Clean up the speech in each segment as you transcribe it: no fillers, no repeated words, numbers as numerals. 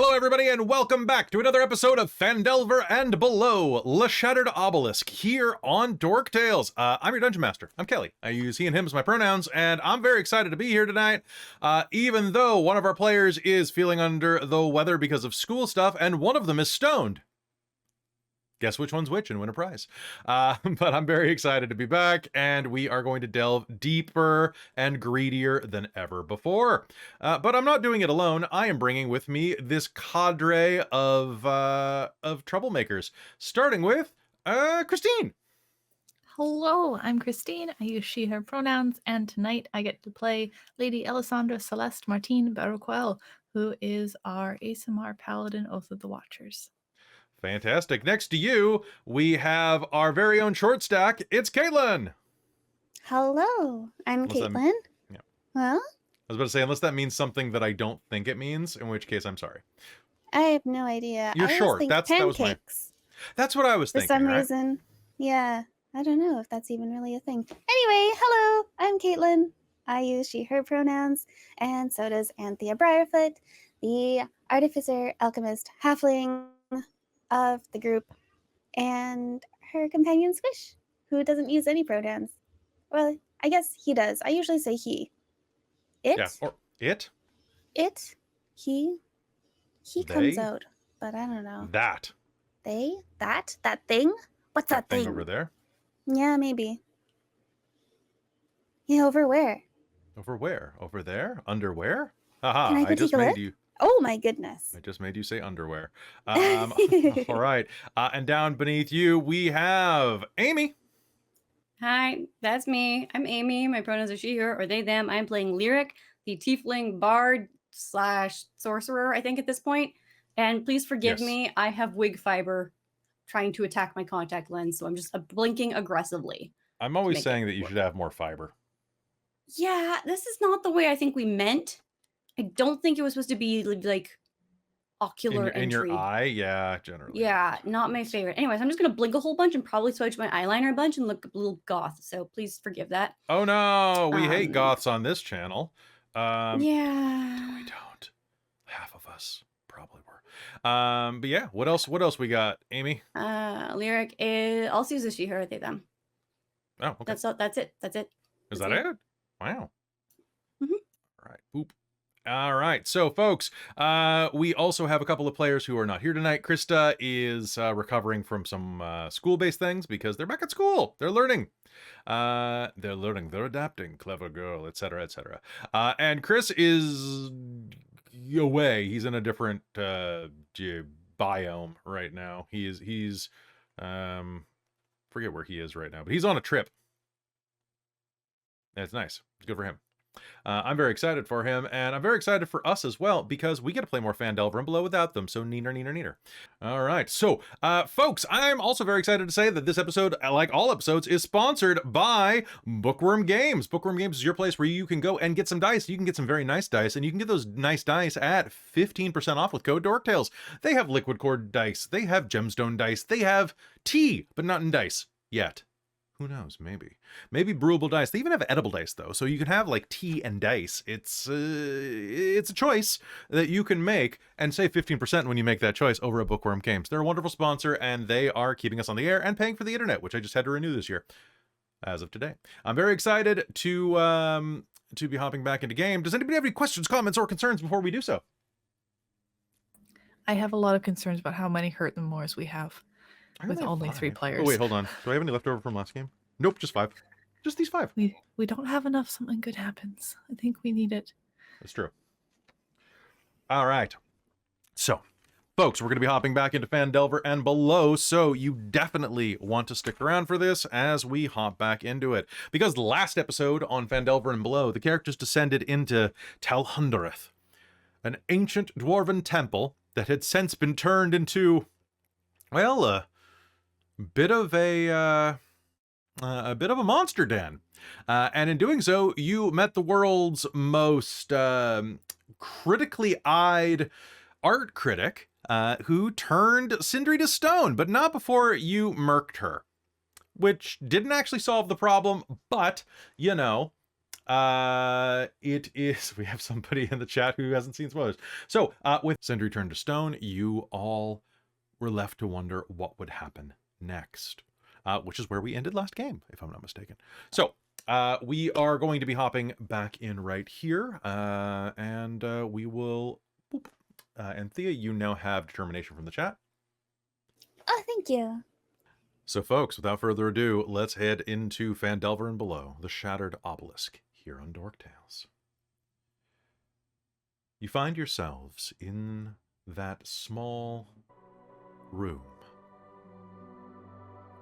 Hello everybody and welcome back to another episode of Phandelver and Below, Le Shattered Obelisk, here on Dork Tales. I'm your Dungeon Master. I'm Kelly. I use he and him as my pronouns, and I'm very excited to be here tonight, even though one of our players is feeling under the weather because of school stuff, and one of them is stoned. Guess which one's which and win a prize. But I'm very excited to be back, and we are going to delve deeper and greedier than ever before. But I'm not doing it alone. I am bringing with me this cadre of troublemakers, starting with Christine. Hello, I'm Christine. I use she, her pronouns, and tonight I get to play Lady Alessandra Celeste Martine Barroquel, who is our ASMR Paladin Oath of the Watchers. Fantastic. Next to you, we have our very own short stack. It's Caitlan. Hello, I'm Caitlan. Yeah. Well? I was about to say, unless that means something that I don't think it means, in which case I'm sorry. I have no idea. You're short. That was my... That's what I was thinking, for some right? reason. Yeah, I don't know if that's even really a thing. Anyway, hello, I'm Caitlan. I use she, her pronouns, and so does Anthea Briarfoot, the artificer, alchemist, halfling of the group, and her companion Squish, who doesn't use any pronouns. Well, I guess he does. I usually say he. It? Yeah, or it? It? He They? comes out, but I don't know. That. They? That thing? What's that thing? Over there? Yeah, maybe. Yeah, over where? Over where? Over there? Underwear? Haha, Can I go just take a made look? you... Oh my goodness. I just made you say underwear. All right. And down beneath you, we have Amy. Hi, that's me. I'm Amy. My pronouns are she, her, or they, them. I'm playing Lyric, the tiefling bard / sorcerer, I think, at this point. And please forgive me. I have wig fiber trying to attack my contact lens, so I'm just blinking aggressively. I'm always saying that you should have more fiber. Yeah, this is not the way I think we meant. I don't think it was supposed to be like ocular in your eye. Yeah, generally. Yeah, not my favorite. Anyways, I'm just gonna blink a whole bunch and probably switch my eyeliner a bunch and look a little goth, so please forgive that. Oh no, we hate goths on this channel. Yeah, we don't. Half of us probably were. But yeah, what else we got, Amy? Lyric is also uses she, her, they, them. Oh, okay. That's it. Is that it? Wow. Mm-hmm. All right. Boop. All right. So, folks, we also have a couple of players who are not here tonight. Christa is recovering from some school-based things because they're back at school. They're learning. They're adapting. Clever girl, etc., etc. And Chris is away. He's in a different biome right now. He's forget where he is right now, but he's on a trip. That's nice. It's good for him. I'm very excited for him, and I'm very excited for us as well, because we get to play more Phandelver and Below without them, so neener. All right, so, folks, I'm also very excited to say that this episode, like all episodes, is sponsored by Bookwyrm Games. Bookwyrm Games is your place where you can go and get some dice. You can get some very nice dice, and you can get those nice dice at 15% off with code DorkTales. They have liquid cord dice, they have gemstone dice, they have tea, but not in dice yet. Who knows? Maybe brewable dice. They even have edible dice though, so you can have like tea and dice. It's a choice that you can make and save 15% when you make that choice over at Bookwyrm Games. They're a wonderful sponsor, and they are keeping us on the air and paying for the internet, which I just had to renew this year, as of today. I'm very excited to be hopping back into game. Does anybody have any questions, comments, or concerns before we do so? I have a lot of concerns about how many Hurt Them Mores we have with only 3 players. Oh wait, hold on. Do I have any left over from last game? Nope, just 5. Just these 5. We don't have enough. Something good happens. I think we need it. That's true. All right. So, folks, we're going to be hopping back into Phandelver and Below, so you definitely want to stick around for this as we hop back into it. Because last episode on Phandelver and Below, the characters descended into Talhundereth, an ancient dwarven temple that had since been turned into, well, a bit of a monster den. And in doing so, you met the world's most critically eyed art critic, who turned Sindri to stone, but not before you murked her, which didn't actually solve the problem, but, you know, it is, we have somebody in the chat who hasn't seen spoilers. So, with Sindri turned to stone, you all were left to wonder what would happen next, which is where we ended last game, if I'm not mistaken. So, we are going to be hopping back in right here, and we will, boop. Anthea, you now have determination from the chat. Oh, thank you. So folks, without further ado, let's head into Phandelver and below, the Shattered Obelisk, here on Dork Tales. You find yourselves in that small room.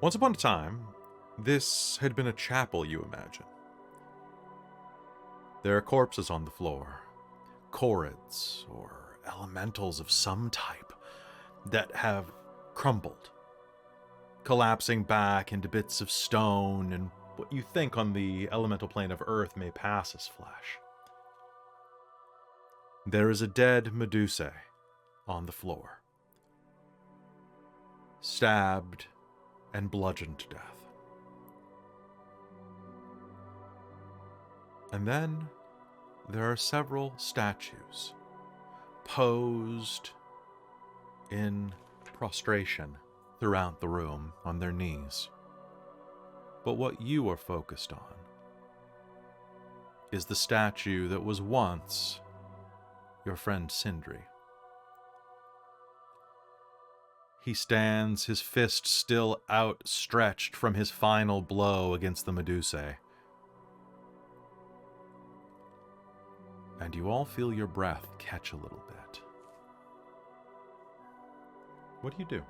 Once upon a time, this had been a chapel, you imagine. There are corpses on the floor, chorids or elementals of some type that have crumbled, collapsing back into bits of stone and what you think on the elemental plane of earth may pass as flesh. There is a dead Medusa on the floor, stabbed and bludgeoned to death. And then there are several statues posed in prostration throughout the room on their knees. But what you are focused on is the statue that was once your friend Sindri. He stands, his fist still outstretched from his final blow against the Medusa. And you all feel your breath catch a little bit. What do you do?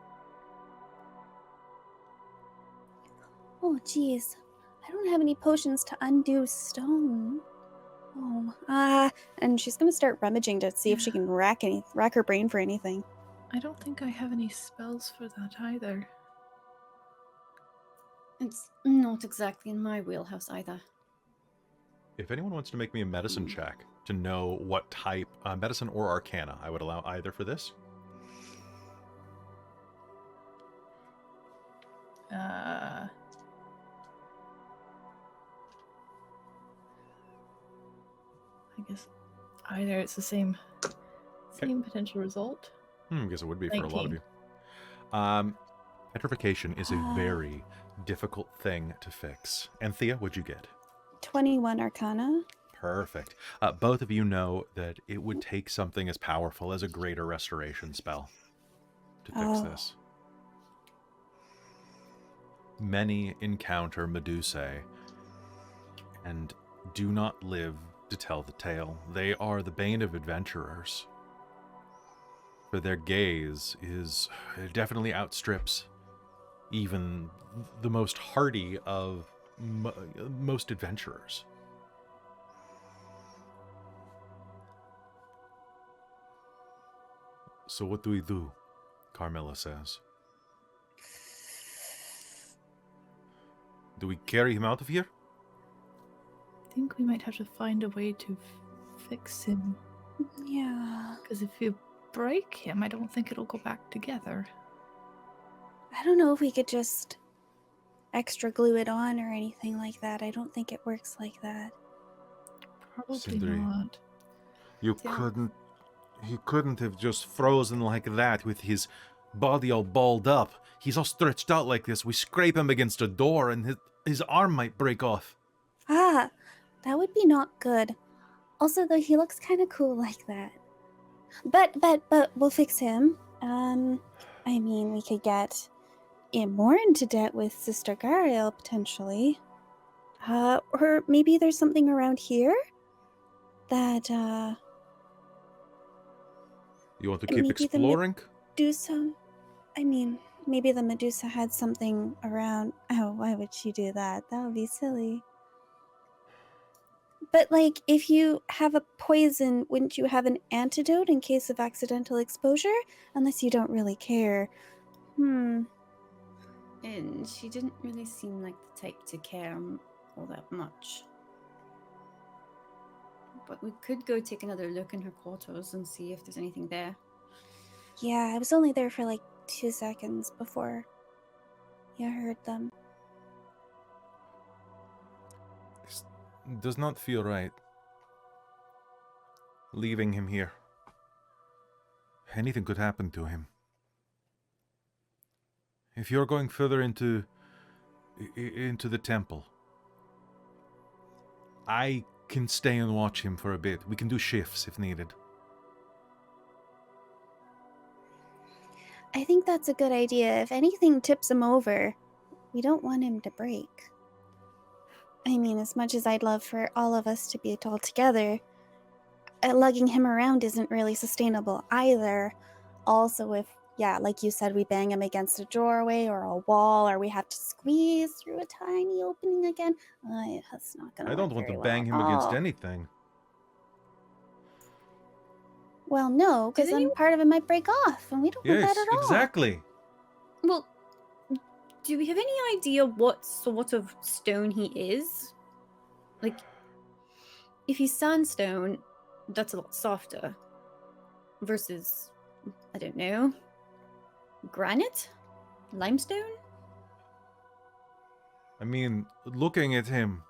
Oh, geez. I don't have any potions to undo stone. Oh, and she's gonna start rummaging to see if she can rack her brain for anything. I don't think I have any spells for that either. It's not exactly in my wheelhouse either. If anyone wants to make me a medicine check to know what type, medicine or arcana, I would allow either for this. I guess either it's the same potential result. I guess it would be for a lot of 19. you. Petrification is a very difficult thing to fix. Anthea, what'd you get? 21 Arcana. Perfect. Both of you know that it would take something as powerful as a greater restoration spell to fix this. Many encounter Medusae and do not live to tell the tale. They are the bane of adventurers. For their gaze definitely outstrips even the most hardy of most adventurers. So what do we do? Carmilla says. Do we carry him out of here? I think we might have to find a way to fix him. Yeah. Because if you break him, I don't think it'll go back together. I don't know if we could just extra glue it on or anything like that. I don't think it works like that. Probably Sindri. not. He couldn't have just frozen like that with his body all balled up. He's all stretched out like this. We scrape him against a door and his arm might break off. Ah, that would be not good. Also, though, he looks kind of cool like that. But we'll fix him. I mean, we could get more into debt with Sister Gariel, potentially. Or maybe there's something around here that, You want to keep exploring? Medusa, I mean, maybe the Medusa had something around. Oh, why would she do that? That would be silly. But, like, if you have a poison, wouldn't you have an antidote in case of accidental exposure? Unless you don't really care. And she didn't really seem like the type to care all that much. But we could go take another look in her quarters and see if there's anything there. Yeah, I was only there for like 2 seconds before you heard them. does not feel right. Leaving him here. Anything could happen to him. If you're going further into the temple, I can stay and watch him for a bit. We can do shifts if needed. I think that's a good idea. If anything tips him over, we don't want him to break. I mean, as much as I'd love for all of us to be all together, lugging him around isn't really sustainable either. Also, if, yeah, like you said, we bang him against a doorway or a wall, or we have to squeeze through a tiny opening again, that's not gonna I don't want to bang him against anything. Well, no, because then part of it might break off, and we don't want that at all. Exactly. Well, do we have any idea what sort of stone he is? Like, if he's sandstone, that's a lot softer. Versus, I don't know, granite? Limestone? I mean, looking at him,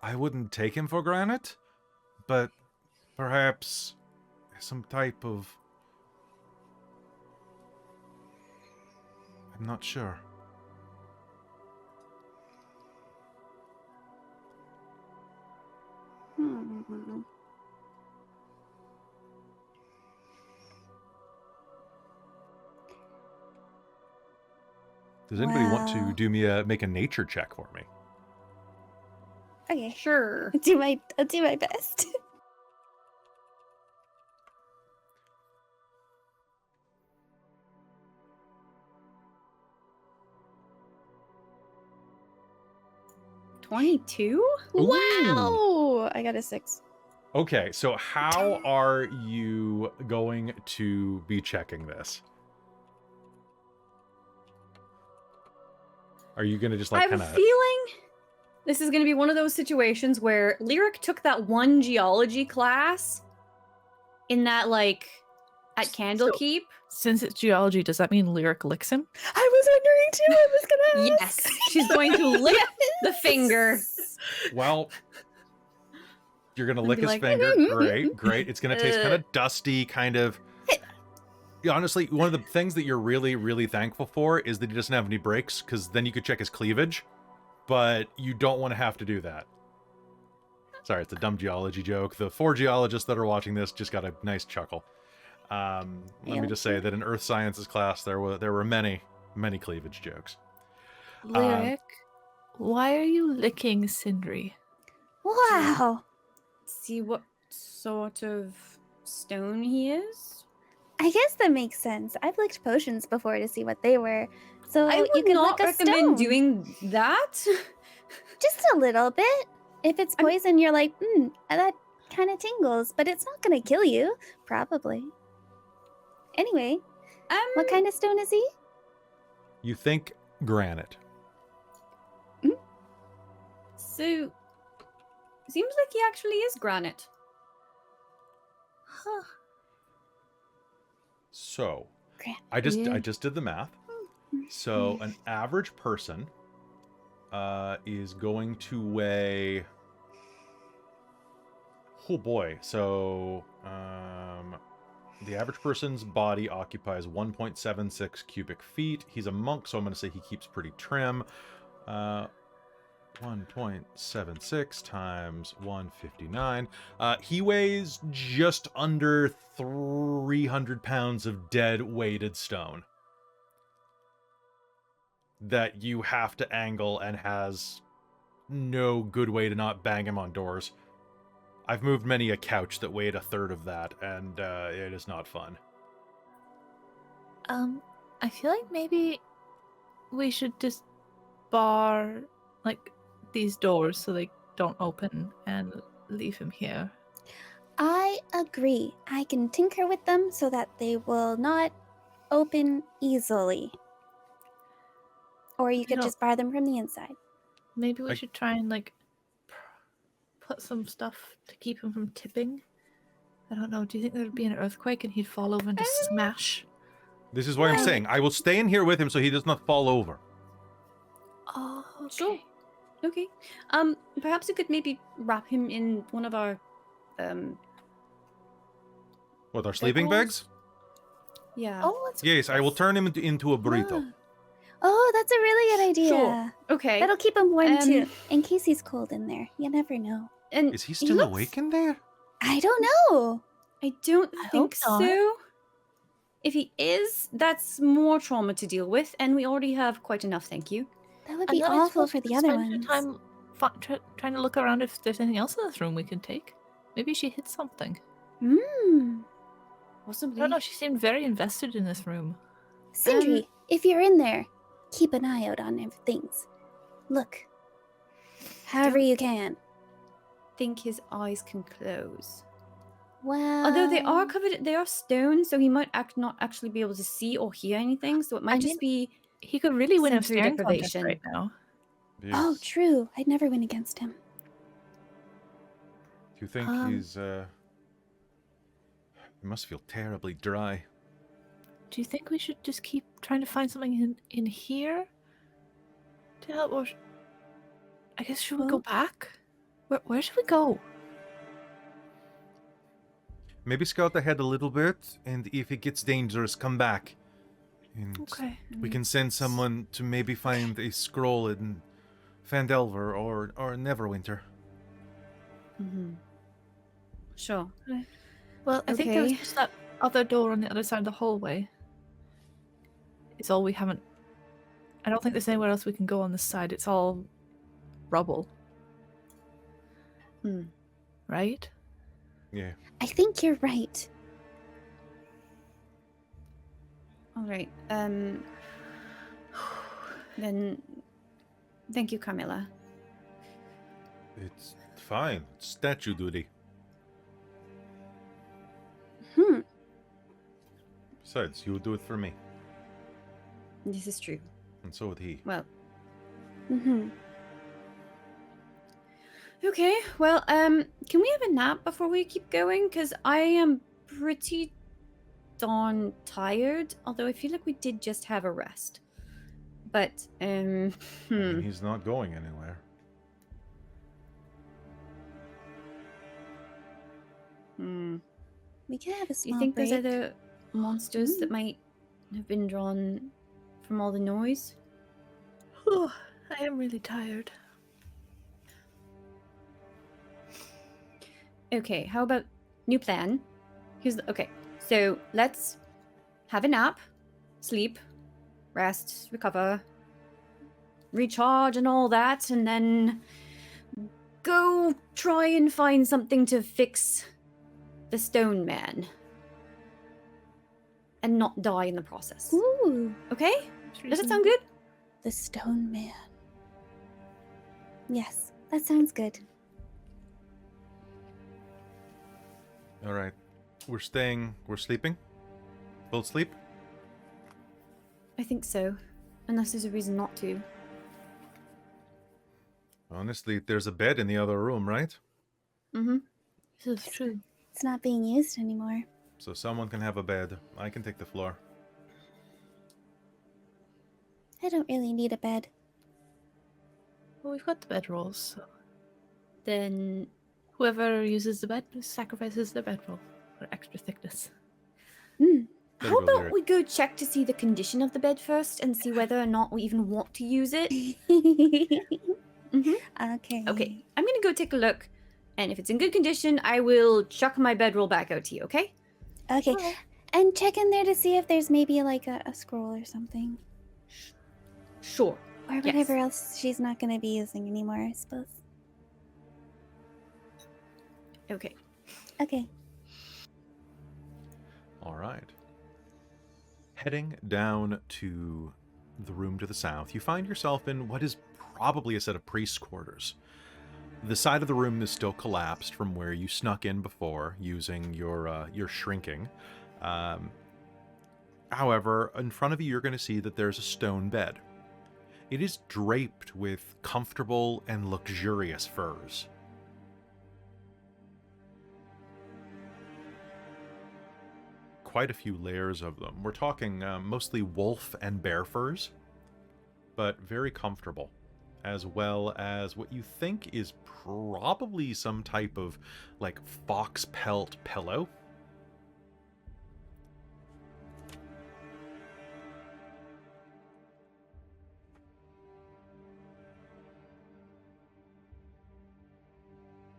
I wouldn't take him for granite, but perhaps some type of... I'm not sure. Does anybody want to do me make a nature check for me? Okay, Sure. I'll do my best. $22? Wow! I got a 6. Okay, so how are you going to be checking this? Are you going to just like I have kind a of... feeling this is going to be one of those situations where Lyric took that one geology class in that, like, at Candlekeep. Since it's geology, does that mean Lyric licks him? I was wondering too. I was gonna ask. Yes, she's going to lick the finger. Well, you're going to lick be his like, finger. Great. It's going to taste kind of dusty, kind of... Yeah, honestly, one of the things that you're really, really thankful for is that he doesn't have any breaks, because then you could check his cleavage, but you don't want to have to do that. Sorry, it's a dumb geology joke. The 4 geologists that are watching this just got a nice chuckle. Let me just say that in Earth Sciences class, there were many, many cleavage jokes. Lyric, why are you licking Sindri? Wow. See what sort of stone he is? I guess that makes sense. I've licked potions before to see what they were. So I you would could not lick a recommend stone. doing that. Just a little bit. If it's poison, you're like, that kind of tingles, but it's not going to kill you. Probably. Anyway, what kind of stone is he? You think granite. So, seems like he actually is granite. Huh. So, Granite. I just did the math. So, an average person is going to weigh... Oh boy. So, the average person's body occupies 1.76 cubic feet. He's a monk, so I'm going to say he keeps pretty trim. 1.76 times 159. He weighs just under 300 pounds of dead weighted stone that you have to angle and has no good way to not bang him on doors. I've moved many a couch that weighed a third of that, and it is not fun. I feel like maybe we should just bar, like, these doors so they don't open and leave him here. I agree. I can tinker with them so that they will not open easily. Or you could just bar them from the inside. Maybe we should try and, like, put some stuff to keep him from tipping. I don't know. Do you think there would be an earthquake and he'd fall over and just smash? This is what I'm saying. I will stay in here with him so he does not fall over. Oh, okay. Sure. Okay. Perhaps we could maybe wrap him in one of our What, our sleeping bags? Yeah. Oh, let's Yes, I will turn him into a burrito. Ah. Oh, that's a really good idea. Sure. Okay. That'll keep him warm too, in case he's cold in there. You never know. And Is he still awake in there? I don't know. I don't I think hope not. so. If he is, that's more trauma to deal with, and we already have quite enough, thank you. That would And be then I awful suppose for we the could other spend your ones. time trying to look around if there's anything else in this room we can take. Maybe she hid something. Hmm. I Possibly. don't know. She seemed very invested in this room. Sindri, if you're in there, keep an eye out on things. Look. However you can. Think his eyes can close. Well. Although they are covered, they are stone, so he might not actually be able to see or hear anything. So it might I just be. He could really win a Sensory staring contest deprivation. right now. Oh, Yes. true. I'd never win against him. Do you think he's, he must feel terribly dry. Do you think we should just keep trying to find something in here to help, or I guess should we go Well- back? Where should we go? Maybe scout ahead a little bit, and if it gets dangerous, come back. And Okay. we can send someone to maybe find a scroll in Phandelver or Neverwinter. Mm-hmm. Sure. Well, I think there was Okay. just that other door on the other side of the hallway. It's all we haven't. I don't think there's anywhere else we can go on this side. It's all rubble. Hmm. Right? Yeah. I think you're right. All right. Then, thank you, Carmilla. It's fine. It's statue duty. Hmm. Besides, you would do it for me. This is true. And so would he. Well, Mm-hmm. okay. Well, can we have a nap before we keep going? Because I am pretty darn tired. Although I feel like we did just have a rest. But, I mean, he's not going anywhere. We can have a Do small you think break. there's other monsters that might have been drawn from all the noise? Oh, I am really tired. Okay, how about new plan? Okay, so let's have a nap, sleep, rest, recover, recharge and all that, and then go try and find something to fix the stone man. And not die in the process. Ooh, Okay? Does that sound good? the stone man. Yes, that sounds good. All right. We're sleeping? Both sleep? I think so. Unless there's a reason not to. Honestly, there's a bed in the other room, right? Mm-hmm. This is true. It's not being used anymore. So someone can have a bed. I can take the floor. I don't really need a bed. Well, we've got the bedrolls, so Then whoever uses the bed sacrifices their bedroll for extra thickness. Hmm. There how you go, about Lyric. we go check to see the condition of the bed first and see whether or not we even want to use it? Okay. Okay, I'm gonna go take a look, and if it's in good condition, I will chuck my bedroll back out to you, okay? Okay. And check in there to see if there's maybe like a scroll or something. Sure. Or whatever else she's not going to be using anymore, I suppose. Okay. Okay. All right. Heading down to the room to the south, you find yourself in what is probably a set of priest's quarters. The side of the room is still collapsed from where you snuck in before using your shrinking. However, in front of you, you're going to see that there's a stone bed. It is draped with comfortable and luxurious furs. Quite a few layers of them. We're talking mostly wolf and bear furs, but very comfortable as well as what you think is probably some type of like fox pelt pillow.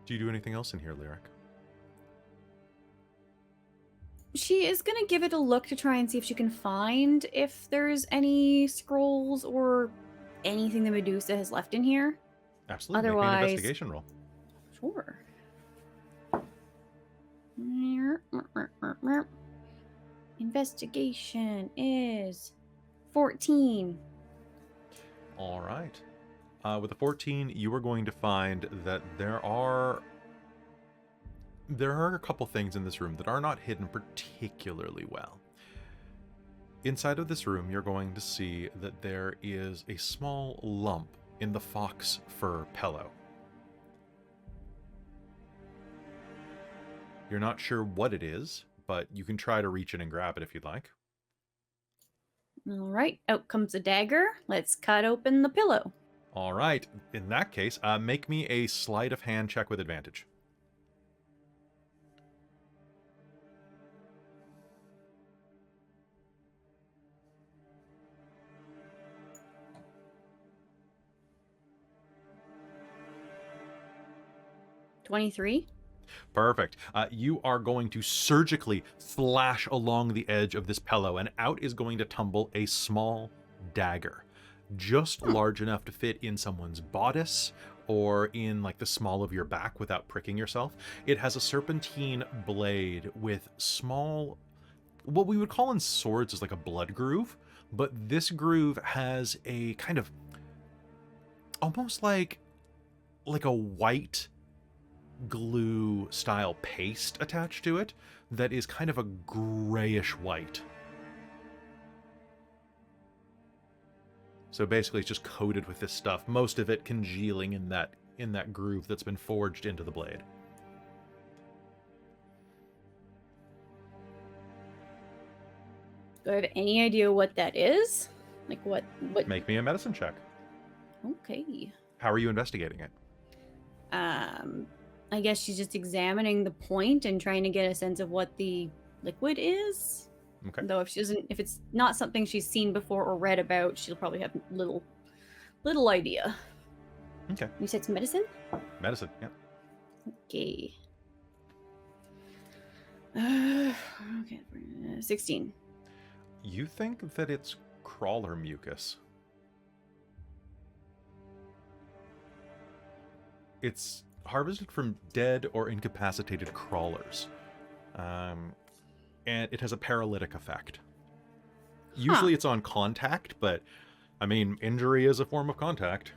Do you do anything else in here, Lyric? She is going to give it a look to try and see if she can find if there's any scrolls or anything the Medusa has left in here. Absolutely. Otherwise, make me an investigation roll. Sure. Investigation is 14. All right. With a 14, you are going to find that there are a couple things in this room that are not hidden particularly well. Inside of this room, you're going to see that there is a small lump in the fox fur pillow. You're not sure what it is, but you can try to reach it and grab it if you'd like. All right, out comes a dagger. Let's cut open the pillow. All right. In that case, make me a sleight of hand check with advantage. $23. Perfect. You are going to surgically slash along the edge of this pillow, and out is going to tumble a small dagger, just large enough to fit in someone's bodice or in like the small of your back without pricking yourself. It has a serpentine blade with small, what we would call in swords is like a blood groove, but this groove has a kind of almost like a white glue style paste attached to it that is kind of a grayish white. So basically it's just coated with this stuff, most of it congealing in that groove that's been forged into the blade. Do I have any idea what that is? Like what? Make me a medicine check. Okay. How are you investigating it? I guess she's just examining the point and trying to get a sense of what the liquid is. Okay. Though if it's not something she's seen before or read about, she'll probably have little idea. Okay. You said it's medicine? Medicine, yeah. Okay. Okay. 16. You think that it's crawler mucus. It's harvested from dead or incapacitated crawlers. And it has a paralytic effect. Usually it's on contact, but I mean, injury is a form of contact.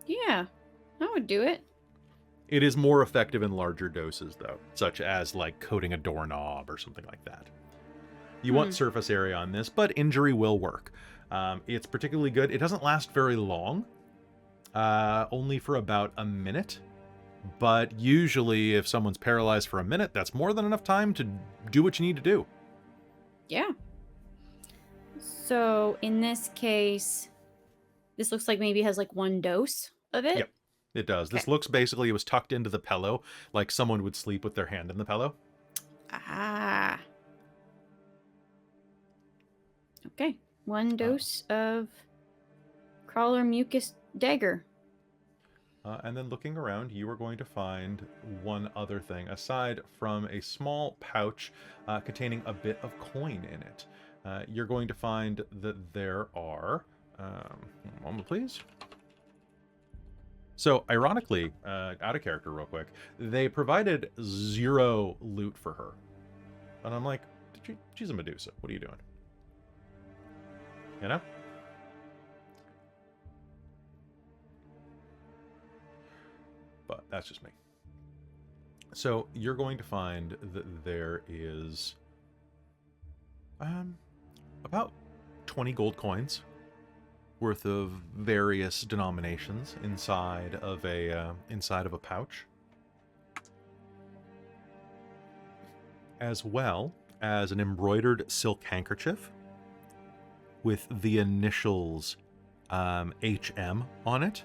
Yeah, that would do it. It is more effective in larger doses, though, such as like coating a doorknob or something like that. You want surface area on this, but injury will work. It's particularly good. It doesn't last very long, only for about a minute. But usually if someone's paralyzed for a minute, that's more than enough time to do what you need to do. Yeah. So in this case, this looks like maybe has like one dose of it. Yep, it does. Okay. This looks basically, it was tucked into the pillow, like someone would sleep with their hand in the pillow. Ah. Okay. One dose of crawler mucus dagger. And then looking around, you are going to find one other thing, aside from a small pouch containing a bit of coin in it. You're going to find that there are... one moment, please. So, ironically, out of character real quick, they provided 0 loot for her. And I'm like, she's a Medusa. What are you doing? You know? But that's just me. So you're going to find that there is about 20 gold coins worth of various denominations inside of a pouch, as well as an embroidered silk handkerchief with the initials HM on it.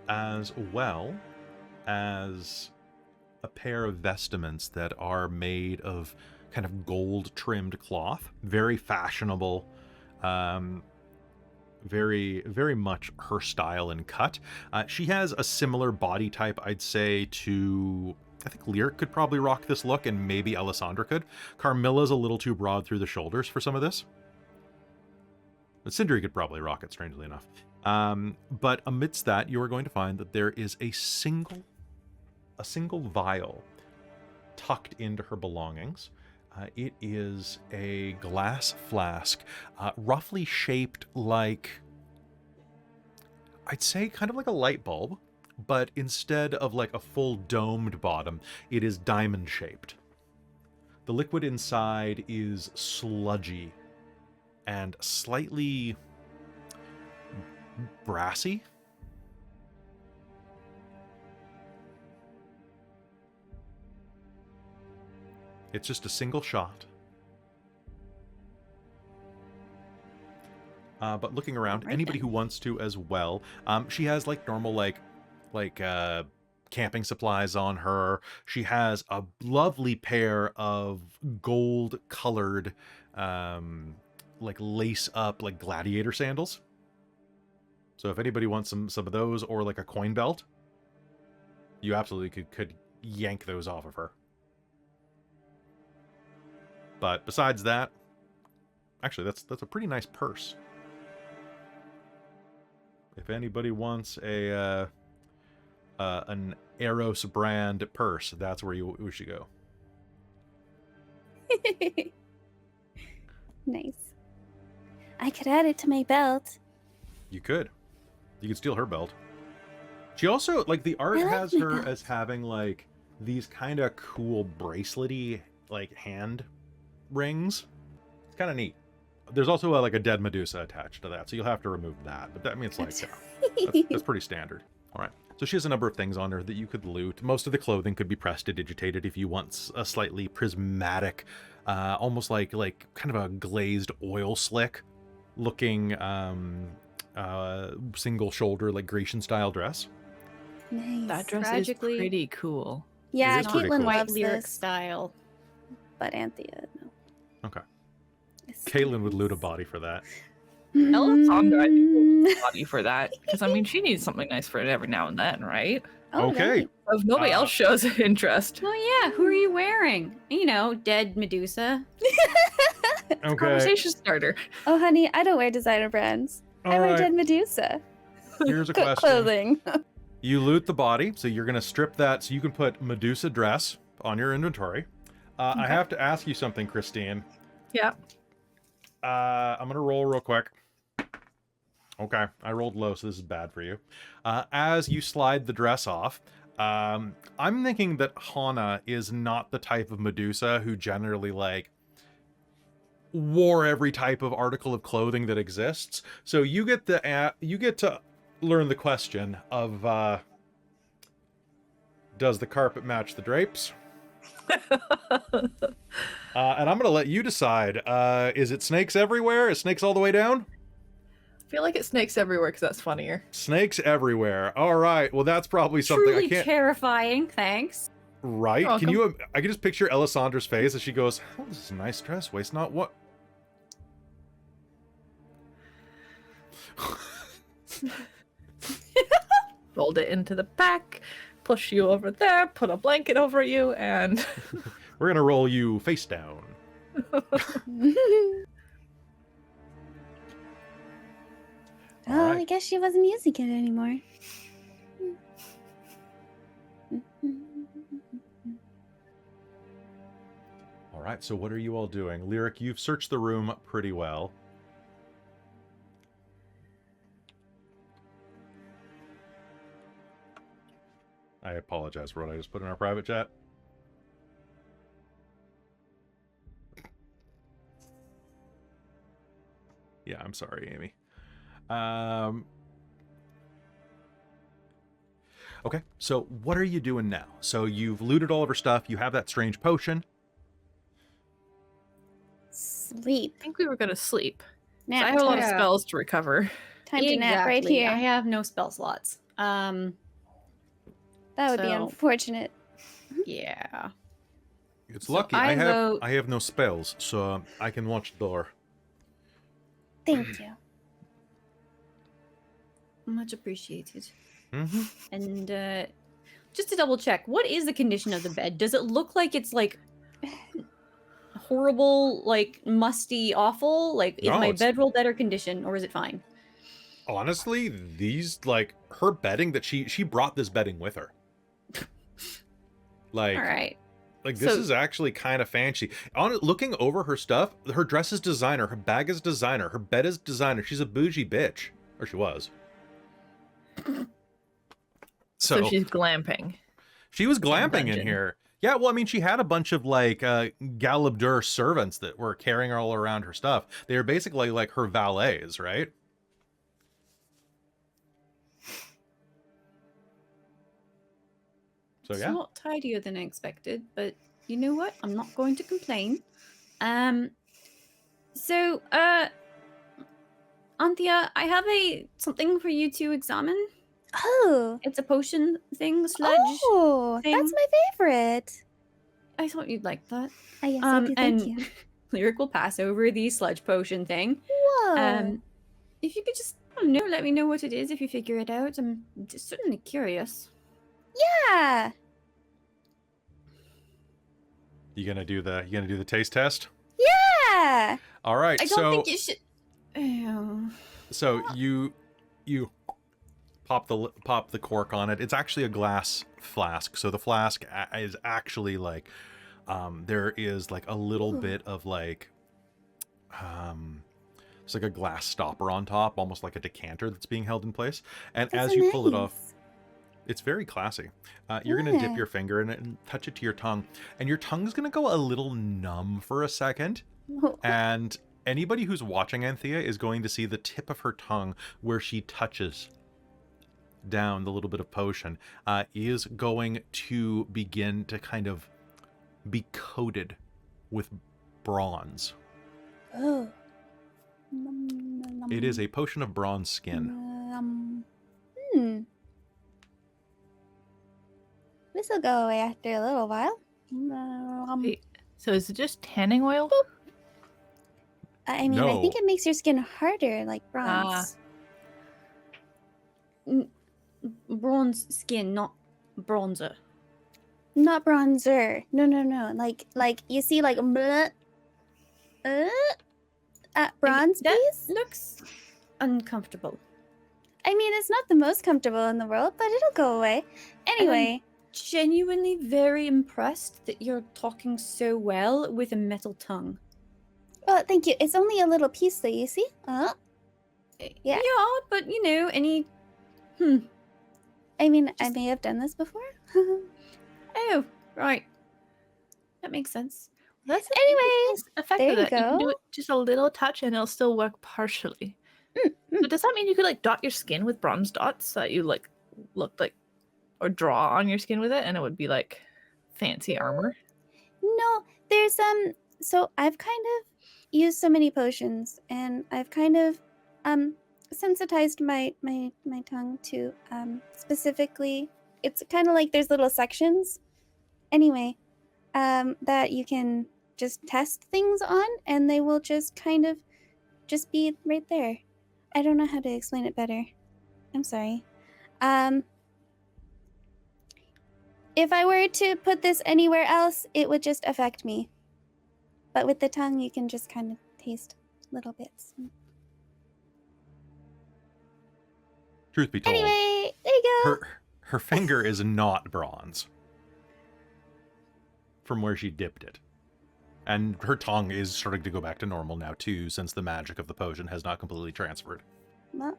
as well as a pair of vestments that are made of kind of gold-trimmed cloth, very fashionable, very much her style and cut. She has a similar body type, I'd say, to... I think Lyric could probably rock this look, and maybe Alessandra could. Carmilla's a little too broad through the shoulders for some of this. But Sindri could probably rock it, strangely enough. But amidst that, you are going to find that there is a single vial tucked into her belongings. It is a glass flask, roughly shaped like, I'd say kind of like a light bulb, but instead of like a full domed bottom, it is diamond shaped. The liquid inside is sludgy and slightly brassy. It's just a single shot. But looking around, anybody who wants to as well, she has like normal like camping supplies on her. She has a lovely pair of gold-colored, like lace-up like gladiator sandals. So if anybody wants some of those, or like a coin belt, you absolutely could yank those off of her. But besides that, actually, that's a pretty nice purse. If anybody wants an Eros brand purse, that's where we should go. Nice. I could add it to my belt. You could. You could steal her belt. She also, like, the art has her as having, like, these kind of cool bracelet-y, like, hand rings. It's kind of neat. There's also like a dead Medusa attached to that, so you'll have to remove that. But that means, like, that's pretty standard. All right. So she has a number of things on her that you could loot. Most of the clothing could be prestidigitated if you want a slightly prismatic, almost like kind of a glazed oil slick looking single shoulder, like Grecian style dress. Nice. That dress Tragically- is pretty cool. Yeah, It is pretty Caitlan cool. White loves lyric this, style. but Anthea, no. Okay. It's Caitlin would nice. loot a body for that. Alessandra, I think, Mm. will body for that. Because, I mean, she needs something nice for it every now and then, right? Oh, Okay. right. If nobody else shows interest. Oh yeah, who are you wearing? You know, dead Medusa. Okay. Conversation starter. Oh, honey, I don't wear designer brands. I All wear right. dead Medusa. Here's a Good question. clothing. You loot the body, so you're going to strip that so you can put Medusa dress on your inventory. I have to ask you something, Christine. Yeah. I'm going to roll real quick. Okay, I rolled low, so this is bad for you. As you slide the dress off, I'm thinking that Hana is not the type of Medusa who generally, like, wore every type of article of clothing that exists. So you get to learn the question of, does the carpet match the drapes? And I'm going to let you decide. Is it snakes everywhere? Is snakes all the way down? I feel like it snakes everywhere because that's funnier. Snakes everywhere. All right. Well, that's probably something Truly I can't. terrifying. Thanks. Right? You're Can you? I can just picture Alessandra's face as she goes, "Oh, this is a nice dress. Waste not what." Fold it into the back, push you over there, put a blanket over you, and We're gonna roll you face down. Oh, I right. guess she wasn't using it anymore. All right. So what are you all doing? Lyric, you've searched the room pretty well. I apologize for what I just put in our private chat. Yeah, I'm sorry, Amy. Okay, so what are you doing now? So you've looted all of her stuff. You have that strange potion. Sleep. I think we were gonna sleep. Nap I have a lot of time. spells to recover. Time to nap right here. I have no spell slots. Um, That would be So- unfortunate. yeah. It's So lucky. I I vote- have no spells, so I can watch the door. Thank you. Much appreciated. Mm-hmm. And just to double check, what is the condition of the bed? Does it look like it's like horrible, like musty, awful? Like, is No, my it's- bedroll better condition, or is it fine? Honestly, these like her bedding that she brought this bedding with her. Like, All right. like this So- is actually kind of fancy. On looking over her stuff, her dress is designer, her bag is designer, her bed is designer. She's a bougie bitch, or she was. So she's glamping. She was Some glamping in dungeon. here. Yeah, well, I mean, she had a bunch of like Galabdur servants that were carrying her all around her stuff. They were basically like her valets, right? So It's yeah. a lot tidier than I expected, but you know what? I'm not going to complain. So, Anthea, I have something for you to examine. Oh. It's a potion thing, sludge. Oh, thing. that's my favorite. I thought you'd like that. Ah, yes, I do. Thank and you. Lyric will pass over the sludge potion thing. Whoa. If you could just, I don't know, let me know what it is if you figure it out. I'm just certainly curious. Yeah. You gonna do the taste test? Yeah. All right. I don't think you should. Ew. So you pop the cork on it. It's actually a glass flask. So the flask is actually like there is like a little Ooh. bit of like it's like a glass stopper on top, almost like a decanter that's being held in place. And That's as so you pull it off, nice. it's very classy. You're going to dip Yeah. your finger in it and touch it to your tongue. And your tongue's going to go a little numb for a second. And anybody who's watching Anthea is going to see the tip of her tongue where she touches down the little bit of potion is going to begin to kind of be coated with bronze. Oh. It is a potion of bronze skin. This will go away after a little while. Wait, so is it just tanning oil? I mean, I think No. it makes your skin harder, like bronze. Bronze skin, not bronzer. Not bronzer. No. Like you see, like bronze That piece. looks uncomfortable. I mean, it's not the most comfortable in the world, but it'll go away. Anyway, Genuinely very impressed that you're talking so well with a metal tongue. well, thank you. It's only a little piece, though. You see? Yeah. Yeah, but you know, any. I mean, I Just- may have done this before. Oh, right. That makes sense. That's Anyway, effect there of you that. You can do go. it just a little touch and it'll still work partially. So does that mean you could like dot your skin with bronze dots that you like look like or draw on your skin with it and it would be like fancy armor? No, there's so I've kind of used so many potions and I've kind of sensitized my tongue to specifically it's kind of like there's little sections anyway that you can just test things on and they will just kind of just be right there. I don't know how to explain it better. I'm sorry. If I were to put this anywhere else, it would just affect me. But with the tongue, you can just kind of taste little bits. Truth be told, Anyway, there you go. her finger is not bronze from where she dipped it. And her tongue is starting to go back to normal now too, since the magic of the potion has not completely transferred. Well,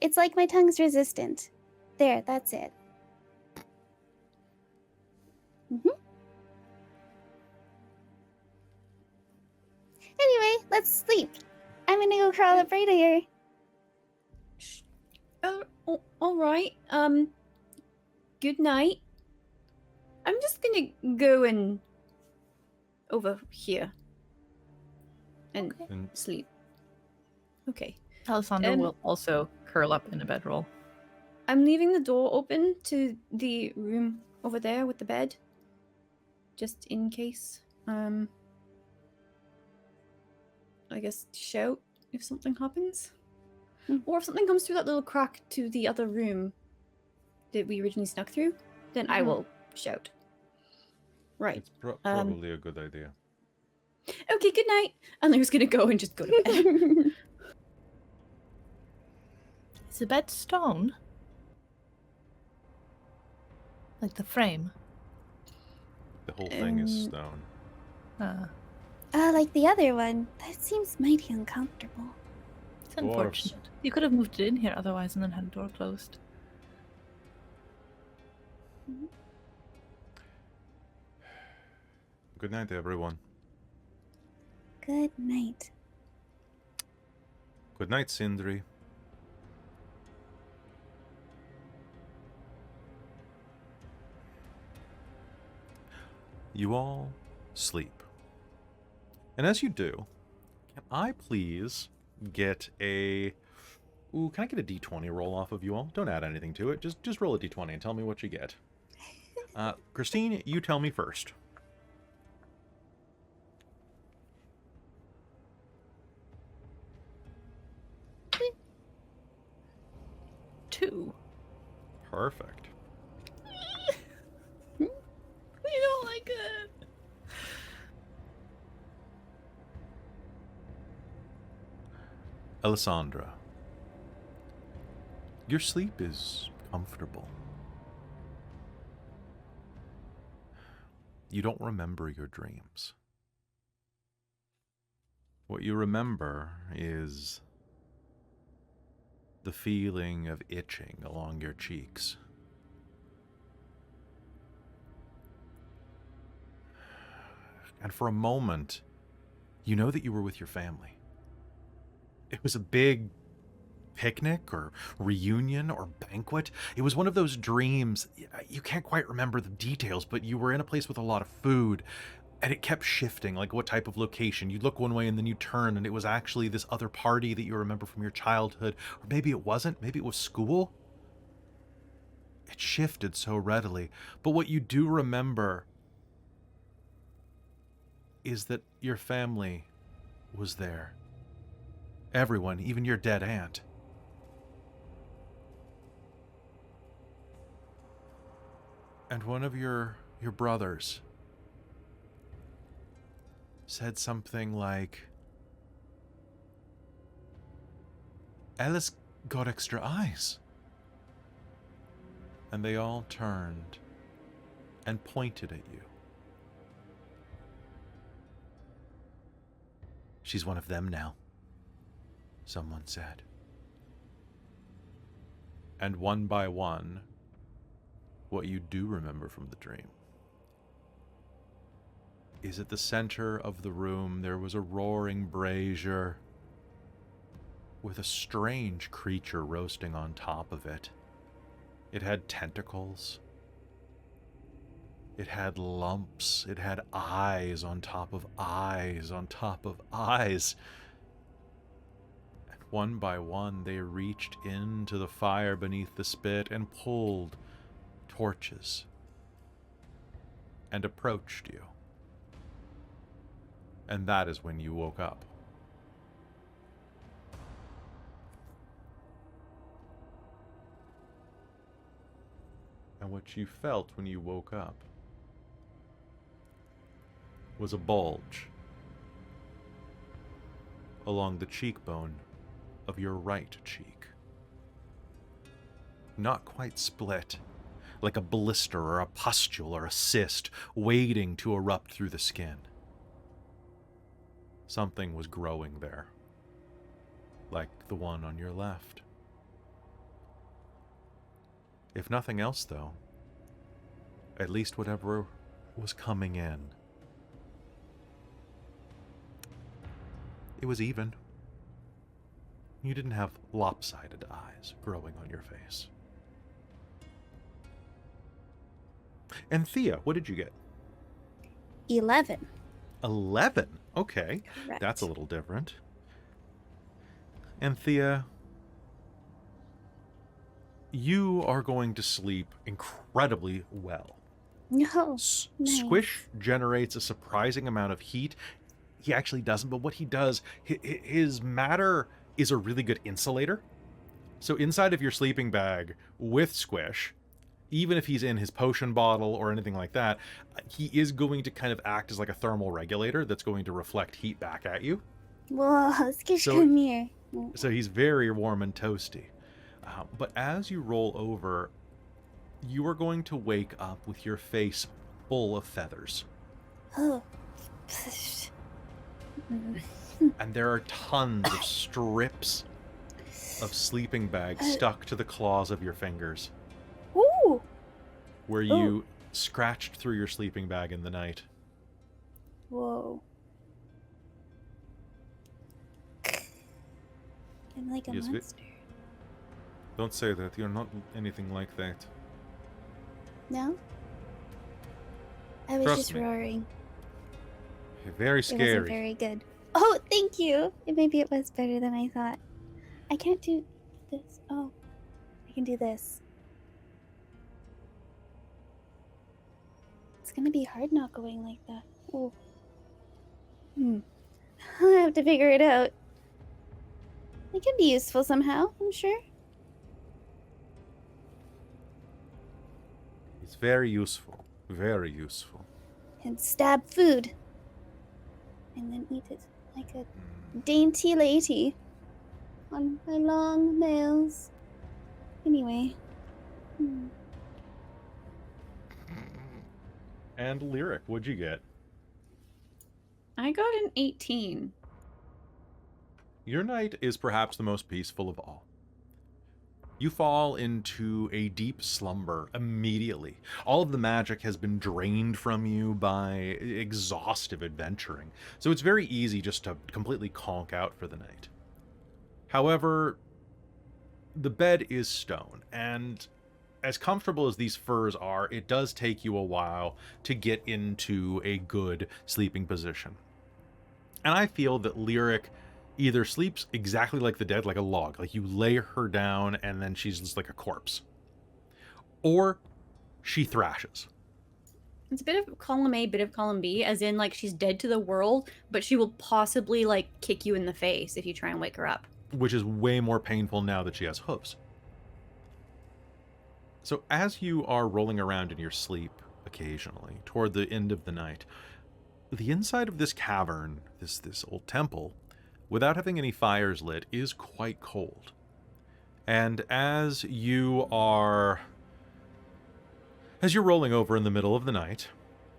it's like my tongue's resistant. There, that's it. Anyway, let's sleep. I'm gonna go crawl up right here. All right. Good night. I'm just gonna go and over here and And sleep. Okay. Alessandra And- will also curl up in a bedroll. I'm leaving the door open to the room over there with the bed, just in case. I guess shout if something happens, or if something comes through that little crack to the other room that we originally snuck through, then I will shout. Right. It's probably a good idea. Okay. Good night. And Lyra's gonna go and just go to bed. Is the bed stone? Like the frame? The whole thing is stone. Like the other one. That seems mighty uncomfortable. It's unfortunate. You could have moved it in here otherwise and then had the door closed. Good night, everyone. Good night. Good night, Sindri. You all sleep. And as you do, can I please get a... Ooh, can I get a d20 roll off of you all? Don't add anything to it. Just roll a d20 and tell me what you get. Christine, you tell me first. Two. Perfect. You don't like it. Alessandra, your sleep is comfortable. You don't remember your dreams. What you remember is the feeling of itching along your cheeks. And for a moment, you know that you were with your family. It was a big picnic or reunion or banquet. It was one of those dreams. You can't quite remember the details, but you were in a place with a lot of food, and it kept shifting, like what type of location. You'd look one way and then you turn, and it was actually this other party that you remember from your childhood. Or maybe it wasn't. Maybe it was school. It shifted so readily. But what you do remember is that your family was there. Everyone, even your dead aunt. And one of your brothers said something like, Ellis got extra eyes. And they all turned and pointed at you. She's one of them now, someone said. And one by one, what you do remember from the dream is at the center of the room there was a roaring brazier with a strange creature roasting on top of it. It had tentacles. It had lumps. It had eyes on top of eyes on top of eyes. And one by one, they reached into the fire beneath the spit and pulled torches and approached you. And that is when you woke up. And what you felt when you woke up was a bulge along the cheekbone of your right cheek. Not quite split, like a blister or a pustule or a cyst waiting to erupt through the skin. Something was growing there, like the one on your left. If nothing else, though, at least whatever was coming in, it was even. You didn't have lopsided eyes growing on your face. Anthea, what did you get? 11. 11. Okay. Correct. That's a little different. Anthea, you are going to sleep incredibly well. No. Nice. Squish generates a surprising amount of heat. He actually doesn't, but what he does, his matter is a really good insulator. So inside of your sleeping bag with Squish, even if he's in his potion bottle or anything like that, he is going to kind of act as like a thermal regulator that's going to reflect heat back at you. Whoa, Squish, come here. So he's very warm and toasty. But as you roll over, you are going to wake up with your face full of feathers. Oh. And there are tons of strips of sleeping bags stuck to the claws of your fingers. Ooh. Where you scratched through your sleeping bag in the night. Whoa. I'm like a monster. Don't say that. You're not anything like that. No? I was Trust just me. roaring. You're very It scary. wasn't very good. Oh, thank you. Maybe it was better than I thought. I can't do this. Oh, I can do this. It's gonna be hard not going like that. Oh. I'll have to figure it out. It can be useful somehow, I'm sure. It's very useful. Very useful. And stab food. And then eat it like a dainty lady. On my long nails. Anyway. And Lyric, what'd you get? I got an 18. Your night is perhaps the most peaceful of all. You fall into a deep slumber immediately. All of the magic has been drained from you by exhaustive adventuring, so it's very easy just to completely conk out for the night. However, the bed is stone, and as comfortable as these furs are, it does take you a while to get into a good sleeping position. And I feel that Lyric either sleeps exactly like the dead, like a log, like you lay her down and then she's just like a corpse, or she thrashes. It's a bit of column A, bit of column B, as in like she's dead to the world, but she will possibly like kick you in the face if you try and wake her up. Which is way more painful now that she has hooves. So as you are rolling around in your sleep occasionally, toward the end of the night, the inside of this cavern, this old temple, without having any fires lit, is quite cold. And as you're rolling over in the middle of the night,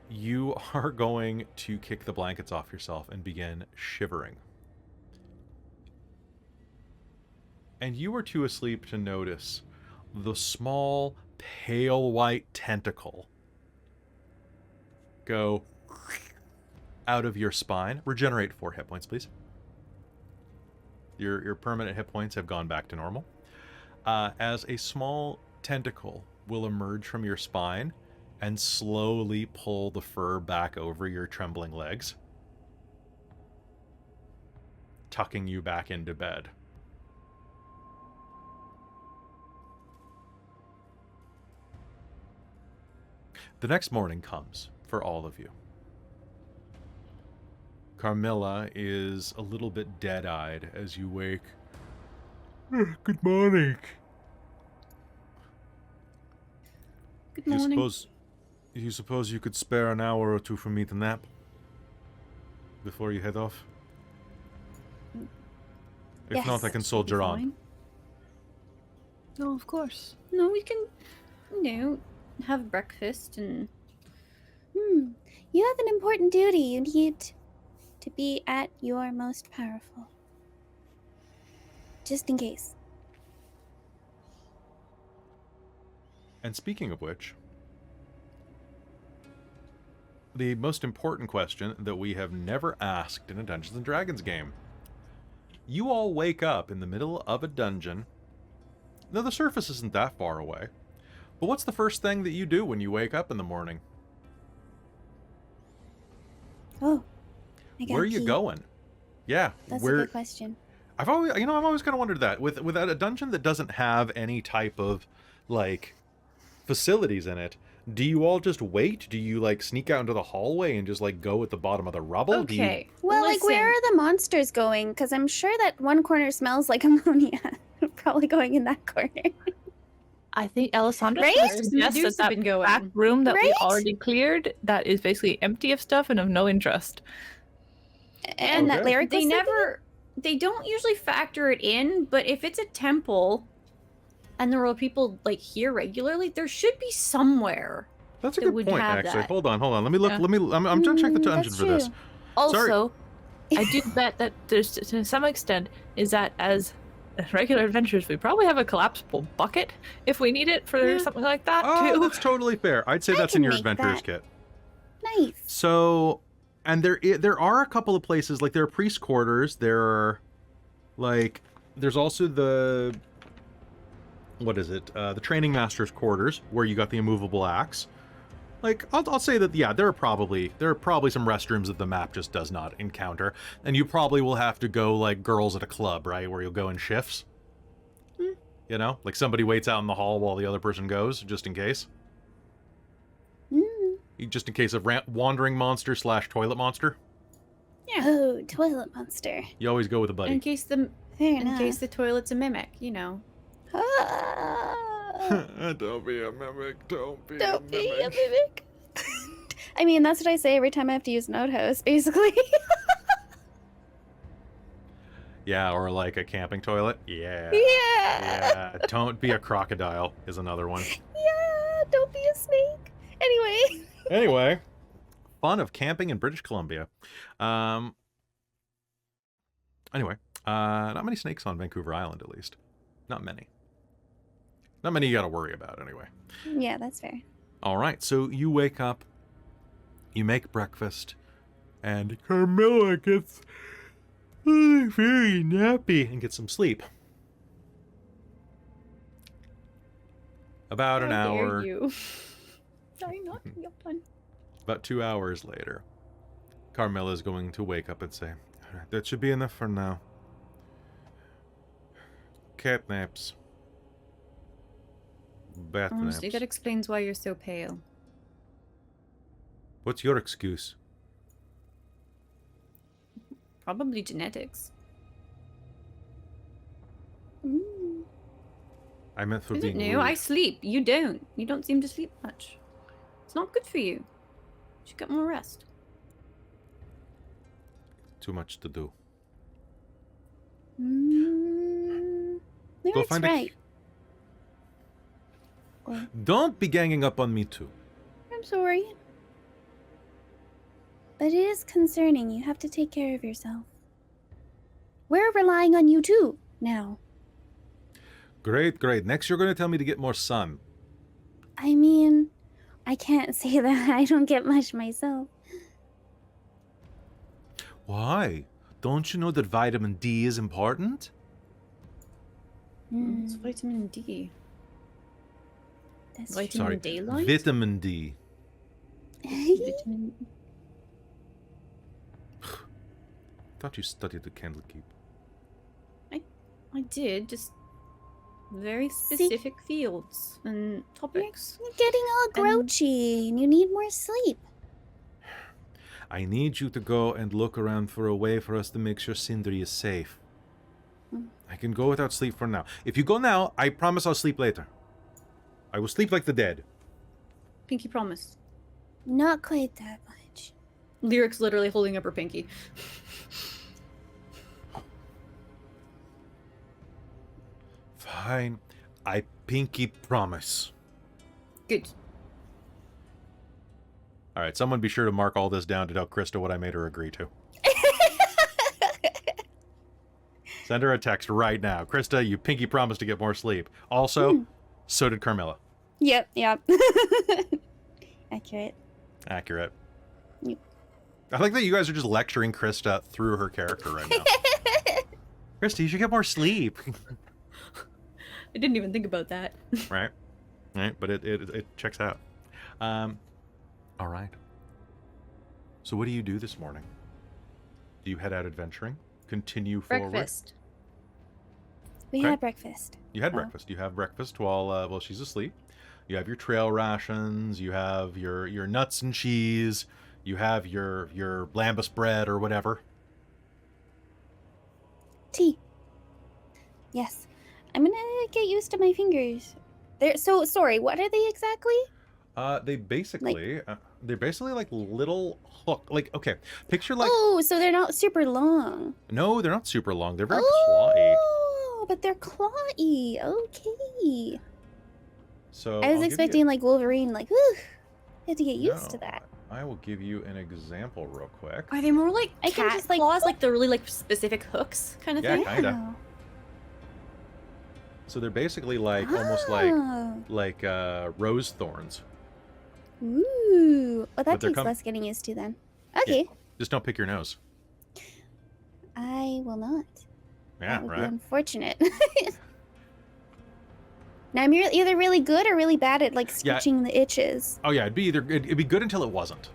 you are going to kick the blankets off yourself and begin shivering. And you are too asleep to notice the small, pale white tentacle go out of your spine. Regenerate 4 hit points, please. Your permanent hit points have gone back to normal. As a small tentacle will emerge from your spine and slowly pull the fur back over your trembling legs, tucking you back into bed. The next morning comes for all of you. Carmilla is a little bit dead-eyed as you wake. Good morning. Good morning. You suppose you could spare an hour or two for me to nap before you head off? If Yes, not, I can soldier on. Fine. No, of course. No, we can, have breakfast and... You have an important duty. You need to be at your most powerful. Just in case. And speaking of which, the most important question that we have never asked in a Dungeons & Dragons game. You all wake up in the middle of a dungeon. Now, the surface isn't that far away. But what's the first thing that you do when you wake up in the morning? Oh, I got Where are you pee. going? Yeah, That's a good question. I've always kind of wondered that with a dungeon that doesn't have any type of like facilities in it. Do you all just wait? Do you like sneak out into the hallway and just like go at the bottom of the rubble? Okay. Well, like, where are the monsters going? Because I'm sure that one corner smells like ammonia. Probably going in that corner. I think Alessandra Right? suggests that been going. back room that we Right? already cleared that is basically empty of stuff and of no interest. And that Okay. lyric They was sleeping never. They don't usually factor it in, but if it's a temple, and there are people like here regularly, there should be somewhere. That's a that good would point, have actually. that. Hold on. Let me look. Yeah. I'm gonna check the dungeon that's for this. true. Also, I do bet that there's, to some extent, is that as regular adventurers, we probably have a collapsible bucket if we need it for Yeah. something like that Oh, too. that's totally fair. I'd say I that's in can your make adventurer's that. kit. Nice. So, and there are a couple of places, like there are priest quarters. There are, like, there's also the, what is it? The training master's quarters where you got the immovable axe. Like, I'll say that, yeah, there are probably some restrooms that the map just does not encounter, and you probably will have to go like girls at a club, right, where you'll go in shifts. You know, like somebody waits out in the hall while the other person goes, just in case. Just in case of wandering monster / toilet monster. Oh, toilet monster. You always go with a buddy. In case the Fair in enough. case the toilet's a mimic, you know. Don't be a mimic. Don't be Don't be a mimic. I mean, that's what I say every time I have to use an outhouse, basically. Yeah, or like a camping toilet. Yeah. Yeah. Yeah. Don't be a crocodile is another one. Yeah, don't be a snake. Anyway. Anyway, fun of camping in British Columbia. Anyway, not many snakes on Vancouver Island, at least. Not many. Not many you got to worry about, anyway. Yeah, that's fair. All right, so you wake up, you make breakfast, and Carmilla gets very nappy and gets some sleep. About an How dare hour, you. Sorry, not yawn. about 2 hours later, Carmilla's going to wake up and say, "All right, that should be enough for now. Cat naps. Bat Honestly, naps. that explains why you're so pale. What's your excuse?" Probably genetics. Mm. I meant for Is being it new? rude. I sleep. You don't. You don't seem to sleep much. It's not good for you. You should get more rest. Too much to do. Lyric's find a- right. Don't be ganging up on me too. I'm sorry. But it is concerning. You have to take care of yourself. We're relying on you too, now. Great, great. Next you're going to tell me to get more sun. I mean, I can't say that. I don't get much myself. Why? Don't you know that vitamin D is important? Mm, It's vitamin D. that's Vitamin Sorry, daylight? vitamin D. true. Vitamin... Thought you studied the Candlekeep. I did, just very specific fields and topics. You're getting all grouchy and you need more sleep. I need you to go and look around for a way for us to make sure Sindri is safe. I can go without sleep for now. If you go now, I promise I'll sleep later. I will sleep like the dead. Pinky promise. Not quite that much. Lyric's literally holding up her pinky. Fine. I pinky promise. Good. All right, someone be sure to mark all this down to tell Christa what I made her agree to. Send her a text right now. Christa, you pinky promised to get more sleep. Also, so did Carmilla. Yep. Accurate. Accurate. Yep. I like that you guys are just lecturing Christa through her character right now. Christa, you should get more sleep. I didn't even think about that. Right? Right, but it checks out. All right. So what do you do this morning? Do you head out adventuring? Continue forward? Breakfast. We Okay. had breakfast. You had Oh. breakfast. You have breakfast while she's asleep. You have your trail rations. You have your nuts and cheese. You have your lambus bread or whatever. Tea. Yes. I'm gonna get used to my fingers. They're so sorry. What are they exactly? They're basically like little hook. Like, okay, picture like. Oh, so they're not super long. No, they're not super long. They're very clawy. Oh, but they're clawy. Okay. So I was expecting like Wolverine, like, whew. You have to get used to No, that. I will give you an example real quick. Are they more like I can cat just, like, claws, like the really like specific hooks kind of Yeah, thing? kinda. Wow. So they're basically like almost Oh. like rose thorns. Ooh. Well, But that they're takes less getting used to then. Okay. Just don't pick your nose. I will not. Yeah, That would be right. unfortunate. Now I'm either really good or really bad at like Yeah. scratching the itches. Oh yeah, it'd be good until it wasn't.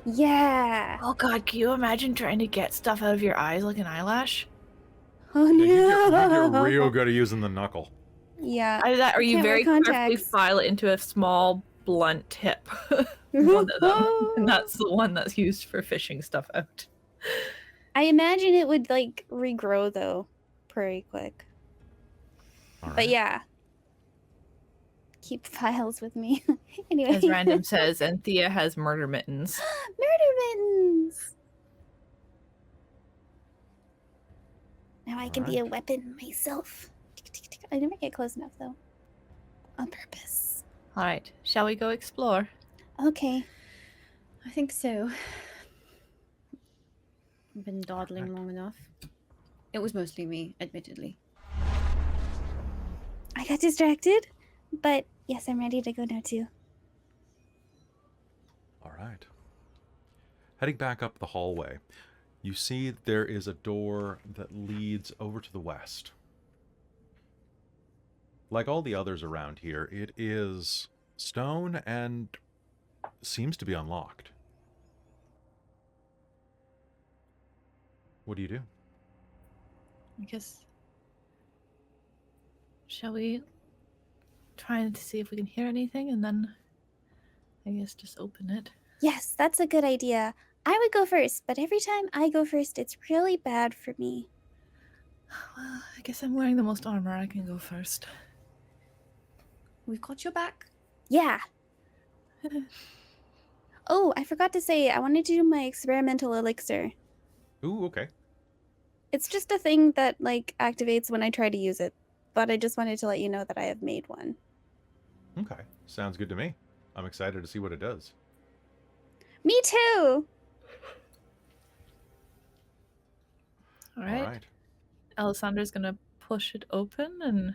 Yeah. Oh god, can you imagine trying to get stuff out of your eyes like an eyelash? Oh Yeah, no. you get real good at using the knuckle. Yeah. Either that or you Can't wear very carefully contacts. file it into a small blunt tip. One of them. And that's the one that's used for fishing stuff out. I imagine it would like regrow though pretty quick. All right. But yeah. Keep files with me. Anyway. As Random says, Anthea has murder mittens. Murder mittens. Now I can be a Alright. weapon myself. I never get close enough though. On purpose. Alright, shall we go explore? Okay. I think so. I've been dawdling long enough. It was mostly me, admittedly. I got distracted, but yes, I'm ready to go now too. All right. Heading back up the hallway, you see that there is a door that leads over to the west. Like all the others around here, it is stone and seems to be unlocked. What do you do? I guess. Shall we try to see if we can hear anything and then I guess just open it? Yes, that's a good idea. I would go first, but every time I go first, it's really bad for me. Well, I guess I'm wearing the most armor. I can go first. We've got your back. Yeah. Oh, I forgot to say, I wanted to do my experimental elixir. Ooh, okay. It's just a thing that like activates when I try to use it, but I just wanted to let you know that I have made one. Okay. Sounds good to me. I'm excited to see what it does. Me too. All right. Alisandra's gonna push it open and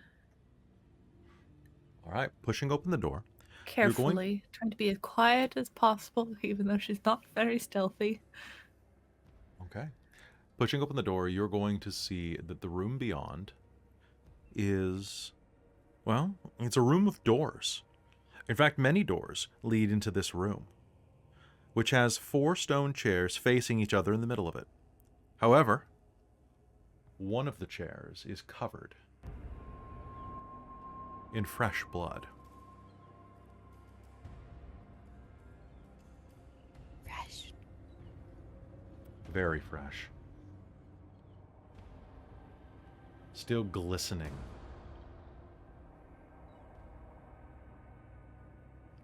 All right. Pushing open the door. carefully trying to be as quiet as possible, even though she's not very stealthy. Okay. Pushing open the door, you're going to see that the room beyond is, well, it's a room of doors. In fact, many doors lead into this room, which has 4 stone chairs facing each other in the middle of it. However, one of the chairs is covered in fresh blood. Fresh. Very fresh. Still glistening.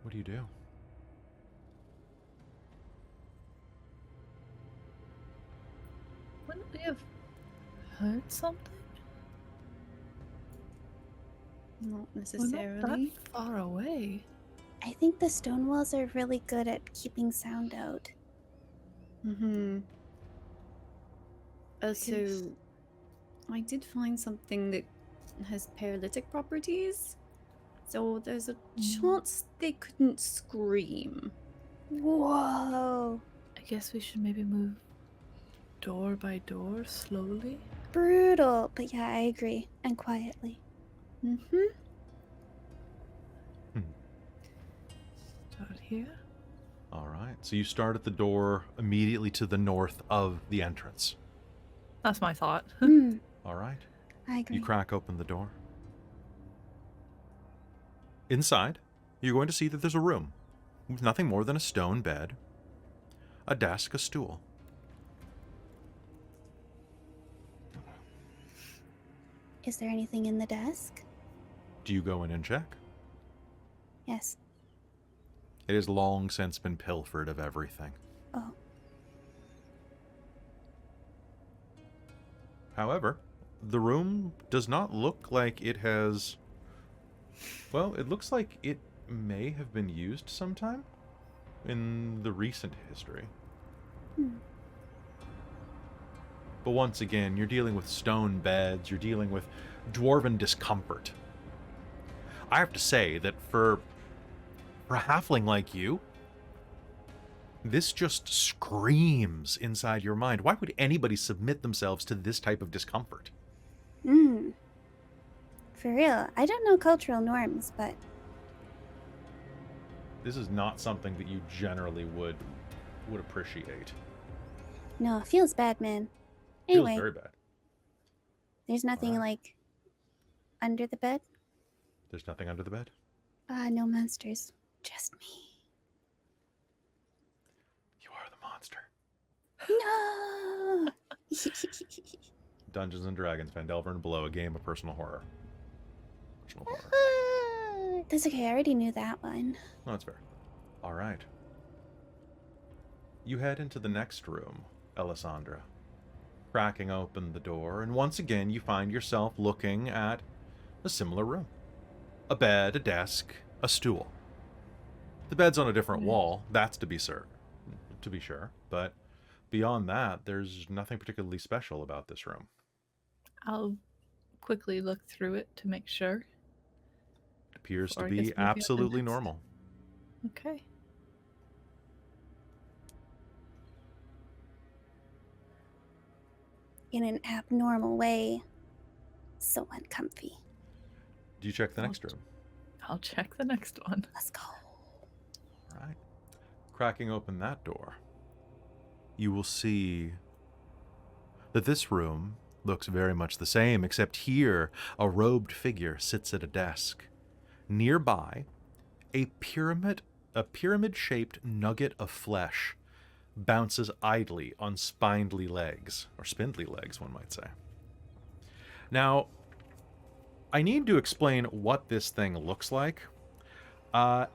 What do you do? Wouldn't we have heard something? Not We're not necessarily. that far away. I think the stone walls are really good at keeping sound out. Mm-hmm. Guess- Also, I did find something that has paralytic properties. So there's a chance they couldn't scream. Whoa. I guess we should maybe move door by door slowly. Brutal. But yeah, I agree. And quietly. Mm-hmm. Start here. All right. So you start at the door immediately to the north of the entrance. That's my thought. Hmm. All right. I agree. You crack open the door. Inside, you're going to see that there's a room with nothing more than a stone bed, a desk, a stool. Is there anything in the desk? Do you go in and check? Yes. It has long since been pilfered of everything. Oh. However, the room does not look like it has... Well, it looks like it may have been used sometime in the recent history. But once again, you're dealing with stone beds, you're dealing with dwarven discomfort. I have to say that for a halfling like you, this just screams inside your mind. Why would anybody submit themselves to this type of discomfort? For real. I don't know cultural norms, but... This is not something that you generally would appreciate. No, it feels bad, man. Feels Anyway, very bad. there's nothing, Alright. like, under the bed? There's nothing under the bed? No monsters. Just me. You are the monster. No! Dungeons & Dragons, Phandelver and Below, a game of personal horror. Personal horror. That's okay, I already knew that one. Oh, that's fair. All right. You head into the next room, Ellasandra, cracking open the door, and once again you find yourself looking at a similar room. A bed, a desk, a stool. The bed's on a different wall, that's to be sure, but beyond that, there's nothing particularly special about this room. I'll quickly look through it to make sure. It appears to Or I guess be maybe at the absolutely next. normal. Okay. In an abnormal way. So uncomfy. Do you check the next room? I'll check the next one. Let's go. All right. Cracking open that door, you will see that this room looks very much the same, except here a robed figure sits at a desk. Nearby, a pyramid-shaped nugget of flesh bounces idly on spindly legs, or spindly legs, one might say. Now, I need to explain what this thing looks like.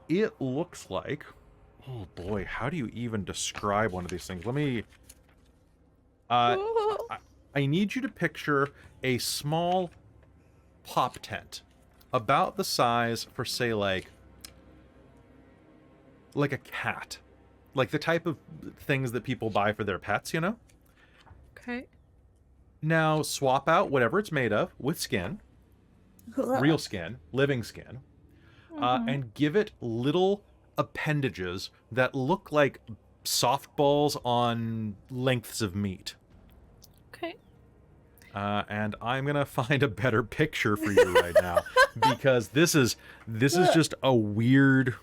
It looks like... Oh boy, how do you even describe one of these things? Let me... I need you to picture a small pop tent. About the size for, say, like a cat. Like the type of things that people buy for their pets, you know? Okay. Now, swap out whatever it's made of with skin. Real skin, living skin. And give it little appendages that look like softballs on lengths of meat. Okay. And I'm gonna find a better picture for you right now because this is just a weird.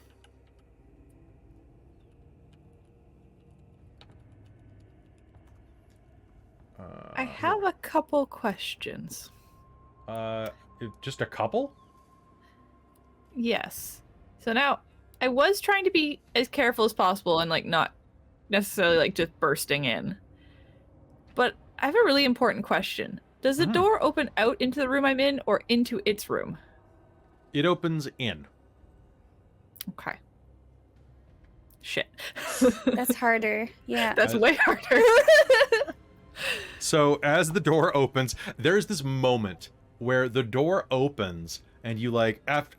I have a couple questions. Just a couple? Yes. So now, I was trying to be as careful as possible and, like, not necessarily, like, just bursting in. But I have a really important question. Does the door open out into the room I'm in or into its room? It opens in. Okay. Shit. That's harder. Yeah. That's way harder. So as the door opens, there's this moment where the door opens and you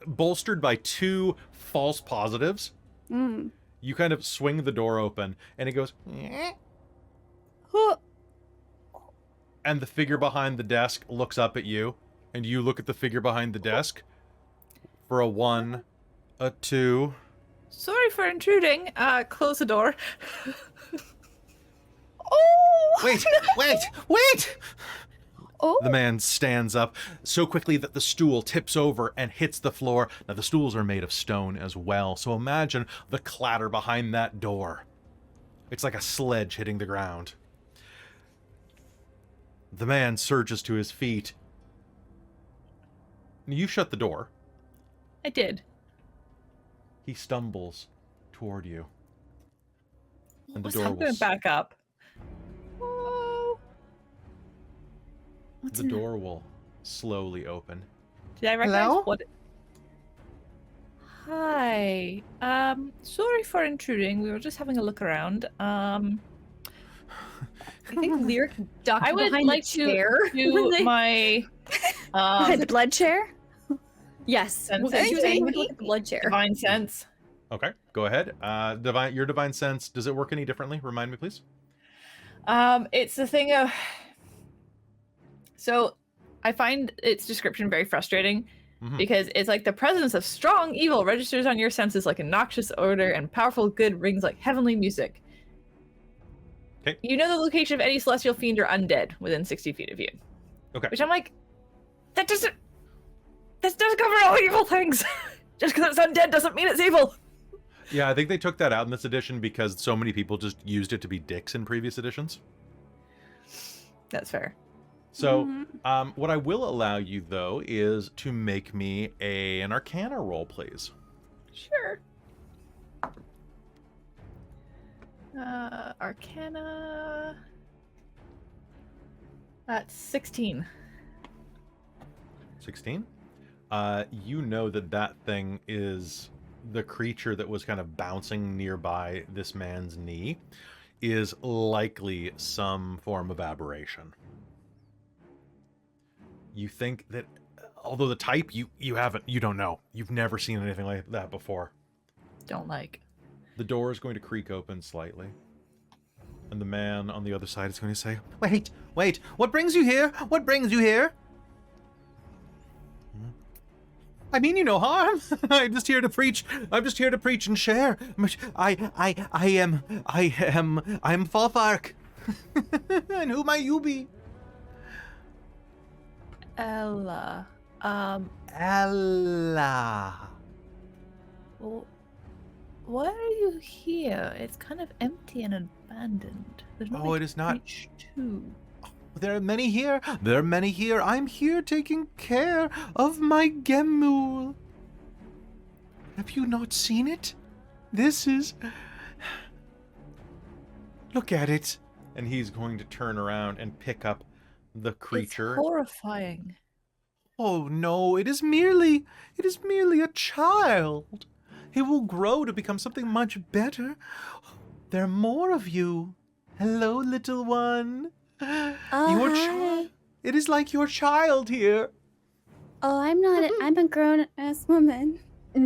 bolstered by two false positives, you kind of swing the door open and it goes, and the figure behind the desk looks up at you and you look at the figure behind the desk for a 1, a 2. Sorry for intruding. Close the door. Wait! Oh. The man stands up so quickly that the stool tips over and hits the floor. Now, the stools are made of stone as well, so imagine the clatter behind that door. It's like a sledge hitting the ground. The man surges to his feet. You shut the door. I did. He stumbles toward you. And the What's door I'm going to back up. Oh. What's The in door will slowly open. Did I recognize Hello? what? Hi. Sorry for intruding. We were just having a look around. I think Lyric ducked I would behind like the chair. to when do they- my Behind the blood chair? Yes. Sense Well, she was check. saying, look at the blood chair. divine sense. Okay, go ahead. Your divine sense, does it work any differently? Remind me, please. It's the thing of. So, I find its description very frustrating Mhm. because it's like the presence of strong evil registers on your senses like a noxious odor, and powerful good rings like heavenly music. 'Kay. You know the location of any celestial fiend or undead within 60 feet of you. Okay. Which I'm like, that doesn't cover all evil things. Just because it's undead doesn't mean it's evil. Yeah, I think they took that out in this edition because so many people just used it to be dicks in previous editions. That's fair. So, Mhm. what I will allow you, though, is to make me an Arcana roll, please. Sure. Arcana. That's 16. 16. You know that thing is the creature that was kind of bouncing nearby this man's knee is likely some form of aberration. You think that, although the type you don't know. You've never seen anything like that before. Don't like. The door is going to creak open slightly. And the man on the other side is going to say, "Wait, what brings you here? What brings you here?" I mean you no harm. I'm just here to preach and share. I am Falfark. And who might you be? Ella. Ella. Why are you here? It's kind of empty and abandoned. There's no Oh, it is not. reach to. There are many here. I'm here taking care of my Gemul. Have you not seen it? This is... Look at it. And he's going to turn around and pick up the creature. It's horrifying. Oh no, it is merely a child. He will grow to become something much better. There are more of you. Hello, little one. Oh, Your hi. child. It is like your child here. Oh, I'm not. I'm a grown-ass woman.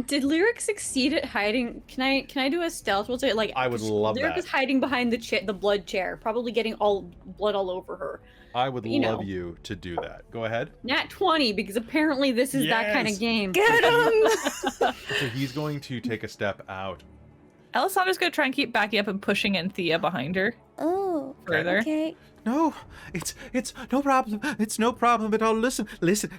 Did Lyric succeed at hiding? Can I do a stealth? We'll say like I would love Lyric that. is hiding behind the blood chair, probably getting all blood all over her. I would You love know. you to do that. Go ahead. Nat 20 because apparently this is that kind Yes. of game. Get him! So he's going to take a step out. Alisandra's gonna try and keep backing up and pushing Anthea behind her Oh, further. okay. No, it's no problem. It's no problem at all. Listen.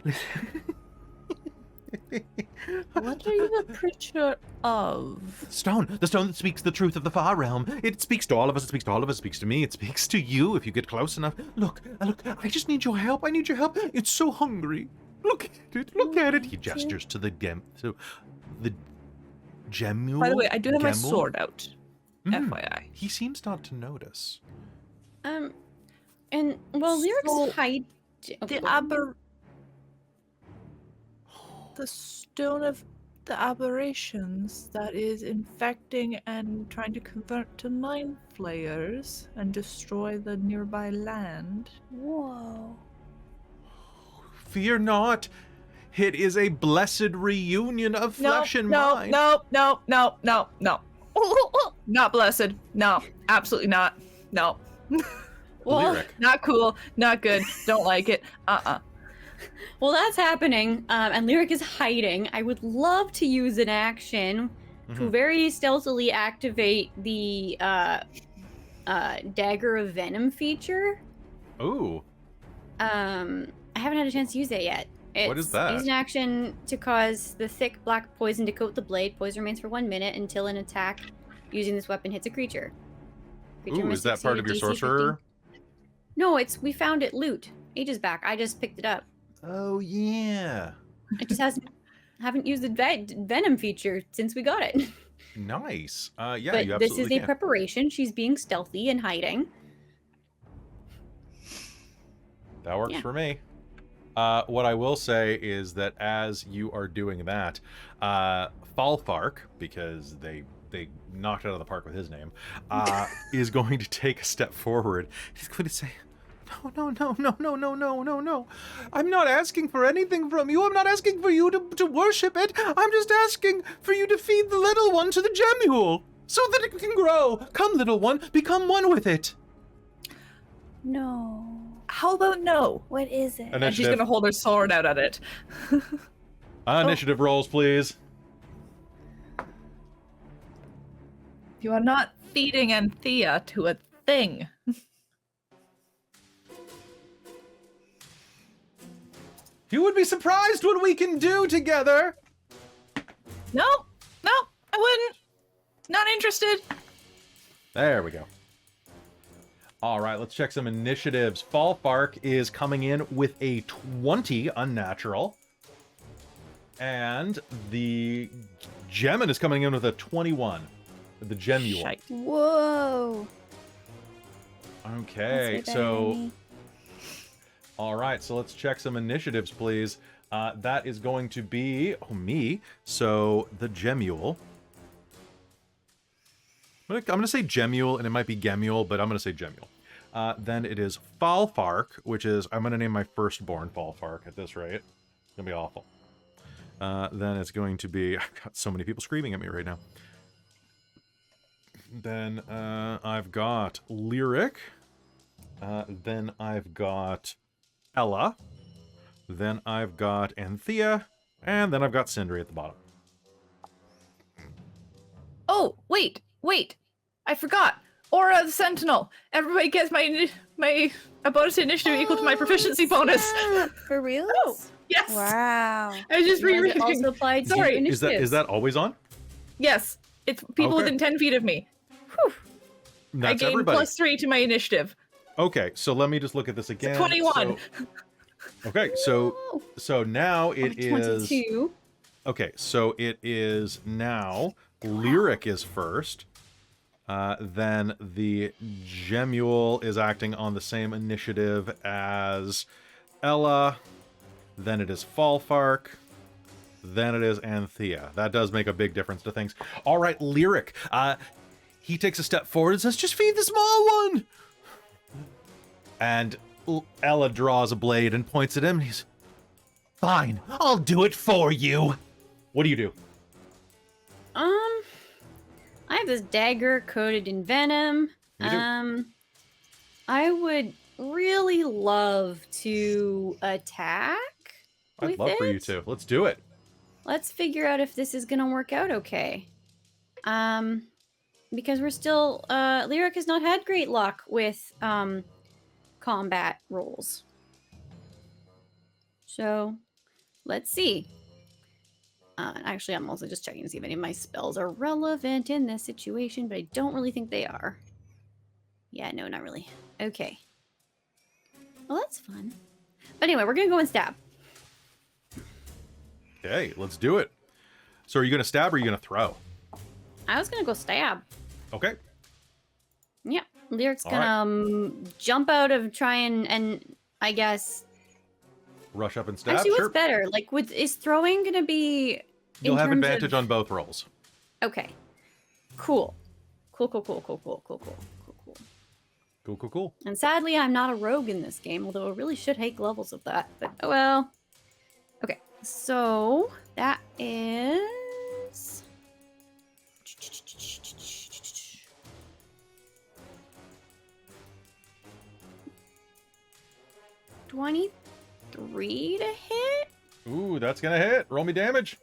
What are you a creature of? Stone, the stone that speaks the truth of the far realm. It speaks to all of us. It speaks to all of us. It speaks to me. It speaks to you if you get close enough. Look. I just need your help. I need your help. It's so hungry. Look at it. Look at it. He gestures to the Gemul. By the way, I do have my Gemul? sword out. Mm. FYI. He seems not to notice. And well, Lyric's So, hide. The stone of the aberrations that is infecting and trying to convert to mind flayers and destroy the nearby land. Whoa. Fear not. It is a blessed reunion of flesh and mind. No. Not blessed. No, absolutely not. No. Well, Lyric. Not cool. Not good. Don't like it. well, that's happening, and Lyric is hiding. I would love to use an action to Mhm. very stealthily activate the Dagger of Venom feature. Ooh. I haven't had a chance to use that yet. What is that? Use an action to cause the thick black poison to coat the blade. Poison remains for 1 minute until an attack using this weapon hits a creature. Creature Ooh, must is that part succeed of your a DC 15. sorcerer? No, we found it loot ages back. I just picked it up. Oh yeah. It just haven't used the venom feature since we got it. Nice. Yeah, But you this absolutely is a can. preparation. She's being stealthy and hiding. That works Yeah. for me. What I will say is that as you are doing that, Falfark, because they knocked it out of the park with his name, is going to take a step forward. He's going to say, No. I'm not asking for anything from you. I'm not asking for you to worship it. I'm just asking for you to feed the little one to the gemule so that it can grow. Come, little one, become one with it. No. How about no? What is it? And she's gonna hold her sword out at it. Initiative rolls, please. You are not feeding Anthea to a thing. You would be surprised what we can do together. No, I wouldn't. Not interested. There we go. All right, let's check some initiatives. Falfark is coming in with a 20 unnatural. And the Gemin is coming in with a 21. The Gemule. Shite. Whoa. Okay, That's way better so... than me. All right, so let's check some initiatives, please. That is going to be... me. So, the Gemule. I'm going to say Gemule, and it might be Gemule, but I'm going to say Gemule. Then it is Falfark, which is... I'm going to name my firstborn Falfark at this rate. It's going to be awful. Then it's going to be... I've got so many people screaming at me right now. Then I've got Lyric. Then I've got Ella. Then I've got Anthea. And then I've got Sindri at the bottom. Oh, wait. I forgot. Aura the Sentinel. Everybody gets my a bonus to initiative equal to my proficiency bonus. For real? Oh, yes. Wow. I was just And it rereading. also applied to Sorry. initiatives. Is that always on? Yes. It's people Okay. within 10 feet of me. That's I gained everybody. +3 to my initiative. Okay, so let me just look at this again. 21. Okay, so now it is 22. Okay, so it is now Lyric is first. Then the Gemule is acting on the same initiative as Ella. Then it is Falfark. Then it is Anthea. That does make a big difference to things. All right, Lyric. He takes a step forward and says, "Just feed the small one." And Ella draws a blade and points at him. And he's, "Fine, I'll do it for you." What do you do? I have this dagger coated in venom. You do. I would really love to attack. I'd with love for you it. to. Let's do it. Let's figure out if this is gonna work out okay. Because we're still Lyric has not had great luck with combat rolls. So let's see. Actually, I'm also just checking to see if any of my spells are relevant in this situation, but I don't really think they are. Yeah, no, not really. Okay. Well, that's fun. But anyway, we're gonna go and stab. Okay, let's do it. So are you going to stab or are you going to throw? I was gonna go stab. Okay. Yeah, Lyric's All gonna jump out of try and I guess. Rush up and stab. Actually, what's Sure. better? Like, is throwing gonna be? You'll in have terms advantage of- on both rolls. Okay. Cool. Cool. Cool. And sadly, I'm not a rogue in this game, although I really should hike levels of that. But oh well. Okay, so that is 23 to hit. Ooh, that's going to hit. Roll me damage.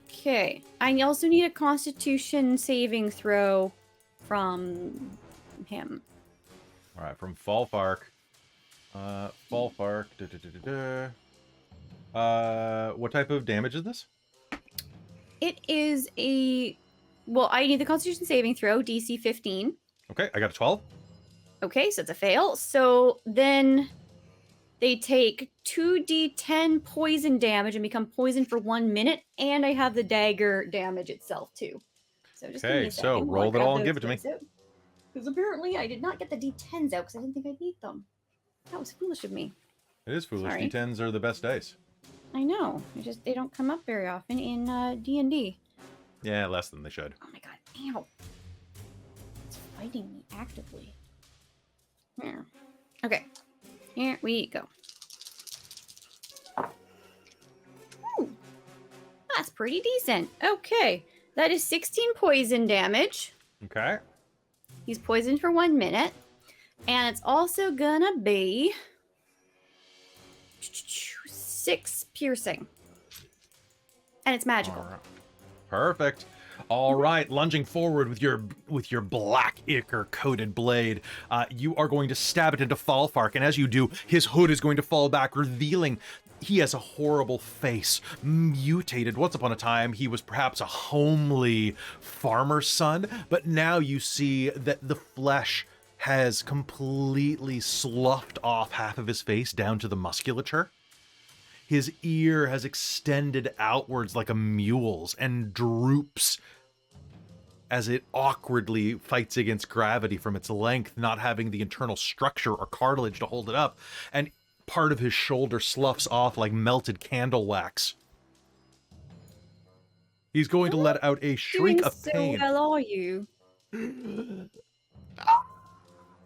Okay. I also need a Constitution saving throw from him. All right, from Falfark. Falfark. What type of damage is this? It is a... Well, I need the Constitution saving throw, DC 15. Okay, I got a 12. Okay, so it's a fail. So then They take 2d10 poison damage and become poisoned for 1 minute, and I have the dagger damage itself too. So just give me Okay, a so second. roll it all and give it to me. Because apparently I did not get the d10s out because I didn't think I'd need them. That was foolish of me. It is foolish. Sorry. D10s are the best dice. I know. They don't come up very often in D&D. Yeah, less than they should. Oh my god. Ow. It's fighting me actively. Here. Okay. Here we go. Ooh. That's pretty decent. Okay. That is 16 poison damage. Okay. He's poisoned for 1 minute. And it's also gonna be 6 piercing. And it's magical. All right. Perfect. All right, lunging forward with your black ichor coated blade, you are going to stab it into Falfark, and as you do, his hood is going to fall back, revealing he has a horrible face, mutated. Once upon a time, he was perhaps a homely farmer's son, but now you see that the flesh has completely sloughed off half of his face down to the musculature. His ear has extended outwards like a mule's and droops as it awkwardly fights against gravity from its length, not having the internal structure or cartilage to hold it up. And part of his shoulder sloughs off like melted candle wax. He's going to let out a shriek Doing of pain. So well are you?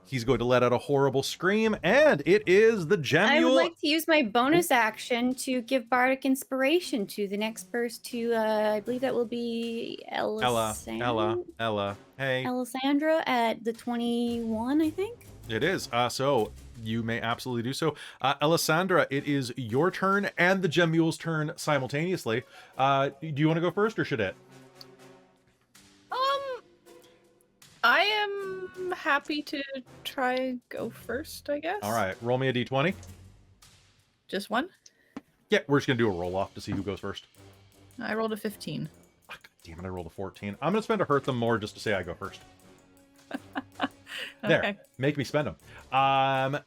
He's going to let out a horrible scream, and it is the Gemule. I would like to use my bonus action to give bardic inspiration to the next burst to, I believe that will be Ella. Hey. Ellasandra at the 21, I think. It is. So you may absolutely do so. Alessandra, it is your turn and the Gemule's turn simultaneously. Do you want to go first, or should it? I am happy to try go first, I guess. All right, roll me a d20. Just one? Yeah, we're just going to do a roll-off to see who goes first. I rolled a 15. Oh, God damn it, I rolled a 14. I'm going to spend a hurt them more just to say I go first. There, Okay. make me spend them.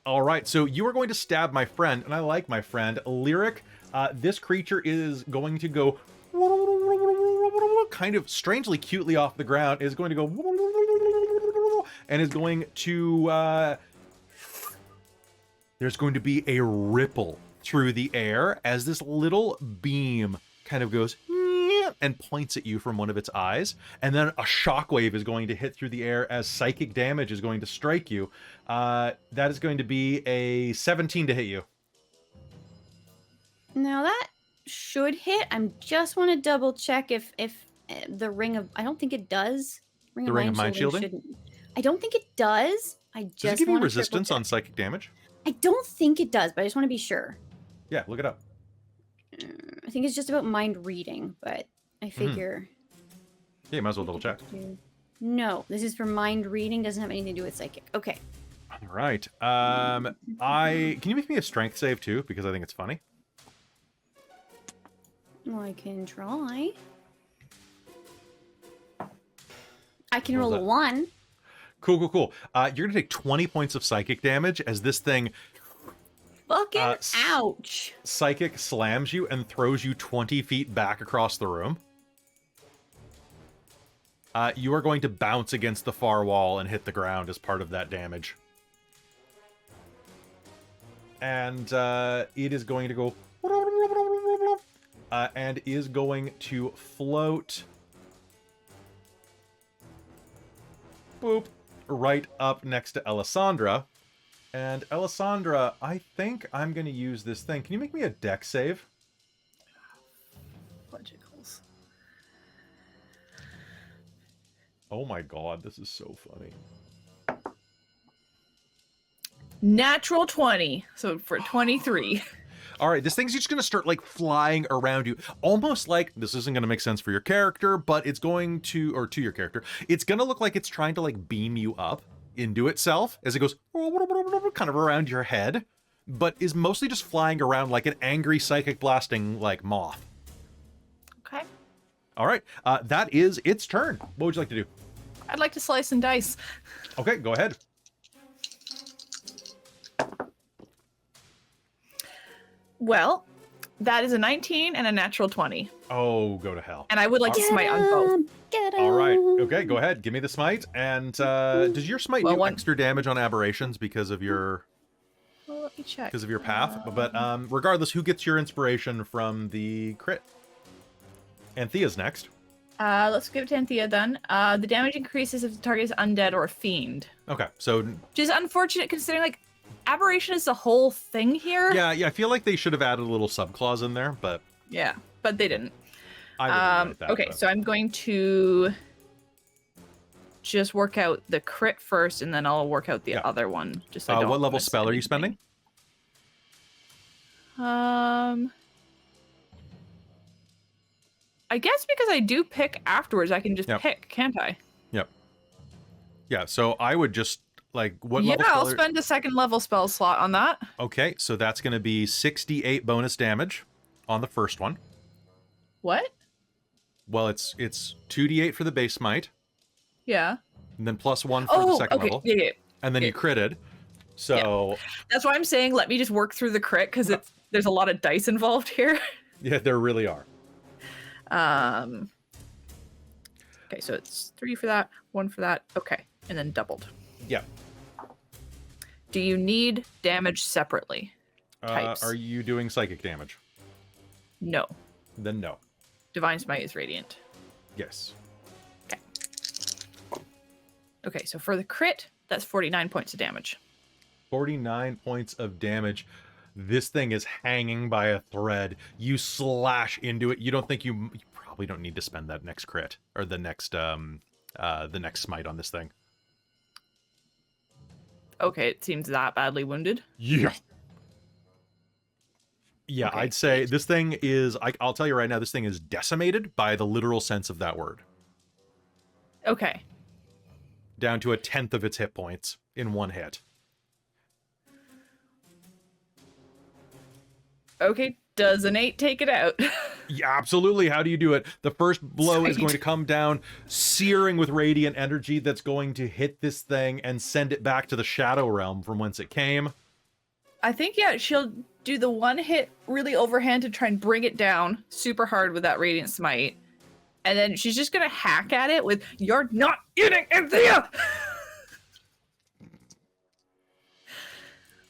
All right, so you are going to stab my friend, and I like my friend, Lyric. This creature is going to go kind of strangely cutely off the ground, is going to go and is going to there's going to be a ripple through the air as this little beam kind of goes and points at you from one of its eyes, and then a shockwave is going to hit through the air as psychic damage is going to strike you. That is going to be a 17 to hit you. Now that should hit. I just want to double check if the ring of, I don't think it does. The ring of mind shielding? Shouldn't. I don't think it does. I just Does it give you wanna resistance triple on psychic damage? check. I don't think it does, but I just want to be sure. Yeah, look it up. I think it's just about mind reading, but I figure. Yeah, you might as well double check. No, this is for mind reading. Doesn't have anything to do with psychic. Okay. All right. Can you make me a strength save too? Because I think it's funny. Well, I can try. I can What roll was a that? 1. Cool. You're gonna take 20 points of psychic damage as this thing Fucking ouch. psychic slams you and throws you 20 feet back across the room. You are going to bounce against the far wall and hit the ground as part of that damage. And it is going to go and is going to float boop right up next to Alessandra. And Alessandra, I think I'm going to use this thing. Can you make me a dex save? Fudgicles. Oh my god, this is so funny. Natural 20. So for 23. All right, this thing's just going to start like flying around you. Almost like, this isn't going to make sense for your character, but it's going to, or to your character, it's going to look like it's trying to like beam you up into itself as it goes kind of around your head, but is mostly just flying around like an angry psychic blasting like moth. Okay. All right, that is its turn. What would you like to do? I'd like to slice and dice. Okay, go ahead. Well, that is a 19 and a natural 20. Oh, go to hell. And I would like to Get smite on both. 'em, get All right. 'em. Okay, go ahead. Give me the smite. And does your smite Well, do one- extra damage on aberrations because of your Well, let me check. path? But regardless, who gets your inspiration from the crit? Anthea's next. Let's give it to Anthea then. The damage increases if the target is undead or a fiend. Okay, so Which is unfortunate considering, like, aberration is the whole thing here. yeah, I feel like they should have added a little subclause in there, but Yeah, but they didn't. I would write that. Okay, but- so I'm going to just work out the crit first, and then I'll work out the Yeah. other one. Just so I don't what level miss spell are you anything. spending? I guess because I do pick afterwards, I can just Yep. pick, can't I? Yeah, so I would just like what Yeah, level I'll spell? spend a second level spell slot on that. Okay, so that's going to be 68 bonus damage on the first one. What? Well, it's 2d8 for the base smite, Yeah. and then +1 for the second level, Yeah. and then you critted. So That's why I'm saying let me just work through the crit because there's a lot of dice involved here. yeah, there really are. Okay, so it's 3 for that, 1 for that. Okay, and then doubled. Yeah. Do you need damage separately? Types. Are you doing psychic damage? No. Then no. Divine Smite is radiant. Yes. Okay, so for the crit, that's 49 points of damage. 49 points of damage. This thing is hanging by a thread. You slash into it. You don't think you probably don't need to spend that next crit or the next smite on this thing. Okay, it seems that badly wounded. Yeah. Yeah, Okay. I'd say this thing is, I'll tell you right now, this thing is decimated by the literal sense of that word. Okay. Down to 1/10 of its hit points in one hit. Okay, does an 8 take it out? Yeah, absolutely. How do you do it? The first blow is Sweet. going to come down, searing with radiant energy that's going to hit this thing and send it back to the Shadow Realm from whence it came. I think, yeah, she'll do the one hit really overhand to try and bring it down super hard with that Radiant Smite. And then she's just going to hack at it with, "You're not eating Anthea!"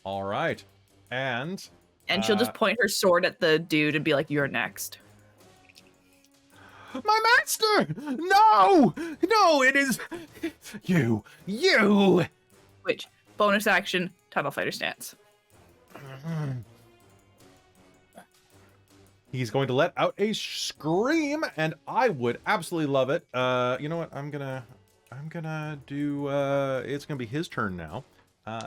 All right. And And she'll just point her sword at the dude and be like, "You're next." my master! No! No, it is you. Which, bonus action, Tunnel Fighter stance. He's going to let out a scream, and I would absolutely love it. You know what? I'm gonna do. It's gonna be his turn now,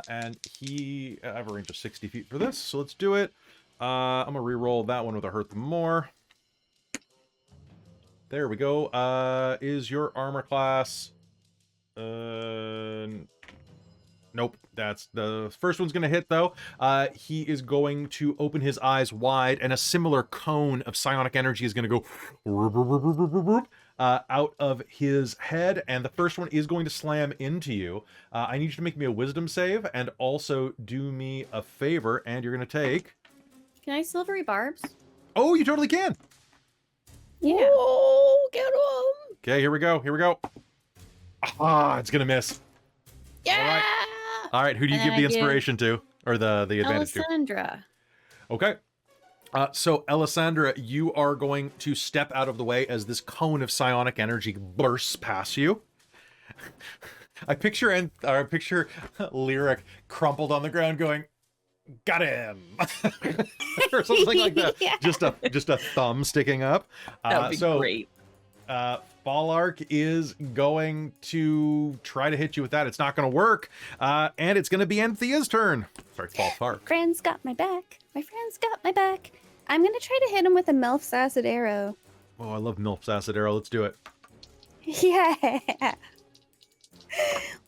and I have a range of 60 feet for this, so let's do it. I'm gonna re-roll that one with a hurt them more. There we go. Is your armor class? Nope. That's the first one's gonna hit though. He is going to open his eyes wide, and a similar cone of psionic energy is gonna go out of his head, and the first one is going to slam into you. I need you to make me a wisdom save, and also do me a favor, and you're gonna take. Can I silvery barbs? Oh, you totally can. Yeah. Oh, get him! Okay, here we go. Here we go. Ah, it's gonna miss. Yeah! All right, who do you And give then the I give inspiration to, or the advantage to? Alessandra. Okay. So, Alessandra, you are going to step out of the way as this cone of psionic energy bursts past you. I picture Lyric crumpled on the ground going, "Got him!" or something like that. Yeah. Just a thumb sticking up. That would be so, great. Fallark is going to try to hit you with that. It's not going to work. And it's going to be Anthea's turn. Sorry, Fallark. Friends got my back. My friends got my back. I'm gonna try to hit him with a Melf's acid arrow. Oh, I love Milf's acid arrow. Let's do it. Yeah.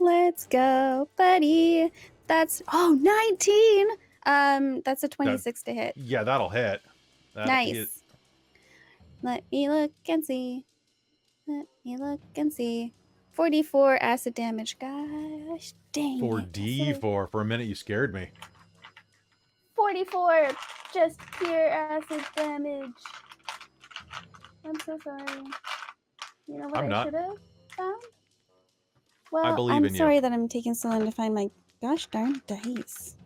Let's go, buddy. That's 19. That's a 26 to hit. Yeah, that'll hit. That'll Nice. hit. Let me look and see. Let me look and see. 44 acid damage. Gosh dang. it. 4d4. For a minute, you scared me. 44 just pure acid damage. I'm so sorry. You know what I'm I not. should have found? Well, believe I'm in you. sorry that I'm taking so long to find my gosh darn dice.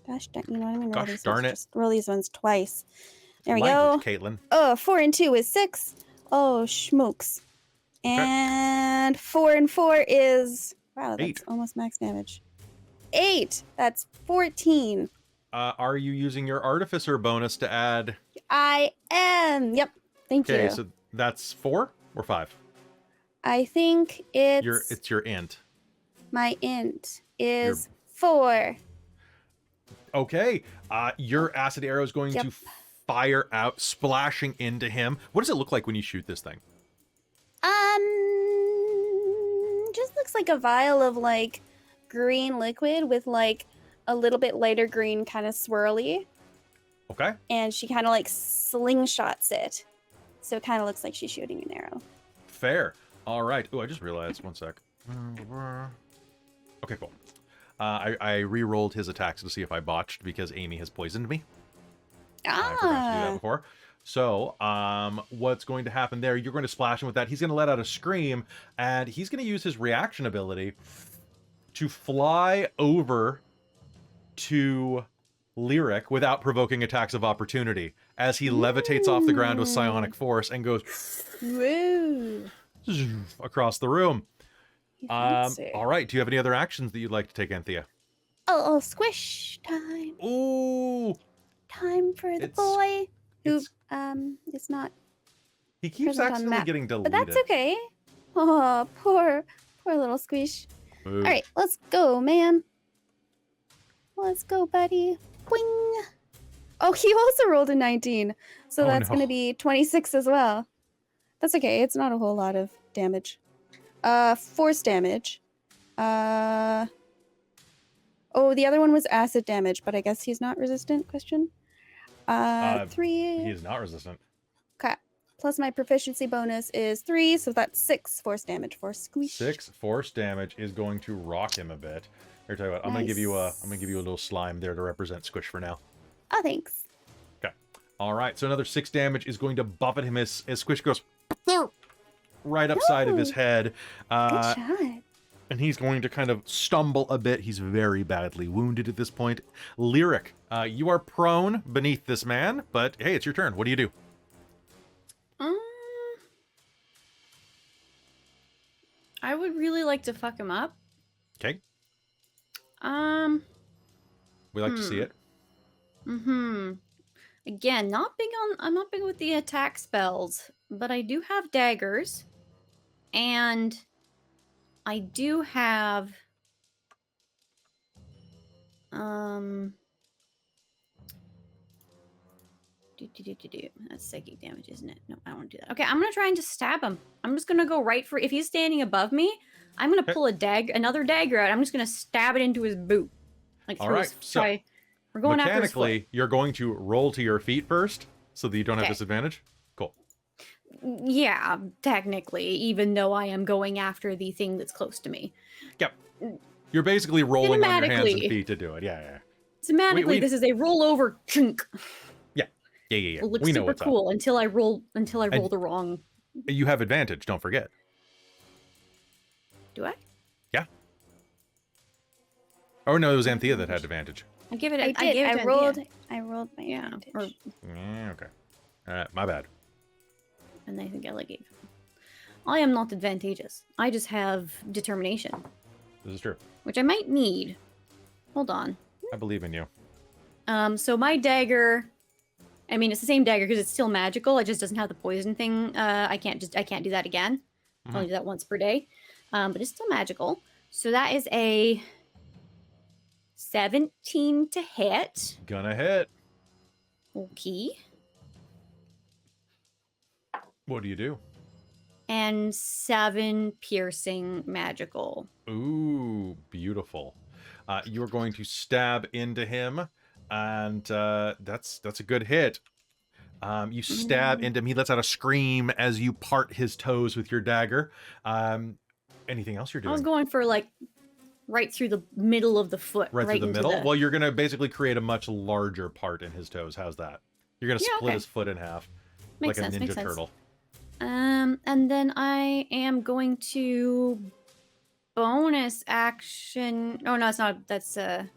Gosh darn, you know what I mean? Roll Gosh these darn ones, it. just roll these ones twice. There we Language, go. Caitlin. Oh, 4 and 2 is 6. Oh, schmokes. And 4 and 4 is... Wow, that's 8. almost max damage. 8. That's 14. Are you using your artificer bonus to add? I am. Yep. Thank you. Okay, so that's 4 or 5? I think It's your int. my int is 4. Okay. Your acid arrow is going Yep. to fire out, splashing into him. What does it look like when you shoot this thing? Just looks like a vial of like green liquid with like a little bit lighter green kind of swirly. Okay. And she kind of like slingshots it. So it kind of looks like she's shooting an arrow. Fair. All right. Oh, I just realized. One sec. Okay, cool. I re-rolled his attacks to see if I botched because Amy has poisoned me. I forgot to do that before. So, what's going to happen there? You're going to splash him with that. He's going to let out a scream, and he's going to use his reaction ability to fly over to Lyric without provoking attacks of opportunity as he levitates off the ground with psionic force and goes Woo. across the room. You fancy. All right. Do you have any other actions that you'd like to take, Anthea? Oh, squish time. Ooh. Time for the boy who is not. He keeps present on accidentally map. getting deleted. But that's okay. Oh, poor little squish. Ooh. All right, let's go, man. Let's go, buddy. Boing. Oh, he also rolled a 19. So that's going to be 26 as well. That's okay. It's not a whole lot of damage. Force damage. Oh, the other one was acid damage, but I guess he's not resistant, question? 3. He is not resistant. Okay. Plus my proficiency bonus is 3, so that's 6 force damage for squeeze. 6 force damage is going to rock him a bit. Here, tell you what, I'm gonna give you a little slime there to represent Squish for now. Oh, thanks. Okay. All right. So another 6 damage is going to buffet him as Squish goes right upside of his head. Good shot. And he's going to kind of stumble a bit. He's very badly wounded at this point. Lyric, you are prone beneath this man, but hey, it's your turn. What do you do? I would really like to fuck him up. Okay. We like to see it. Again, I'm not big with the attack spells, but I do have daggers. And I do have that's psychic damage, isn't it? No, I don't want to do that. Okay, I'm gonna try and just stab him. I'm just gonna go right for, if he's standing above me, I'm gonna pull another dagger out. I'm just gonna stab it into his boot. Like, all right, so we're going after his mechanically, foot. you're going to roll to your feet first so that you don't have disadvantage. Cool. Yeah, technically, even though I am going after the thing that's close to me. Yep. You're basically rolling on your hands and Cinematically. feet to do it. Yeah. Thematically, this is a rollover chunk. Yeah. It looks We know super what's cool until I roll the wrong. You have advantage, don't forget. Do I? Yeah. Oh no, it was Anthea that had advantage. I give it. I I did. gave it to Anthea. I rolled my advantage. Yeah, okay. All right, my bad. And I think I gave. I am not advantageous. I just have determination, This is true. which I might need. Hold on. I believe in you. So my dagger. I mean, it's the same dagger because it's still magical. It just doesn't have the poison thing. I can't do that again. I only do that once per day. But it's still magical. So that is a 17 to hit. Gonna hit. Okay. What do you do? And 7 piercing magical. Ooh, beautiful. You're going to stab into him, and that's a good hit. You stab into him. He lets out a scream as you part his toes with your dagger. Anything else you're doing? I was going for like right through the middle of the foot. Right through the into middle? Well, you're going to basically create a much larger part in his toes. How's that? You're going to split his foot in half. Makes like sense, a makes ninja sense. turtle. And then I am going to bonus action. Oh, no, it's not. That's, you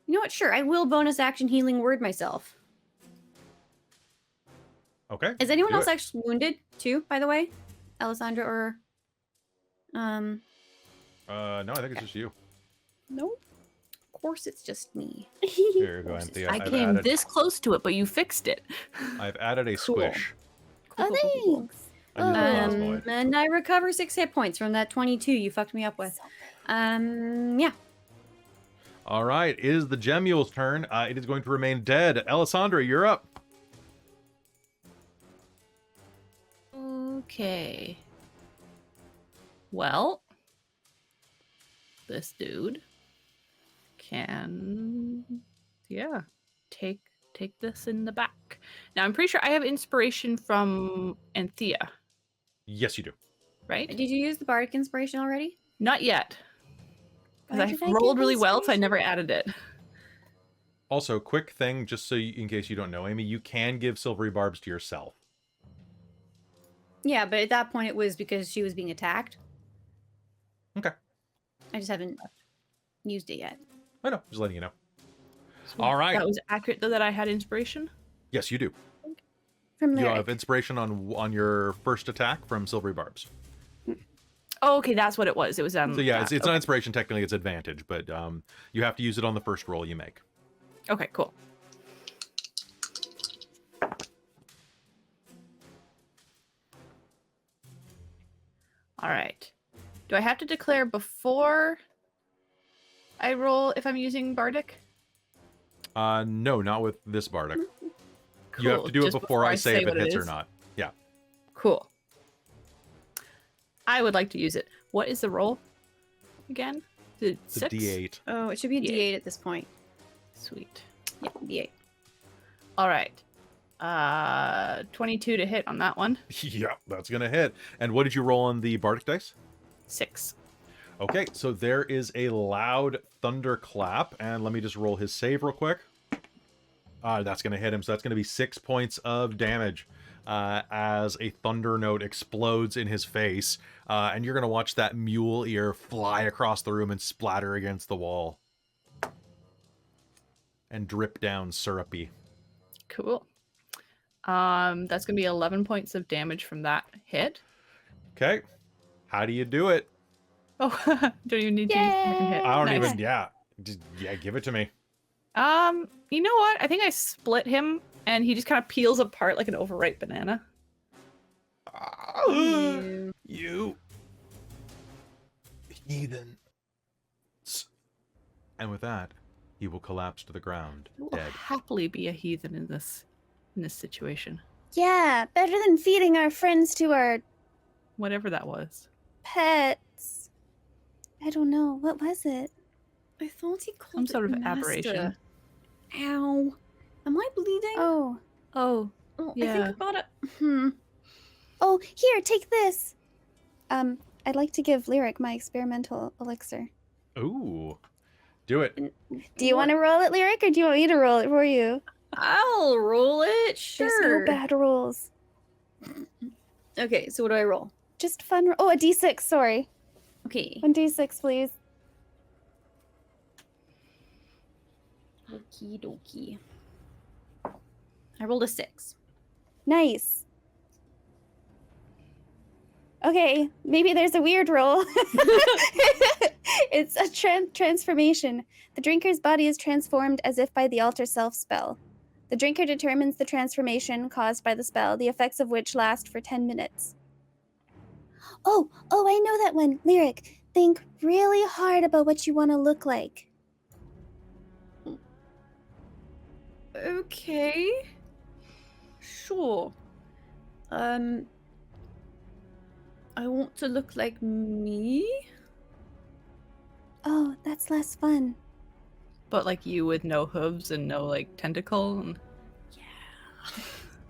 know what? Sure, I will bonus action healing word myself. Okay. Is anyone do else it. actually wounded, too, by the way? Alessandra or... No, I think it's just you. Nope. Of course it's just me. Here you go, Anthea. I came this close to it, but you fixed it. I've added a Cool. squish. Oh, thanks. I used the plasmoid. And I recover 6 hit points from that 22 you fucked me up with. Yeah. All right, it is the Gemule's turn. It is going to remain dead. Alessandra, you're up. Okay. Well, this dude can, take this in the back. Now, I'm pretty sure I have inspiration from Anthea, Yes, you do. right? Did you use the bardic inspiration already? Not yet. Why Because did I I rolled get really well, so I never inspiration? added it. Also, quick thing, just so in case you don't know, Amy, you can give silvery barbs to yourself. Yeah, but at that point it was because she was being attacked. Okay. I just haven't used it yet. I know, just letting you know. So All right. That was accurate, though, that I had inspiration? Yes, you do. From You Lyric. have inspiration on your first attack from silvery barbs. Oh, okay, that's what it was. It was So yeah, that. it's not inspiration technically, it's advantage, but you have to use it on the first roll you make. Okay, cool. All right. Do I have to declare before I roll if I'm using Bardic? No, not with this bardic. You have Cool, to do it just before I say if what it hits or is? not. Yeah. Cool. I would like to use it. What is the roll again? Is it It's a 6? D8. Oh, it should be a D8. D8 at this point. Sweet. Yeah, D8. All right. 22 to hit on that one. Yeah, that's gonna hit. And what did you roll on the bardic dice? 6. Okay, so there is a loud thunderclap, and let me just roll his save real quick. That's going to hit him, so that's going to be 6 points of damage as a thunder note explodes in his face, and you're going to watch that mule ear fly across the room and splatter against the wall. And drip down syrupy. Cool. That's gonna be 11 points of damage from that hit. Okay, how do you do it? Oh, don't even need to use the second hit. I don't Nice. even, yeah, give it to me. You know what? I think I split him, and he just kind of peels apart like an overripe banana. You heathen. And with that, he will collapse to the ground, I will dead. happily be a heathen in this situation, Yeah, better than feeding our friends to our whatever that was. pets. I don't know. What was it? I thought he called Some it sort of master. aberration. Ow. Am I bleeding? Oh. Oh, Oh, I yeah. think I got it. Oh, here, take this. I'd like to give Lyric my experimental elixir. Ooh. Do it. Do you want to roll it, Lyric, or do you want me to roll it for you? I'll roll it. There's Sure. no bad rolls. Okay, so what do I roll? Just fun. Oh, a d6, sorry. Okay. 1d6, please. Okie dokie. I rolled a 6. Nice. Okay, maybe there's a weird roll. It's a transformation. The drinker's body is transformed as if by the alter self spell. The drinker determines the transformation caused by the spell, the effects of which last for 10 minutes. Oh, I know that one. Lyric, think really hard about what you want to look like. Okay. Sure. I want to look like me. Oh, that's less fun. but like you with no hooves and no like tentacle. And... Yeah.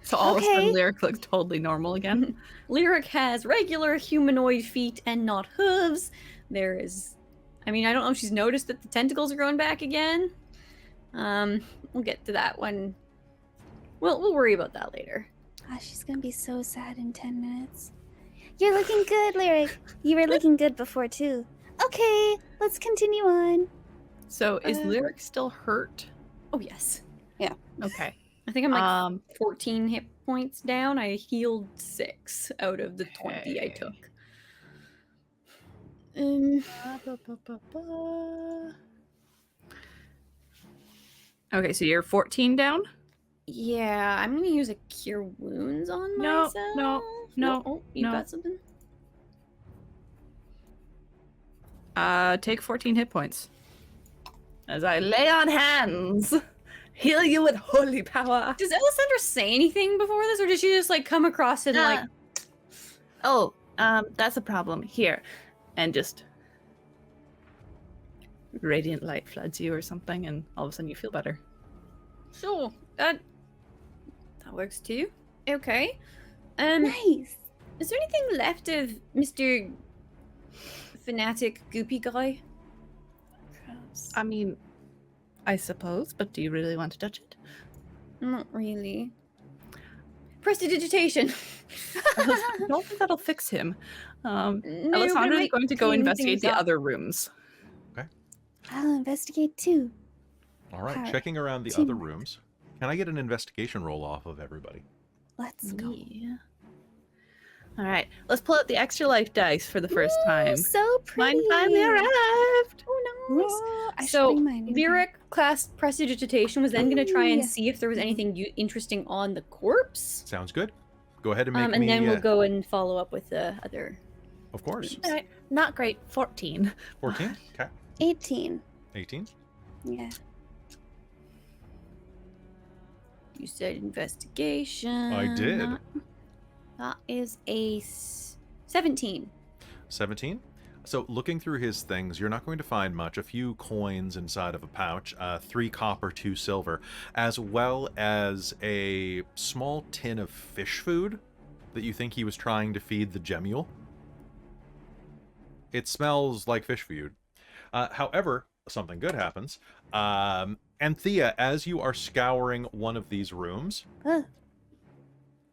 So all of a Okay. sudden, Lyric looks totally normal again. Lyric has regular humanoid feet and not hooves. There is I mean, I don't know if she's noticed that the tentacles are growing back again. We'll get to that one. We'll worry about that later. Ah, she's gonna be so sad in 10 minutes. You're looking good, Lyric. You were looking good before, too. Okay, let's continue on. So is Lyric still hurt? Oh, yes. Okay. I think I'm like 14 hit points down. I healed 6 out of the 20 I took. Okay, so you're 14 down? Yeah, I'm gonna use a cure wounds on myself. No. Oh, you got something? Take 14 hit points. As I lay on hands, heal you with holy power. Does Ellasandra say anything before this, or did she just like come across and like? Oh, that's a problem. Here, and just radiant light floods you or something, and all of a sudden you feel better. Sure, that works too. Okay. Nice. Is there anything left of Mr. Fanatic Goopy guy? I mean, I suppose, but do you really want to touch it? Not really. Prestidigitation. I don't think that'll fix him. No, Alessandra is going to go clean investigate things the up. other rooms. I'll investigate, too. All right, Alright, checking around the other rooms. Can I get an investigation roll off of everybody? Let's go. Yeah. All right, let's pull out the extra life dice for the first Ooh, time. So pretty. Mine finally arrived. Oh, nice. I should So, bring mine with me. Lyric class Prestidigitation was then going to try and Yeah. see if there was anything interesting on the corpse. Sounds good. Go ahead and make And me... then we'll go and follow up with the other. Of course. All right, not great. 14. 14? Okay. 18. 18? Yeah. You said investigation. I did. That is a 17. 17? So looking through his things, you're not going to find much. A few coins inside of a pouch, 3 copper, 2 silver, as well as a small tin of fish food that you think he was trying to feed the gemule. It smells like fish food. However, something good happens. Anthea, as you are scouring one of these rooms,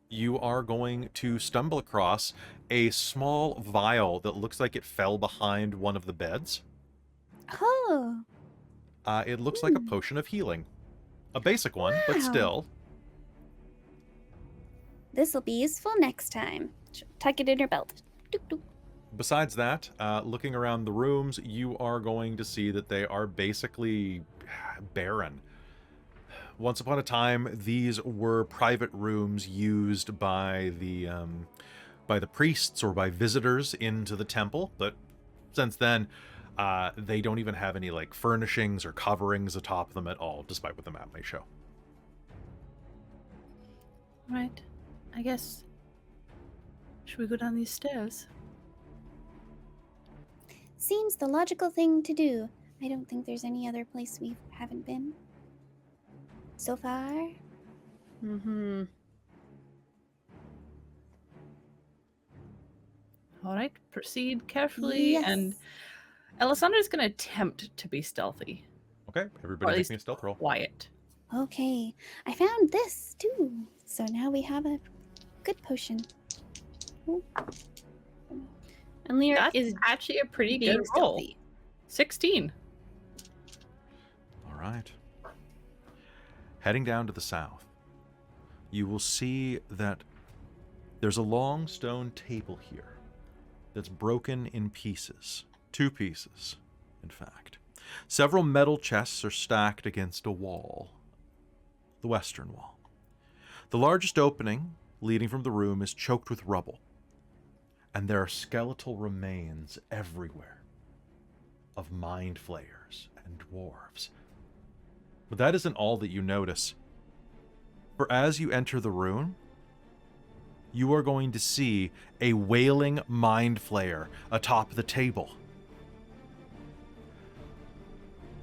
you are going to stumble across a small vial that looks like it fell behind one of the beds. Oh. It looks like a potion of healing. A basic one, but Wow. still. This will be useful next time. Tuck it in your belt. Doop, doop. Besides that, looking around the rooms, you are going to see that they are basically barren. Once upon a time, these were private rooms used by the priests or by visitors into the temple, but since then, they don't even have any like furnishings or coverings atop them at all, despite what the map may show. Right. I guess. Should we go down these stairs? Seems the logical thing to do. I don't think there's any other place we haven't been so far. Mm-hmm. All right, proceed carefully. Yes. And Alessandra is going to attempt to be stealthy. Okay, Or everybody at make least me a stealth roll. quiet. Okay, I found this too. So now we have a good potion. And Lyric That's is actually a pretty being good roll. stealthy. 16. All right. Heading down to the south, you will see that there's a long stone table here that's broken in pieces. 2 pieces, in fact. Several metal chests are stacked against a wall, the western wall. The largest opening leading from the room is choked with rubble, and there are skeletal remains everywhere of mind flayers and dwarves. But that isn't all that you notice. For as you enter the room, you are going to see a wailing mind flayer atop the table.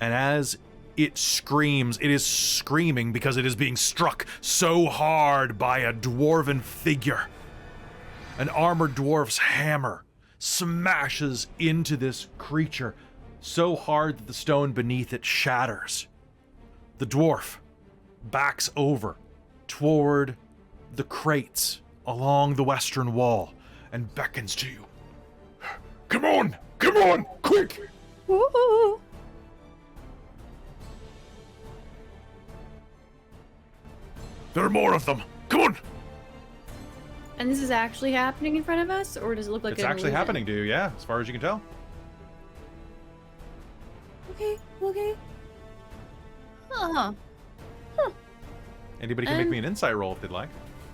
And as it screams, it is screaming because it is being struck so hard by a dwarven figure. An armored dwarf's hammer smashes into this creature, so hard that the stone beneath it shatters. The dwarf backs over toward the crates along the western wall and beckons to you. Come on! Come on! Quick! Ooh. There are more of them! Come on! And this is actually happening in front of us, or does it look like It's an actually illusion? happening to you, yeah, as far as you can tell. Okay, okay. Huh. Anybody can make me an insight roll if they'd like.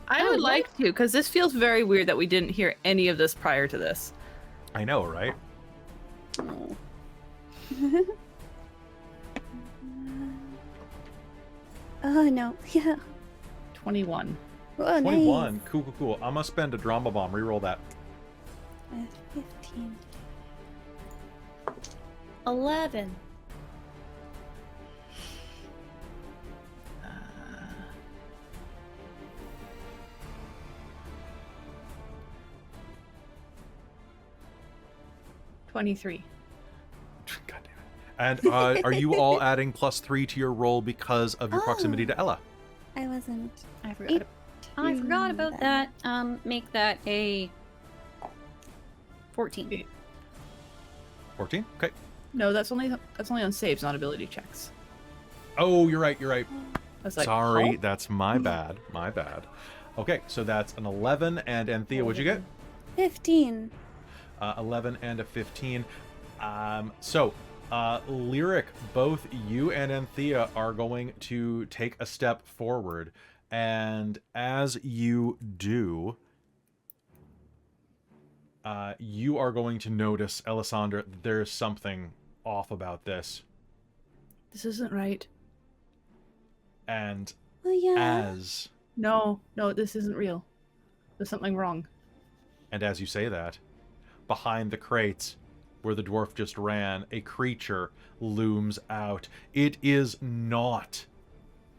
I Oh, would what? like to, because this feels very weird that we didn't hear any of this prior to this. I know, right? Oh. Oh no. Yeah. 21. Oh, 21. nice. Cool, cool, cool. I'm gonna spend a drama bomb. Reroll that. 15. 11. Uh, 23. God damn it. And are you all adding +3 to your roll because of your proximity to Ella? I wasn't. I forgot about that. Make that a 14. 14? Okay. No, that's only on saves, not ability checks. Oh, you're right, you're right. I was like, Sorry, oh? that's my bad. My bad. Okay, so that's an 11. And Anthea, what'd you get? 15. 11 and a 15. Lyric, both you and Anthea are going to take a step forward. And as you do, you are going to notice, Ellasandra, there's something off about this. This isn't right. And Well, yeah. No, this isn't real. There's something wrong. And as you say that, behind the crates where the dwarf just ran, a creature looms out. It is not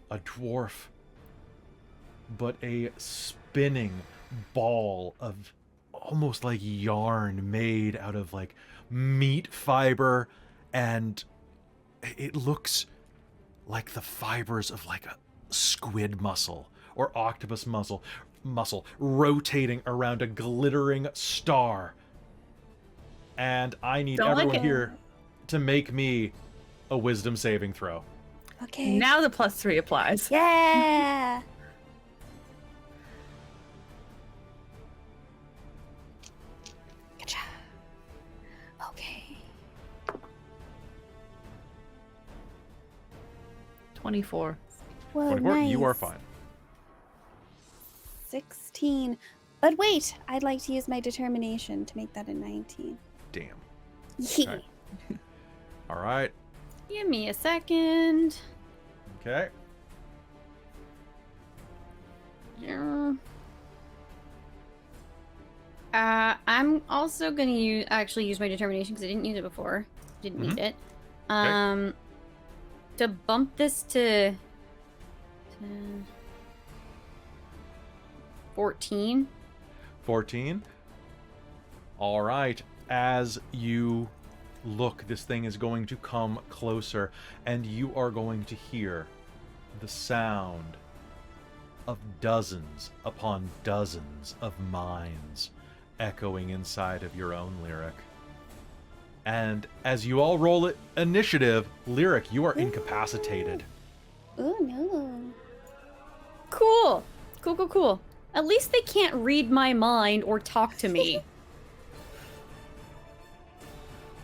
a dwarf, but a spinning ball of almost like yarn made out of like meat fiber, and it looks like the fibers of like a squid muscle or octopus muscle rotating around a glittering star. And I need Don't like everyone it. here to make me a wisdom saving throw. Okay. Now the +3 applies. Yeah. Good job. Okay. 24. Whoa, 24, nice. you are fine. 16. But wait, I'd like to use my determination to make that a 19. Damn. Yeah. All right. Give me a second. Okay. Yeah. I'm also gonna use my determination because I didn't use it before. Didn't need it. To bump this to 14. 14. All right. As you look, this thing is going to come closer, and you are going to hear the sound of dozens upon dozens of minds echoing inside of your own Lyric. And as you all roll it initiative, Lyric, you are incapacitated. Oh no. Cool. Cool. At least they can't read my mind or talk to me.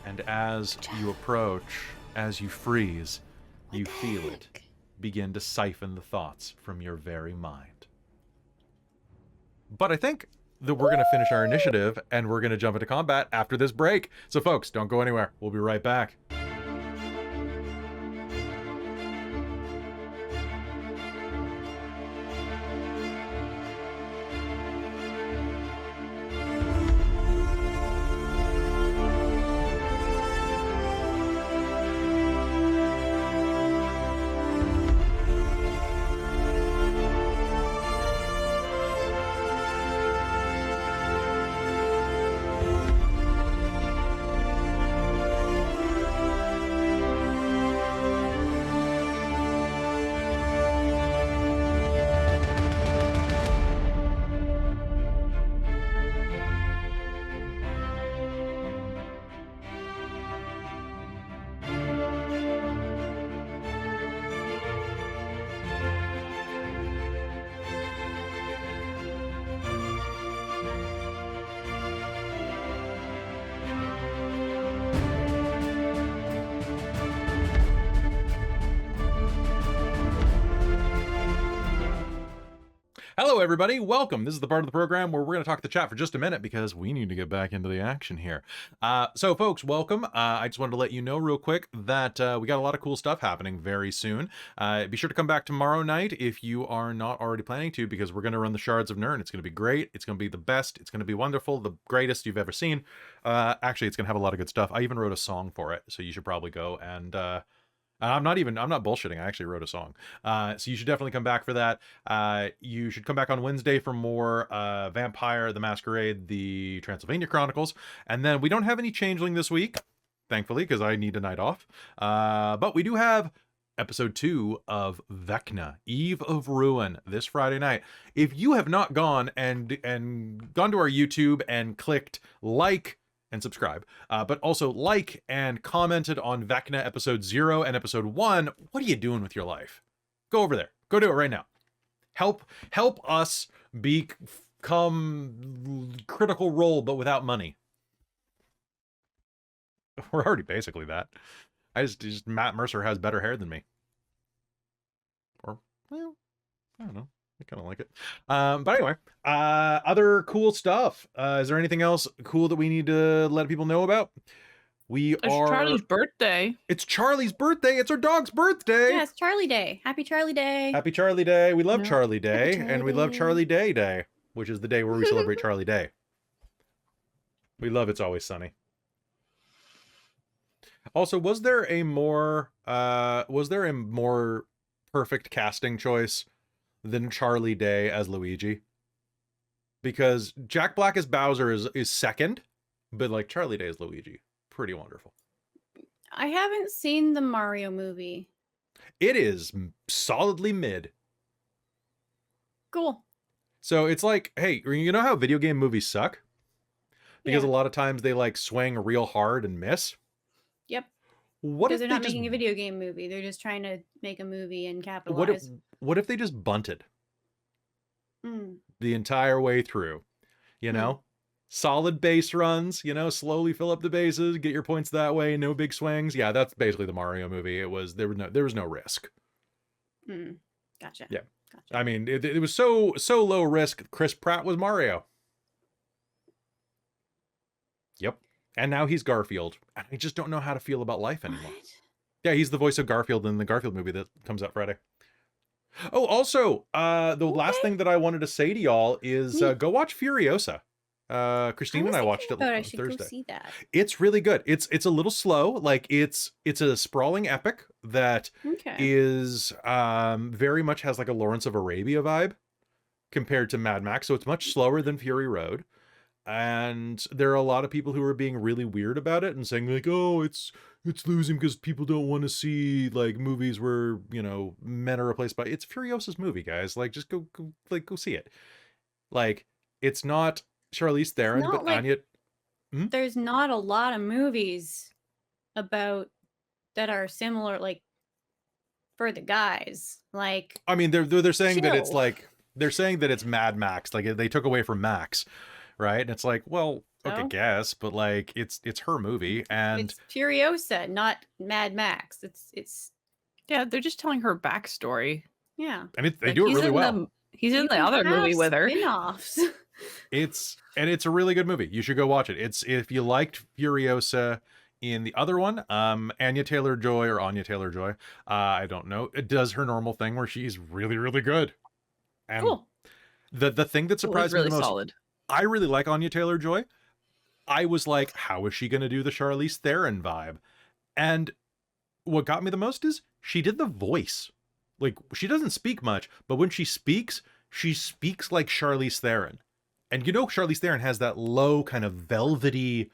And as you approach, as you freeze, you the feel it heck? begin to siphon the thoughts from your very mind. But I think that we're going to finish our initiative and we're going to jump into combat after this break. So folks, don't go anywhere. We'll be right back. Hello, everybody. Welcome. This is the part of the program where we're going to talk to the chat for just a minute because we need to get back into the action here. So, folks, welcome. I just wanted to let you know real quick that we got a lot of cool stuff happening very soon. Be sure to come back tomorrow night if you are not already planning to, because we're going to run the Shards of Nirn. It's going to be great. It's going to be the best. It's going to be wonderful. The greatest you've ever seen. Actually, it's going to have a lot of good stuff. I even wrote a song for it, so you should probably go and... I'm not bullshitting. I actually wrote a song. So you should definitely come back for that. You should come back on Wednesday for more Vampire, the Masquerade, the Transylvania Chronicles. And then we don't have any Changeling this week, thankfully, because I need a night off. But we do have episode 2 of Vecna, Eve of Ruin, this Friday night. If you have not gone and gone to our YouTube and clicked like and subscribe, but also like and commented on Vecna episode 0 and episode 1, what are you doing with your life? Go over there. Go do it right now. Help us become Critical Role, but without money. We're already basically that. Just Matt Mercer has better hair than me. Or, well, I don't know. I kind of like it. But anyway, other cool stuff. Is there anything else cool that we need to let people know about? It's Charlie's birthday. It's Charlie's birthday. It's our dog's birthday. Yeah, it's Charlie Day. Happy Charlie Day. Happy Charlie Day. We love No. Charlie Day, Happy and we love Charlie Charlie Day, which is the day where we celebrate Charlie Day. We love It's Always Sunny. Also, was there a more perfect casting choice than Charlie Day as Luigi? Because Jack Black as Bowser is second, but like Charlie Day as Luigi, pretty wonderful. I haven't seen the Mario movie. It is solidly mid. Cool. So it's like, hey, you know how video game movies suck? Because Yeah. a lot of times they like swing real hard and miss. Yep. What Because if they're they not just making a video game movie. They're just trying to make a movie and what capitalize. if they just bunted Mm. the entire way through? You know? Solid base runs, slowly fill up the bases, get your points that way, no big swings. Yeah, that's basically the Mario movie. There was no risk. Mm. Gotcha. Yeah. Gotcha. I mean, it was so low risk. Chris Pratt was Mario. Yep. And now he's Garfield. And I just don't know how to feel about life anymore. What? Yeah, he's the voice of Garfield in the Garfield movie that comes out Friday. Oh, also, the last thing that I wanted to say to y'all is go watch Furiosa. Christine and I watched it I on should Thursday. go see that. It's really good. It's a little slow. Like it's a sprawling epic that Okay. is very much has like a Lawrence of Arabia vibe compared to Mad Max. So it's much slower than Fury Road. And there are a lot of people who are being really weird about it and saying like, oh, it's losing because people don't want to see like movies where, men are replaced by... It's Furiosa's movie, guys. Like, just go see it. Like, it's not Charlize Theron, not but like- Anya... There's not a lot of movies about that are similar, like for the guys. Like, I mean, they're saying that it's Chill. like... They're saying that it's Mad Max. Like, they took away from Max, right? And it's like, well, okay, Oh. guess, but like, it's her movie, and... it's Furiosa, not Mad Max. It's Yeah, they're just telling her backstory. yeah. And they Like, do it he's really in well. He's in You the can other movie have with her. Spin-offs. It's a really good movie. You should go watch it. It's, if you liked Furiosa in the other one, Anya Taylor-Joy, I don't know. It does her normal thing where she's really, really good. And Cool. the thing that It was surprised really me the most, solid. I really like Anya Taylor-Joy. I was like, how is she going to do the Charlize Theron vibe? And what got me the most is she did the voice. Like, she doesn't speak much, but when she speaks like Charlize Theron. And Charlize Theron has that low kind of velvety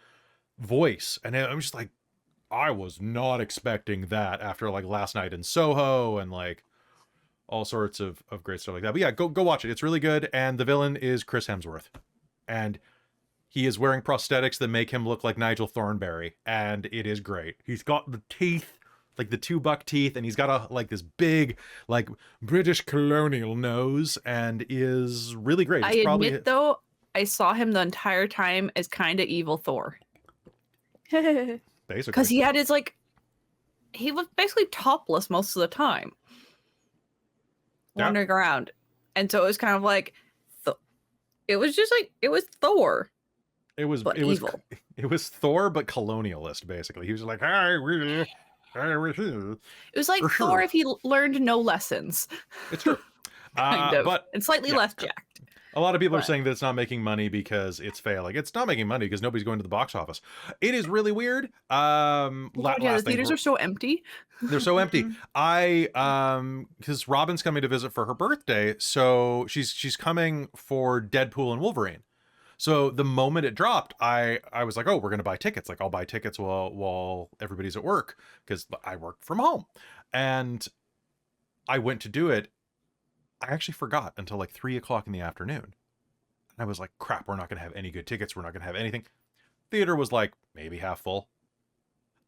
voice. And I'm just like, I was not expecting that after like last night in Soho and like all sorts of great stuff like that. But yeah, go watch it. It's really good. And the villain is Chris Hemsworth. And he is wearing prosthetics that make him look like Nigel Thornberry. And it is great. He's got the teeth, like the 2 buck teeth, and he's got this big, like, British colonial nose, and is really great. I admit, though, I saw him the entire time as kind of evil Thor. basically. Because he had his, like, he was basically topless most of the time. Yeah. Wandering around. And so it was kind of like, it was just like, it was Thor. It was evil. It was Thor, but colonialist, basically. He was like, "Hi, It was like Thor if he learned no lessons. It's true. Kind of. But and slightly less jacked. a lot of people are saying that it's not making money because it's failing. It's not making money because nobody's going to the box office. It is really weird. The theaters are so empty. They're so empty. Because Robin's coming to visit for her birthday, so she's coming for Deadpool and Wolverine. So the moment it dropped, I was like, oh, we're gonna buy tickets. Like, I'll buy tickets while everybody's at work because I work from home. And I went to do it. I actually forgot until like 3 o'clock in the afternoon. And I was like, crap, we're not gonna have any good tickets. We're not gonna have anything. Theater was like maybe half full.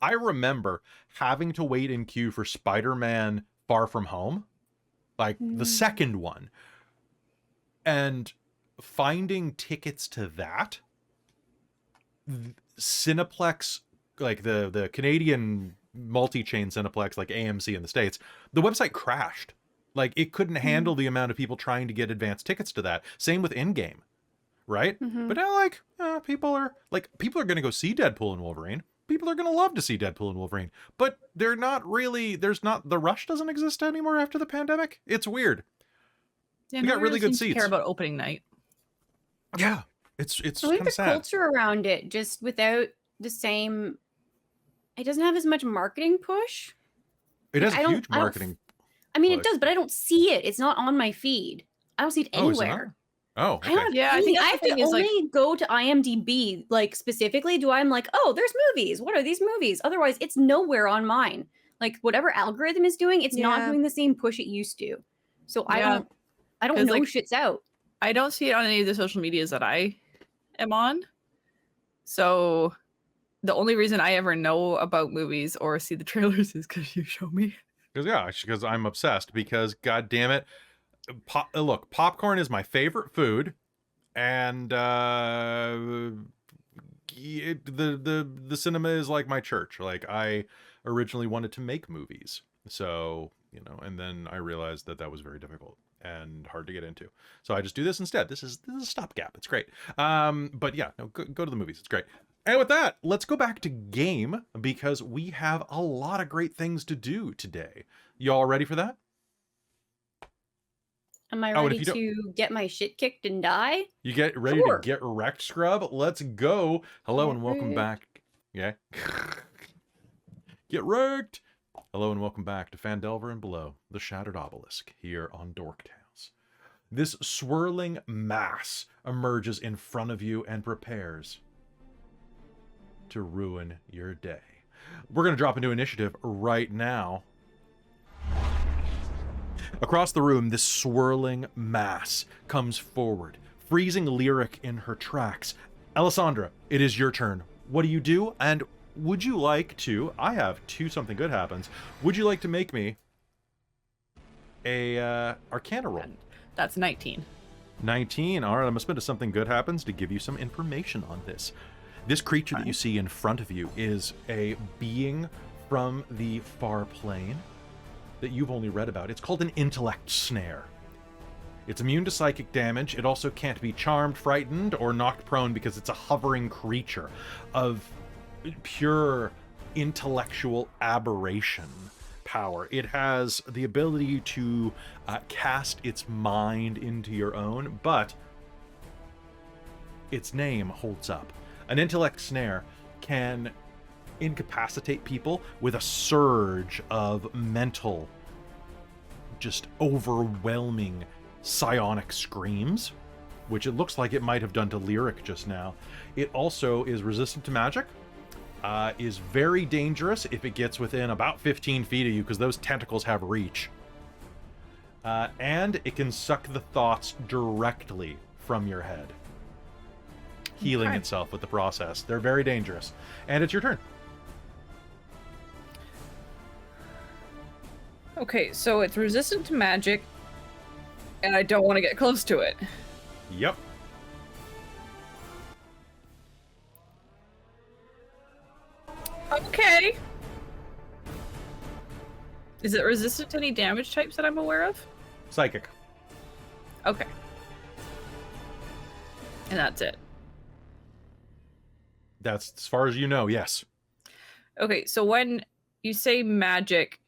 I remember having to wait in queue for Spider-Man Far From Home, like the second one. And finding tickets to that, Cineplex, like the Canadian multi-chain Cineplex, like AMC in the States, the website crashed. Like, it couldn't handle the amount of people trying to get advanced tickets to that. Same with in-game, right? But now, like, people are going to go see Deadpool and Wolverine. People are going to love to see Deadpool and Wolverine. But they're not really, the rush doesn't exist anymore after the pandemic. It's weird. Yeah, we got really good seats. Care about opening night. Yeah, it's I think kind the of sad. culture around it just without the same. It doesn't have as much marketing push. It has I don't- huge marketing. I mean, it push. does, but I don't see it. It's not on my feed. I don't see it Oh, is it not? anywhere. Oh, I okay. don't have Yeah, I anything. think I that's have the to thing is, like- only go to IMDb, like, specifically. Do I'm like, oh, there's movies. What are these movies? Otherwise, it's nowhere on mine. Like, whatever algorithm is doing, it's not Yeah. doing the same push it used to. So I Yeah. don't 'Cause, know like, shit's out. I don't see it on any of the social medias that I am on. So the only reason I ever know about movies or see the trailers is because you show me. Because I'm obsessed. Because, god damn it, look, popcorn is my favorite food, and the cinema is like my church. Like, I originally wanted to make movies, so and then I realized that was very difficult and hard to get into. So I just do this instead. This is a stopgap. It's great. But yeah, no, go to the movies. It's great. And with that, let's go back to game because we have a lot of great things to do today. Y'all ready for that? Am I Oh, and ready if you to get my shit kicked and die? You get ready Sure. to get wrecked, scrub? Let's go. Hello Get and welcome wrecked. back. Yeah. Get wrecked. Hello and welcome back to Phandelver and Below, the Shattered Obelisk, here on Dork Tales. This swirling mass emerges in front of you and prepares to ruin your day. We're going to drop into initiative right now. Across the room, this swirling mass comes forward, freezing Lyric in her tracks. Alessandra, it is your turn. What do you do? And would you like to... I have something good happens. Would you like to make me a Arcana roll? That's 19. 19. All right, I'm going to spend a something good happens to give you some information on this. This creature that you see in front of you is a being from the far plane that you've only read about. It's called an intellect snare. It's immune to psychic damage. It also can't be charmed, frightened, or knocked prone because it's a hovering creature of pure intellectual aberration power. It has the ability to cast its mind into your own, but its name holds up. An intellect snare can incapacitate people with a surge of mental, just overwhelming psionic screams, which it looks like it might have done to Lyric just now. It also is resistant to magic, is very dangerous if it gets within about 15 feet of you, because those tentacles have reach. And it can suck the thoughts directly from your head, healing Okay. itself with the process. They're very dangerous. And it's your turn. Okay, so it's resistant to magic, and I don't want to get close to it. Yep. Okay. Is it resistant to any damage types that I'm aware of? Psychic. Okay. And that's it. That's as far as you know, yes. Okay, so when you say magic,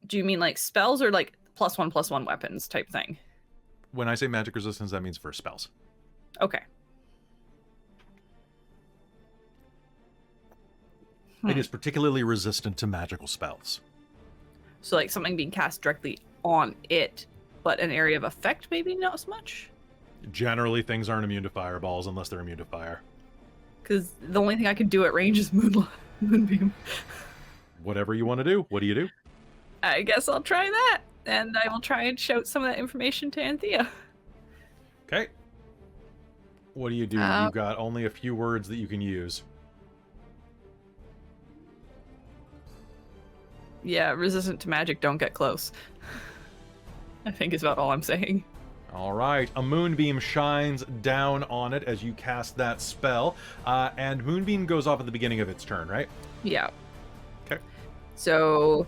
do you mean like spells or like +1/+1 weapons type thing? When I say magic resistance, that means for spells. Okay. It is particularly resistant to magical spells. So like something being cast directly on it, but an area of effect maybe not as much? Generally, things aren't immune to fireballs unless they're immune to fire. Because the only thing I can do at range is Moonbeam. Whatever you want to do. What do you do? I guess I'll try that. And I will try and shout some of that information to Anthea. Okay. What do? You've got only a few words that you can use. Yeah, resistant to magic, don't get close. I think is about all I'm saying. All right. A moonbeam shines down on it as you cast that spell. And moonbeam goes off at the beginning of its turn, right? Yeah. Okay. So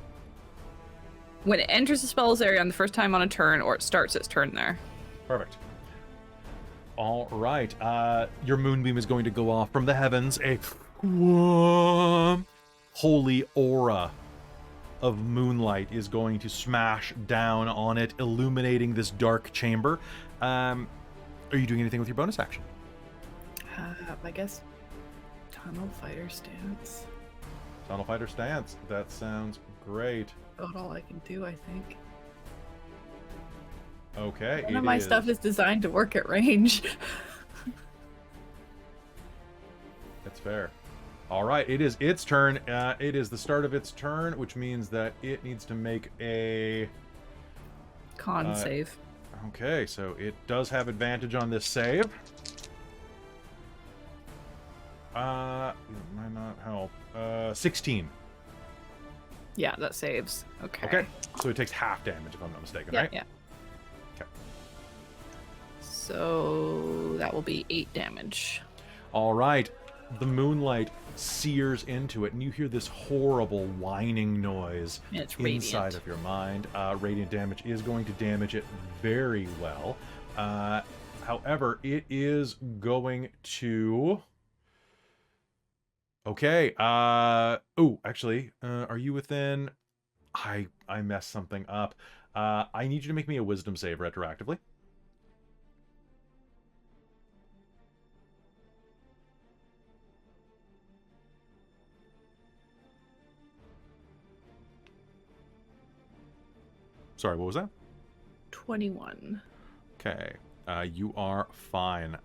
when it enters the spell's area on the first time on a turn, or it starts its turn there. Perfect. All right. Your moonbeam is going to go off from the heavens. A holy aura of moonlight is going to smash down on it, illuminating this dark chamber. Are you doing anything with your bonus action? I guess tunnel fighter stance. Tunnel fighter stance. That sounds great. About all I can do, I think. Okay. None of my stuff is designed to work at range. That's fair. All right, it is its turn. It is the start of its turn, which means that it needs to make a Con save. Okay, so it does have advantage on this save. It might not help. 16. Yeah, that saves. Okay. Okay, so it takes half damage if I'm not mistaken, Yeah, right? yeah. Okay. So that will be 8 damage. All right, the moonlight sears into it, and you hear this horrible whining noise It's inside radiant. of your mind. Radiant damage is going to damage it very well. However, it is going to... Okay. Oh, actually, are you within... I messed something up. I need you to make me a wisdom save retroactively. Sorry, what was that? 21. Okay. You are fine.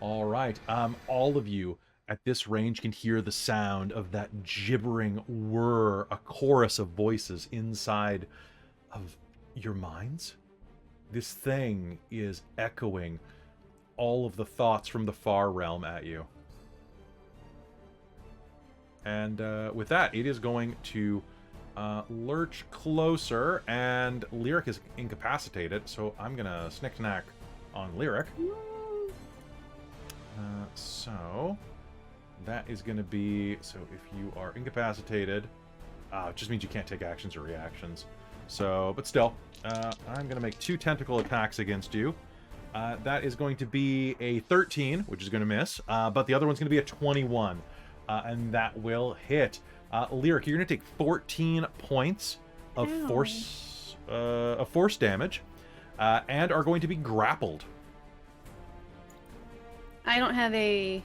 All right. All of you at this range can hear the sound of that gibbering whir, a chorus of voices inside of your minds. This thing is echoing all of the thoughts from the far realm at you. And with that, it is going to lurch closer, and Lyric is incapacitated, so I'm going to snick-snack on Lyric. So that is going to be... So if you are incapacitated, it just means you can't take actions or reactions. So, but still, I'm going to make 2 tentacle attacks against you. That is going to be a 13, which is going to miss, but the other one's going to be a 21, and that will hit. Lyric, you're going to take 14 points of force damage, and are going to be grappled. I don't have a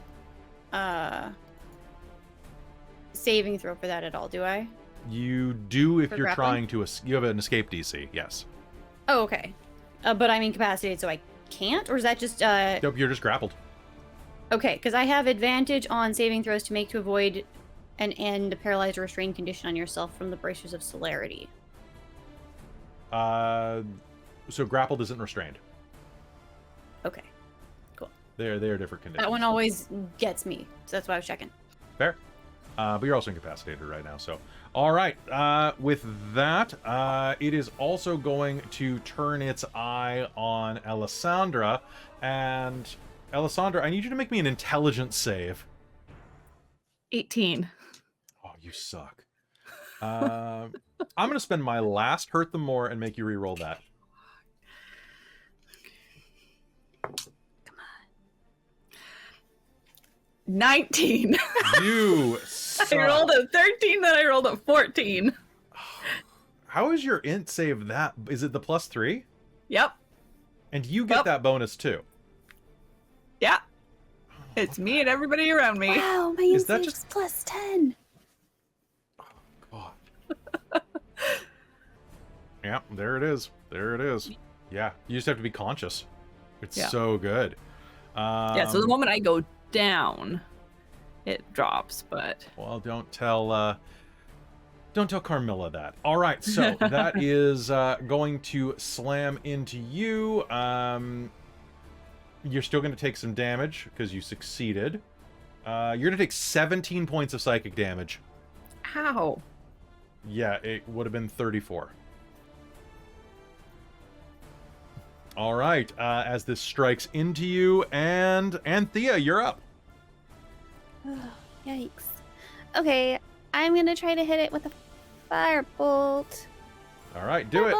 saving throw for that at all, do I? You do if For you're grappling? trying to... You have an escape DC, yes. Oh, okay. But I'm incapacitated, so I can't? Or is that just... Nope, you're just grappled. Okay, because I have advantage on saving throws to make to avoid an end a paralyzed or restrained condition on yourself from the bracers of celerity. So grappled isn't restrained. Okay, cool. They're different conditions. That one always gets me, so that's why I was checking. Fair. But you're also incapacitated right now, so... All right, with that, it is also going to turn its eye on Alessandra, and... Alessandra, I need you to make me an intelligence save. 18. Oh, you suck. I'm going to spend my last hurt them more and make you re-roll that. 19. You I suck. rolled a 13, then I rolled a 14. How is your int save that? Is it the +3? Yep. And you get that bonus too. Yeah. It's me and everybody around me. Wow, my Is that insight just- is +10. God. Yeah, there it is. There it is. Yeah, you just have to be conscious. It's Yeah. so good. Yeah, so the moment I go down, it drops, but... Well, don't tell Carmilla that. All right, so that is going to slam into you. You're still going to take some damage because you succeeded. You're going to take 17 points of psychic damage. Ow. Yeah, it would have been 34. All right, as this strikes into you, and Anthea, you're up. Oh, yikes. Okay, I'm gonna try to hit it with a firebolt. All right, do it.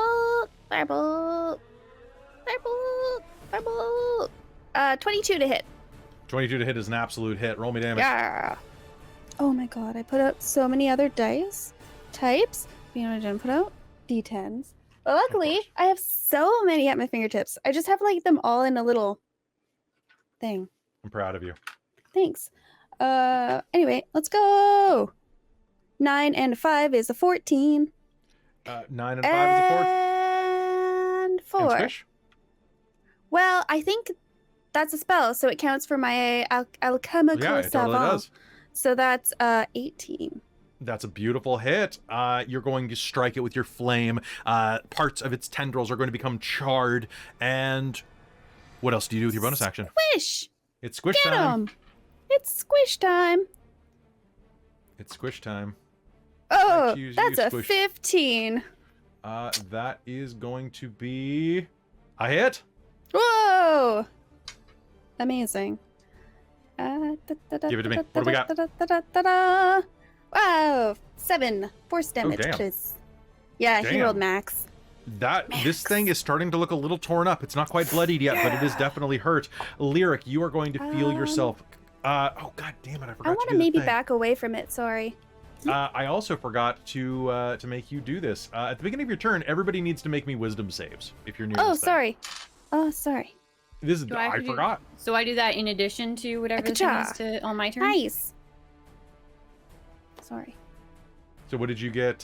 Firebolt. 22 to hit. 22 to hit is an absolute hit. Roll me damage. Yeah. Oh my god, I put out so many other dice types. You know what I didn't put out? D10s. But luckily, course. I have so many at my fingertips. I just have like them all in a little thing. I'm proud of you. Thanks. Anyway, let's go. 9 and 5 is a 14. 9 and 5 is a 4. And 4. And squish? Well, I think that's a spell, so it counts for my alchemical Yeah, it savant. totally does. So that's 18. That's a beautiful hit. You're going to strike it with your flame. Parts of its tendrils are going to become charred. And what else do you do with your bonus action? Squish! It's squish Get time. 'em! It's squish time. It's squish time. Oh, use that's you a squish. 15. That is going to be a hit. Whoa! Amazing. Give it to me. What do we got? Wow, 7 force damage. damn. Please. Yeah, he Damn. rolled max. This thing is starting to look a little torn up. It's not quite bloodied yet, but it is definitely hurt. Lyric, you are going to feel yourself. Oh god damn it! I forgot I want to to do maybe the thing. back away from it. Sorry. I also forgot to make you do this. At the beginning of your turn, everybody needs to make me wisdom saves if you're near. Oh, this thing. sorry. Oh, sorry. This is Do I have I to do- forgot. So I do that in addition to whatever the thing is to on my turn? Nice. Sorry. So what did you get?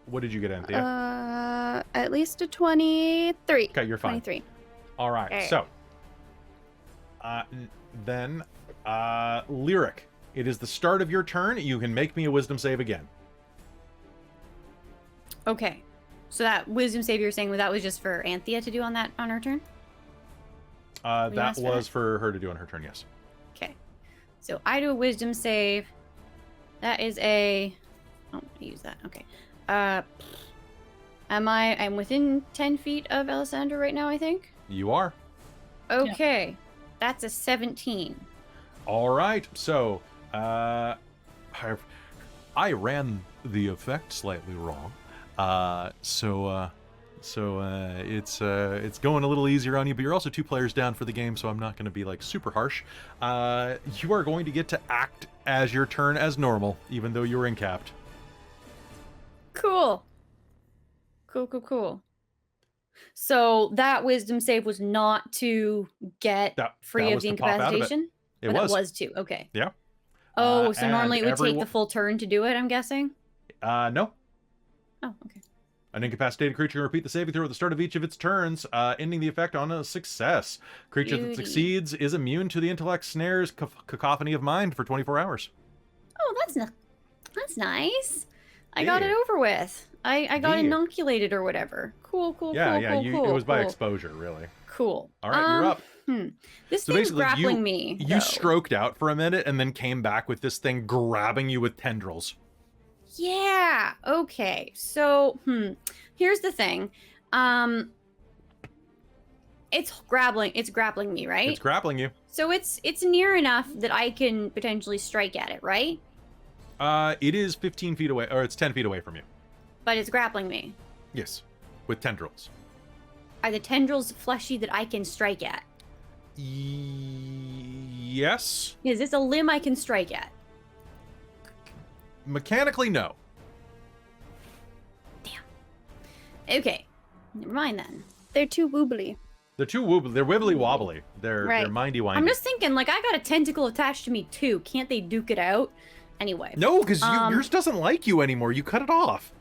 What did you get, Anthea? At least a 23. Okay, you're fine. 23. All right. Okay. So, then, Lyric. It is the start of your turn. You can make me a wisdom save again. Okay. So that wisdom save you're saying that was just for Anthea to do on her turn? That asked for was for her to do on her turn. Yes. Okay. So I do a wisdom save. That is a I use that. Okay. I'm within 10 feet of Alessandra right now, I think. You are. Okay. That's a 17. All right. So, I ran the effect slightly wrong. So it's going a little easier on you, but you're also 2 players down for the game, so I'm not going to be like super harsh. You are going to get to act as your turn as normal, even though you were incapped. Cool. Cool. So that wisdom save was not to get free that of was the to pop out of it. incapacitation? It But was. That was too. Okay. Yeah. Oh, so and normally it would take everyone- the full turn to do it, I'm guessing? No. Oh, okay. An incapacitated creature can repeat the saving throw at the start of each of its turns, ending the effect on a success. Creature that Beauty. succeeds is immune to the intellect snares cacophony of mind for 24 hours. Oh, that's nice. I got it Yeah. over with. I got Yeah. inoculated or whatever. Cool. It was by exposure, really. Cool. All right, you're up. This So thing's basically, grappling me. You though. stroked out for a minute and then came back with this thing grabbing you with tendrils. Yeah. Okay. So, here's the thing. It's grappling me, right? It's grappling you. So it's near enough that I can potentially strike at it, right? It is 15 feet away, or it's 10 feet away from you. But it's grappling me. Yes, with tendrils. Are the tendrils fleshy that I can strike at? Yes. Is this a limb I can strike at? Mechanically, no. Okay, never mind then. They're too woobly. They're too wobbly. They're wibbly wobbly. They're Right. mindy windy. I'm just thinking, like, I got a tentacle attached to me too. Can't they duke it out? Anyway. No, because yours doesn't like you anymore. You cut it off.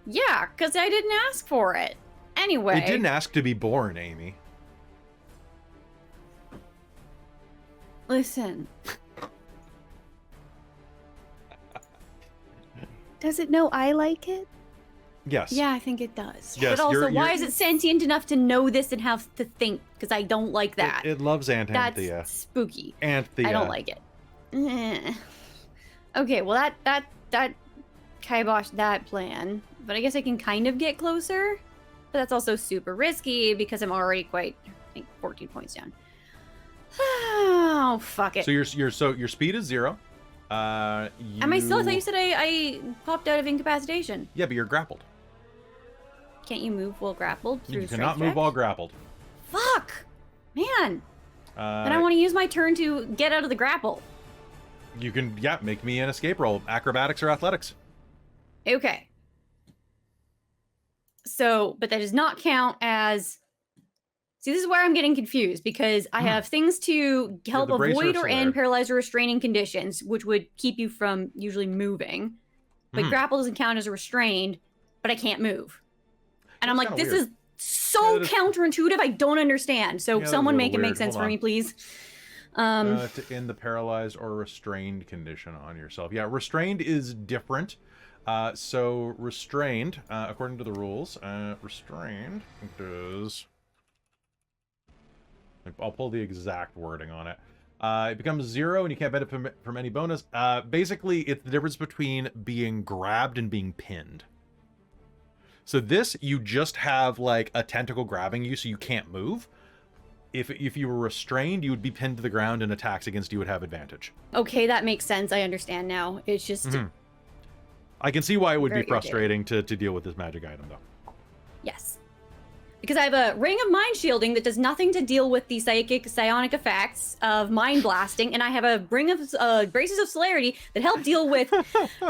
Yeah, because I didn't ask for it. Anyway. It didn't ask to be born, Amy. Listen. Does it know I like it? Yes. Yeah, I think it does. Yes, but also, you're- why is it sentient enough to know this and have to think? Because I don't like that. It loves That's Anthea. spooky. Anthea. I don't like it. Okay, well that kibosh that plan. But I guess I can kind of get closer. But that's also super risky because I'm already quite, I think, 14 points down. Oh, fuck it. So your speed is 0. Am I still? I thought you said I popped out of incapacitation. Yeah, but you're grappled. Can't you move while grappled through You strike cannot move check? while grappled. Fuck! Man! And I Uh, want to use my turn to get out of the grapple. you can, make me an escape roll. Acrobatics or athletics. Okay. So, but that does not count as... See, this is where I'm getting confused because I have things to help the bracer avoid or flare. end paralyzed or restraining conditions, which would keep you from usually moving. But Mhm. grapple doesn't count as restrained, but I can't move. And I'm That's like, kinda this weird. is so That is- counterintuitive. I don't understand. So Yeah, that's a someone make little it make weird. sense Hold for on. me, please. To end the paralyzed or restrained condition on yourself. Yeah, restrained is different. So restrained, according to the rules, restrained does... I'll pull the exact wording on it. It becomes 0 and you can't benefit from any bonus. Basically, it's the difference between being grabbed and being pinned. So this, you just have like a tentacle grabbing you so you can't move. If you were restrained, you would be pinned to the ground and attacks against you would have advantage. Okay, that makes sense. I understand now. It's just... Mhm. I can see why it would Very be frustrating to deal with this magic item, though. Yes. Because I have a ring of mind shielding that does nothing to deal with the psionic effects of mind blasting, and I have a ring of braces of celerity that help deal with. And I'm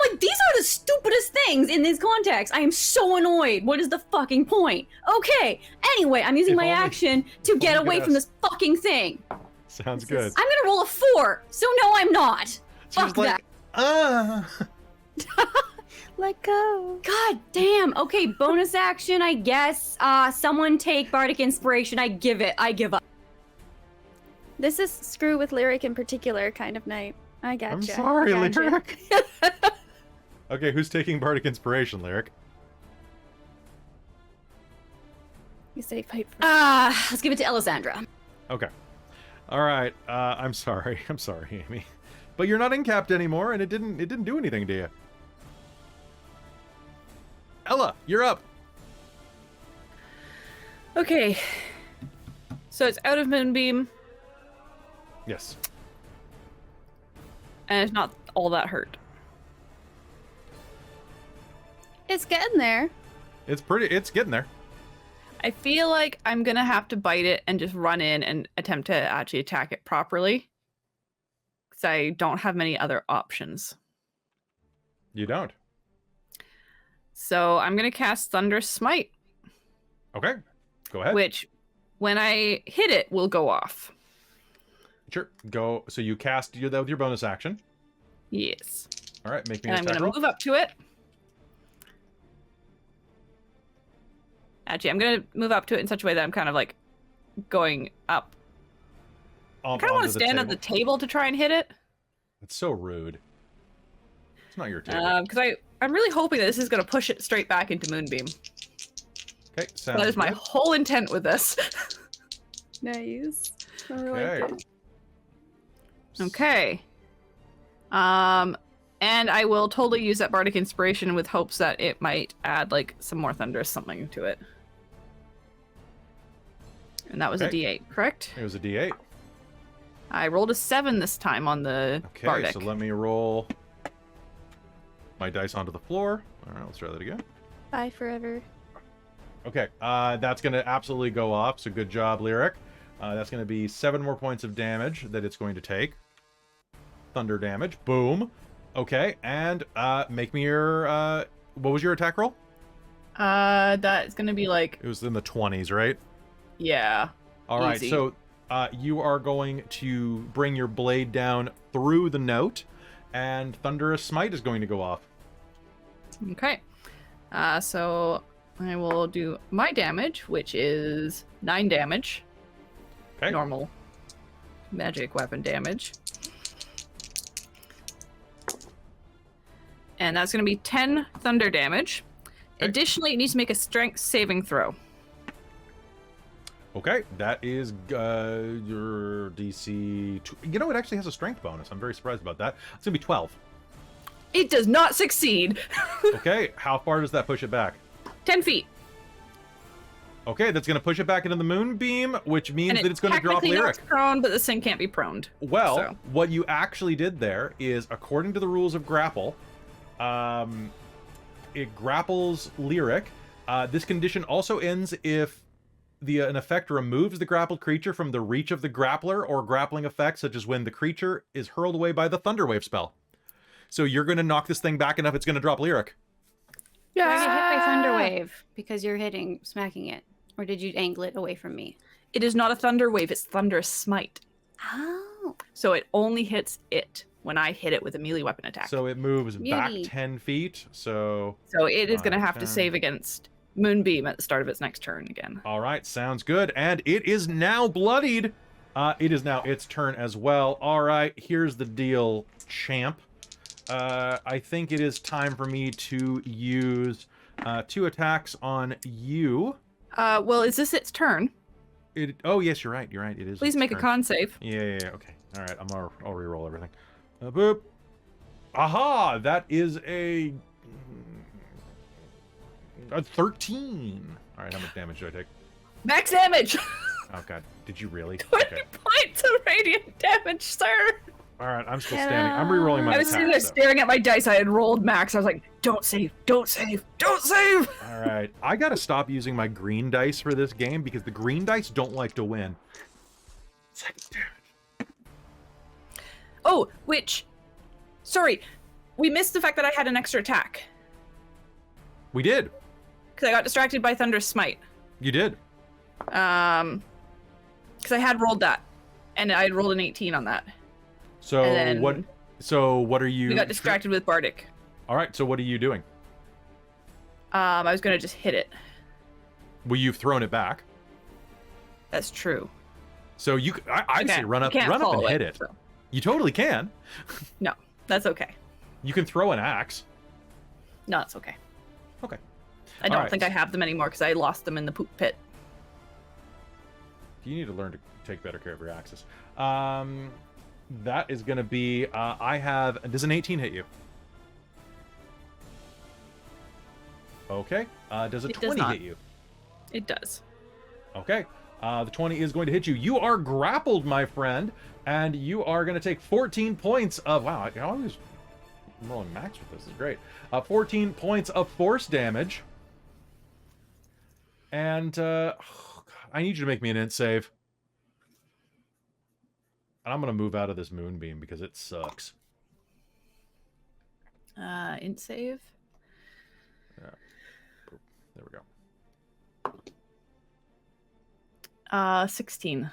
like, these are the stupidest things in this context. I am so annoyed. What is the fucking point? Okay. Anyway, I'm using If my only- action to get only away could from ask. this fucking thing. Sounds good. I'm gonna roll a 4, so no, I'm not. She's Fuck like, Let go. God damn. Okay, bonus action, I guess. Someone take Bardic Inspiration. I give up. This is screw with Lyric in particular kind of night. I gotcha. I'm sorry, Gotcha. Lyric. Okay, who's taking Bardic Inspiration, Lyric? You say fight for Let's give it to Ellasandra. Okay. All right. I'm sorry. I'm sorry, Amy. But you're not incapped anymore, and it didn't do anything to you. Ella, you're up. Okay. So it's out of Moonbeam, Yes. and it's not all that hurt. It's getting there. It's getting there. I feel like I'm gonna have to bite it and just run in and attempt to actually attack it properly. Because I don't have many other options. You don't. So I'm gonna cast Thunderous Smite, Okay. Go ahead. which, when I hit it, will go off. Sure. Go. So you cast that with your bonus action. Yes. All right. Make me And an I'm attack gonna roll. move up to it. Actually, I'm gonna move up to it in such a way that I'm kind of like going up. I kind of want to stand at the table to try and hit it. It's so rude. It's not your table. Because I'm really hoping that this is going to push it straight back into Moonbeam. Okay. Sounds That is my good. whole intent with this. Nice. I Okay. like it. Okay. And I will totally use that Bardic Inspiration with hopes that it might add like some more thunderous something to it. And that was a Okay. D8, correct? It was a D8. I rolled a 7 this time on the Okay. Bardic. So let me roll my dice onto the floor. All right, let's try that again. Bye forever. Okay, that's going to absolutely go off, so good job, Lyric. That's going to be 7 more points of damage that it's going to take. Thunder damage. Boom. Okay, and make me your... what was your attack roll? That's gonna be like... It was in the 20s, right? Yeah. All right, easy. so you are going to bring your blade down through the note, and Thunderous Smite is going to go off. Okay. So I will do my damage, which is 9 damage. Okay. Normal magic weapon damage. And that's going to be 10 thunder damage. Okay. Additionally, it needs to make a strength saving throw. Okay, that is your DC... You know, it actually has a strength bonus. I'm very surprised about that. It's going to be 12. It does not succeed. Okay, how far does that push it back? 10 feet. Okay, that's going to push it back into the moonbeam, which means And that it's going to drop technically Lyric. knocks prone, but this thing can't be proned. Well, so. what you actually did there is, according to the rules of grapple, it grapples Lyric. This condition also ends if an effect removes the grappled creature from the reach of the grappler, or grappling effects such as when the creature is hurled away by the Thunderwave spell. So you're going to knock this thing back enough, it's going to drop Lyric. Did I get hit by Thunderwave because you're smacking it? Or did you angle it away from me? It is not a thunder wave, it's thunderous smite. Oh. So it only hits it when I hit it with a melee weapon attack. So it moves back Beauty. 10 feet, so... So it is going to 5, have 10. to save against Moonbeam at the start of its next turn again. All right, sounds good. And it is now bloodied. It is now its turn as well. All right, here's the deal, champ. I think it is time for me to use 2 attacks on you. Well, is this its turn? Oh, yes, you're right. You're right. It is. Please its make a turn. con save. Yeah. Okay. All right. I'll re-roll everything. Boop. Aha! That is a 13. All right. How much damage do I take? Max damage! Oh God. Did you really? 20 Okay. points of radiant damage, sir! All right. I'm still standing. I'm re-rolling my I was sitting there attacks, though. staring at my dice. I had rolled max. I was like, don't save, don't save, don't save! All right. I got to stop using my green dice for this game because the green dice don't like to win. Second damage. Oh, sorry, we missed the fact that I had an extra attack. We did. Because I got distracted by Thunderous Smite. You did. Because I had rolled that. And I had rolled an 18 on that. So And then what? So what are you? We got distracted with Bardic. All right. So what are you doing? I was going to just hit it. Well, you've thrown it back. That's true. So I'd say Okay, run up you can't and follow hit it. so. You totally can. No, that's okay. You can throw an axe. No, it's okay. Okay. I don't Alright. think I have them anymore because I lost them in the poop pit. You need to learn to take better care of your axes. That is going to be. Does an 18 hit you? Okay. Does a It does 20 not. hit you? It does. Okay. The 20 is going to hit you. You are grappled, my friend, and you are going to take 14 points of... Wow, I'm rolling max with this. This is great. 14 points of force damage. And I need you to make me an int save. And I'm going to move out of this moonbeam because it sucks. Int save. Yeah. There we go. 16.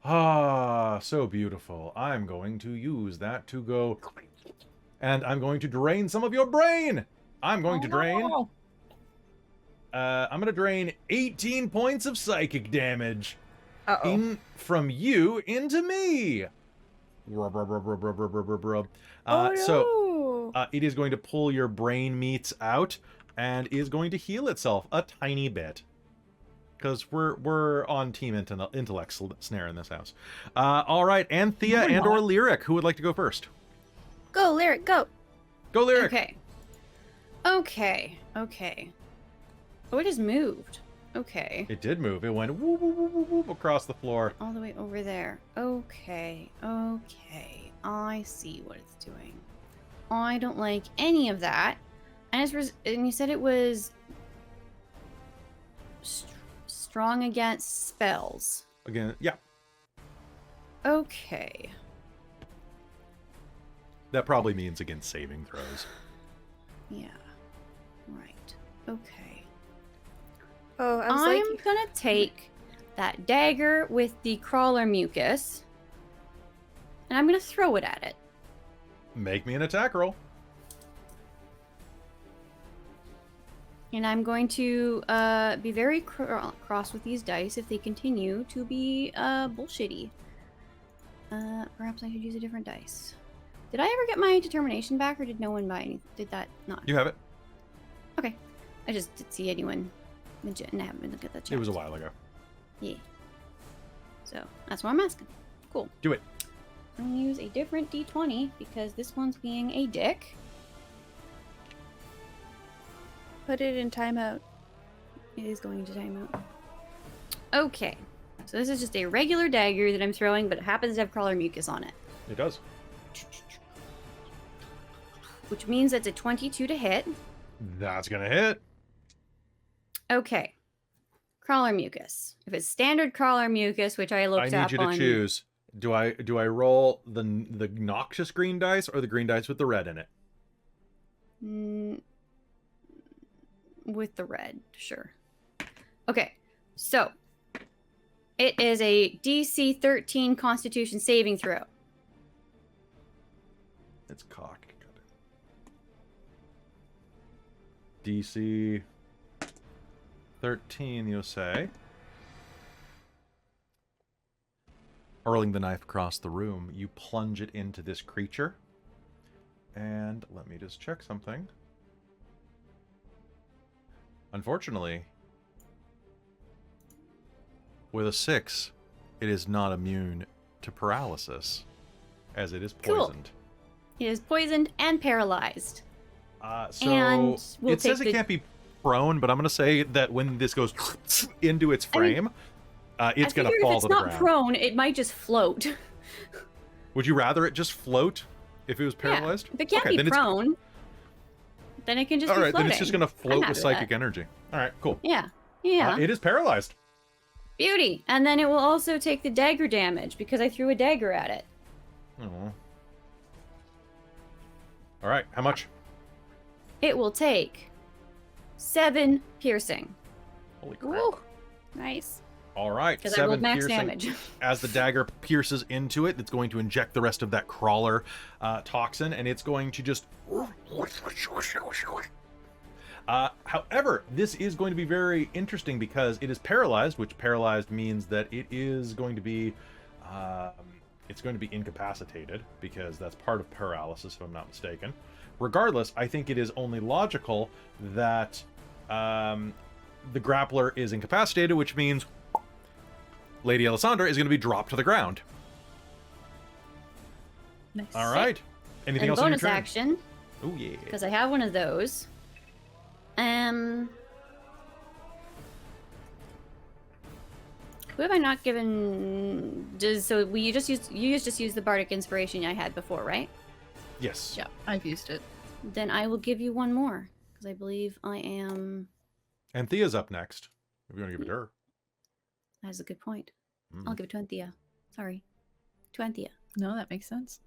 Ah, so beautiful. I'm going to use that to go... And I'm going to drain some of your brain! I'm going to drain... No. I'm going to drain 18 points of psychic damage. Uh-oh. From you into me. Rub, rub, rub, rub, rub, rub, rub, rub, rub. So it is going to pull your brain meats out and is going to heal itself a tiny bit. Because we're on team intellect snare in this house. All right, Anthea No, we're and/or not. Lyric, who would like to go first? Go, Lyric, go. Go, Lyric. Okay. Oh, it has moved. Okay. It did move. It went whoop, whoop, whoop, whoop, whoop across the floor. All the way over there. Okay. I see what it's doing. I don't like any of that. And you said it was strong against spells. Again, yeah. Okay. That probably means against saving throws. Yeah. Right. Okay. Oh, I was I'm like, gonna take that dagger with the crawler mucus, and I'm gonna throw it at it. Make me an attack roll. And I'm going to be very cross with these dice if they continue to be bullshitty. Perhaps I should use a different dice. Did I ever get my determination back, or did no one buy any? Did that not? You have it. Okay. I just didn't see anyone legit, and I haven't been looking at that chat. It was a while ago. Yeah. So, that's what I'm asking. Cool. Do it. I'm going to use a different d20 because this one's being a dick. put it in timeout. It is going to timeout. Okay. So this is just a regular dagger that I'm throwing, but it happens to have crawler mucus on it. It does. Which means it's a 22 to hit. That's gonna hit. Okay. Crawler mucus. If it's standard crawler mucus, which I looked I up need you to on... choose. Do I roll the noxious green dice or the green dice with the red in it? With the red, sure. Okay, so it is a DC 13 Constitution saving throw. It's cocked. DC 13, you say. Hurling the knife across the room, you plunge it into this creature. And let me just check something. Unfortunately, with a 6, it is not immune to paralysis, as it is poisoned. It is poisoned and paralyzed. So and we'll it says it can't be prone, but I'm going to say that when this goes into its frame, it's going to fall to the ground. If it's not prone, it might just float. Would you rather it just float if it was paralyzed? Yeah. If it can't be prone, then it can just be floating. All right, then it's just going to float with psychic energy. All right, cool. Yeah, yeah. It is paralyzed. Beauty. And then it will also take the dagger damage because I threw a dagger at it. Oh. All right, how much? It will take 7 piercing. Holy crap. Ooh, nice. All right, because I rolled 7 max piercing. damage. As the dagger pierces into it, it's going to inject the rest of that crawler toxin, and it's going to just... however, this is going to be very interesting because it is paralyzed, which paralyzed means that it is going to be... it's going to be incapacitated, because that's part of paralysis, if I'm not mistaken. Regardless, I think it is only logical that the grappler is incapacitated, which means Lady Alessandra is going to be dropped to the ground. Nice. All right. Anything else on your bonus turn? action. Oh yeah. Because I have one of those. Who have I not given? You just used the bardic inspiration I had before, right? Yes. Yeah, I've used it. Then I will give you one more because I believe I am. Anthea's up next. If you want to give it to her. That's a good point. I'll give it to Anthea. Sorry, to Anthea. No, that makes sense.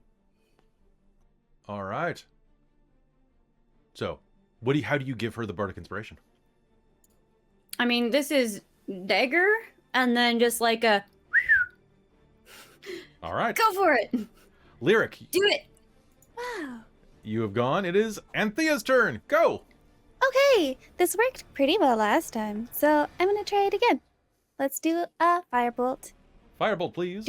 All right. So, how do you give her the bardic inspiration? I mean, this is dagger, and then just like a. All right. Go for it. Lyric. Do it. Wow. You have gone. It is Anthea's turn. Go. Okay, this worked pretty well last time, so I'm gonna try it again. Let's do a firebolt. Firebolt, please.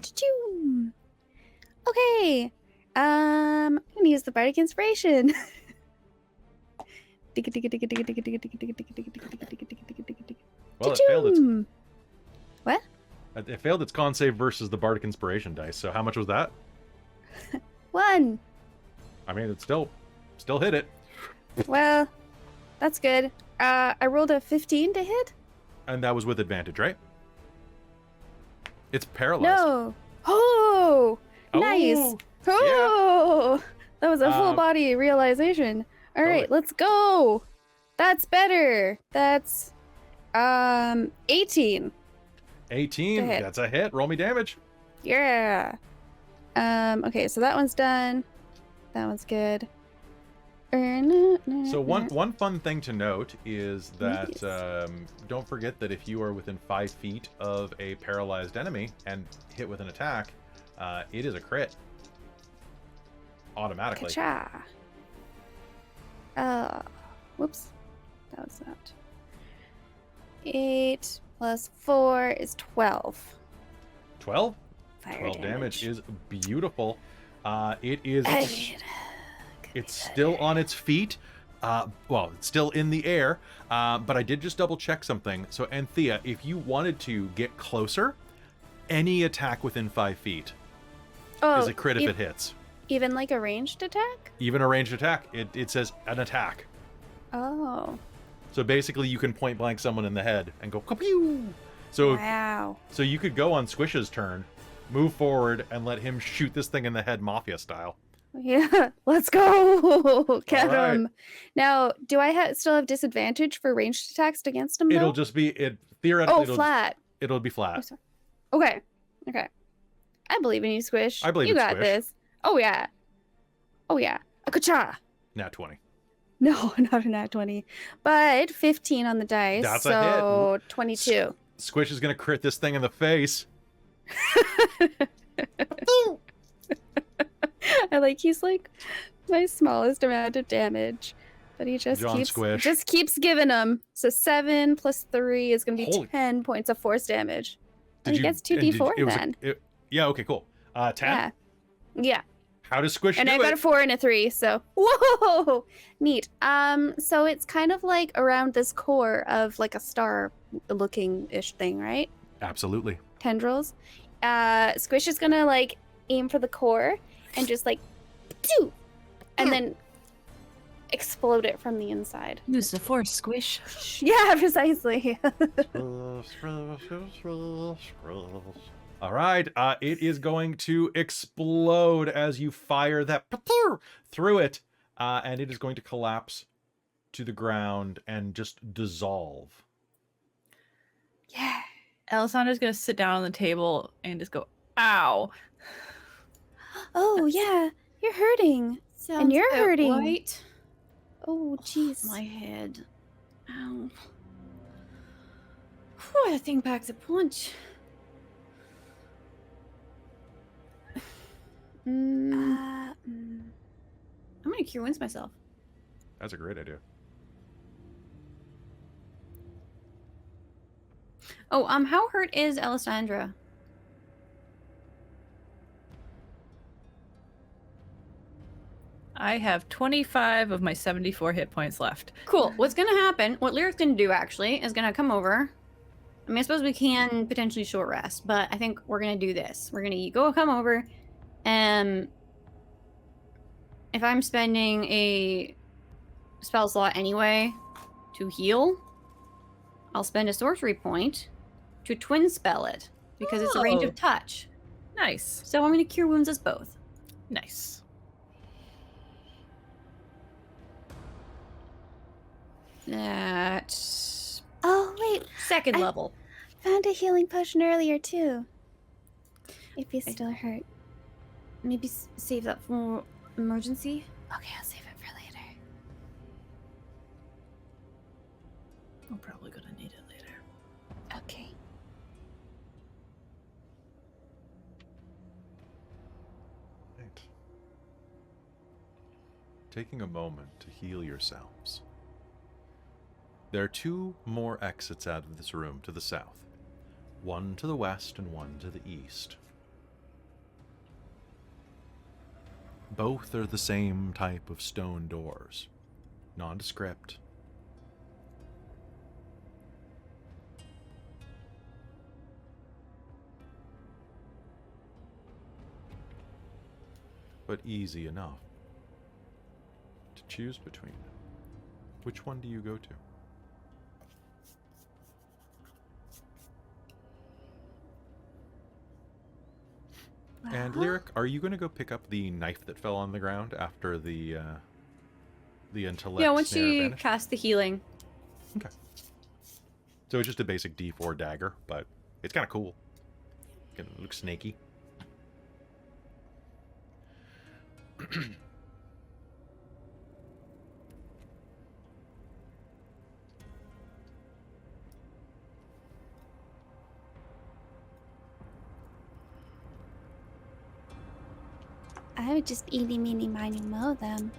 Choo-choo. Okay, I'm gonna use the bardic inspiration. Well, it failed its... What? It failed its con save versus the bardic inspiration dice. So how much was that? 1. I mean, it still hit it. Well, that's good. I rolled a 15 to hit. And that was with advantage, right? It's paralyzed. No. Oh, nice. Oh, that was a full body realization. All right, totally. let's go. That's better. That's 18. 18. To hit. That's a hit. Roll me damage. Yeah. Okay, so that one's done. That one's good. So one fun thing to note is that Yes. don't forget that if you are within 5 feet of a paralyzed enemy and hit with an attack, it is a crit automatically. Ka-cha. Whoops. That was not. 8 plus 4 is 12. 12? Fire 12 damage damage is beautiful. It is. I mean, It's still on its feet. Well, it's still in the air. But I did just double check something. So, Anthea, if you wanted to get closer, any attack within 5 feet is a crit if it hits. Even like a ranged attack? Even a ranged attack. It says an attack. Oh. So basically, you can point blank someone in the head and go kapew. So, Wow. so you could go on Squish's turn, move forward, and let him shoot this thing in the head, mafia style. Yeah, let's go. Get right. him. Now, do I still have disadvantage for ranged attacks against him? It'll though? just be theoretically. Oh, flat. It'll be Oh, flat. sorry. Okay. Okay. I believe in you, Squish. I believe you in got Squish. this. Oh yeah. Oh yeah. Akacha. Nat 20. No, not a nat 20. But 15 on the dice. That's a hit. So 22. Squish is gonna crit this thing in the face. I like he's like my smallest amount of damage. But he just John Squish. keeps giving them. So 7 plus 3 is gonna be Holy- 10 points of force damage. And he gets and 2d4 it was then. Yeah, okay, cool. 10? Yeah. Yeah. How does Squish And do I got it? a 4 and a 3, so whoa, neat. So it's kind of like around this core of like a star looking ish thing, right? Absolutely. Tendrils. Squish is gonna like aim for the core and just like doo, and then explode it from the inside. Use the force, Squish. Yeah, precisely. All right, it is going to explode as you fire that through it, and it is going to collapse to the ground and just dissolve. Yeah. Alisandra's gonna sit down on the table and just go, ow. Oh yeah, you're hurting. Sounds you're about hurting. right. Oh jeez. My head. Ow. Whew, that thing packs a punch. I'm gonna cure wounds myself. That's a great idea. Oh, how hurt is Ellasandra? I have 25 of my 74 hit points left. Cool. What's gonna happen? What Lyric's gonna do actually is gonna come over. I mean, I suppose we can potentially short rest, but I think we're gonna do this. We're gonna come over, and if I'm spending a spell slot anyway to heal, I'll spend a sorcery point to twin spell it because it's a range Oh. of touch. Nice. So I'm gonna cure wounds as both. Nice. At Oh wait, second I- level. found a healing potion earlier too. If you still hurt. Maybe save that for emergency. Okay, I'll save it for later. I'm probably gonna need it later. Okay. Right. Taking a moment to heal yourselves. There are 2 more exits out of this room to the south. One to the west and one to the east. Both are the same type of stone doors. Nondescript. But easy enough to choose between. Which one do you go to? And Well, Lyric, are you going to go pick up the knife that fell on the ground after the intellect? Yeah, once snare she vanished? cast the healing. Okay. So it's just a basic D4 dagger, but it's kind of cool. It looks snaky. I would just eeny, meeny, miny, moe them.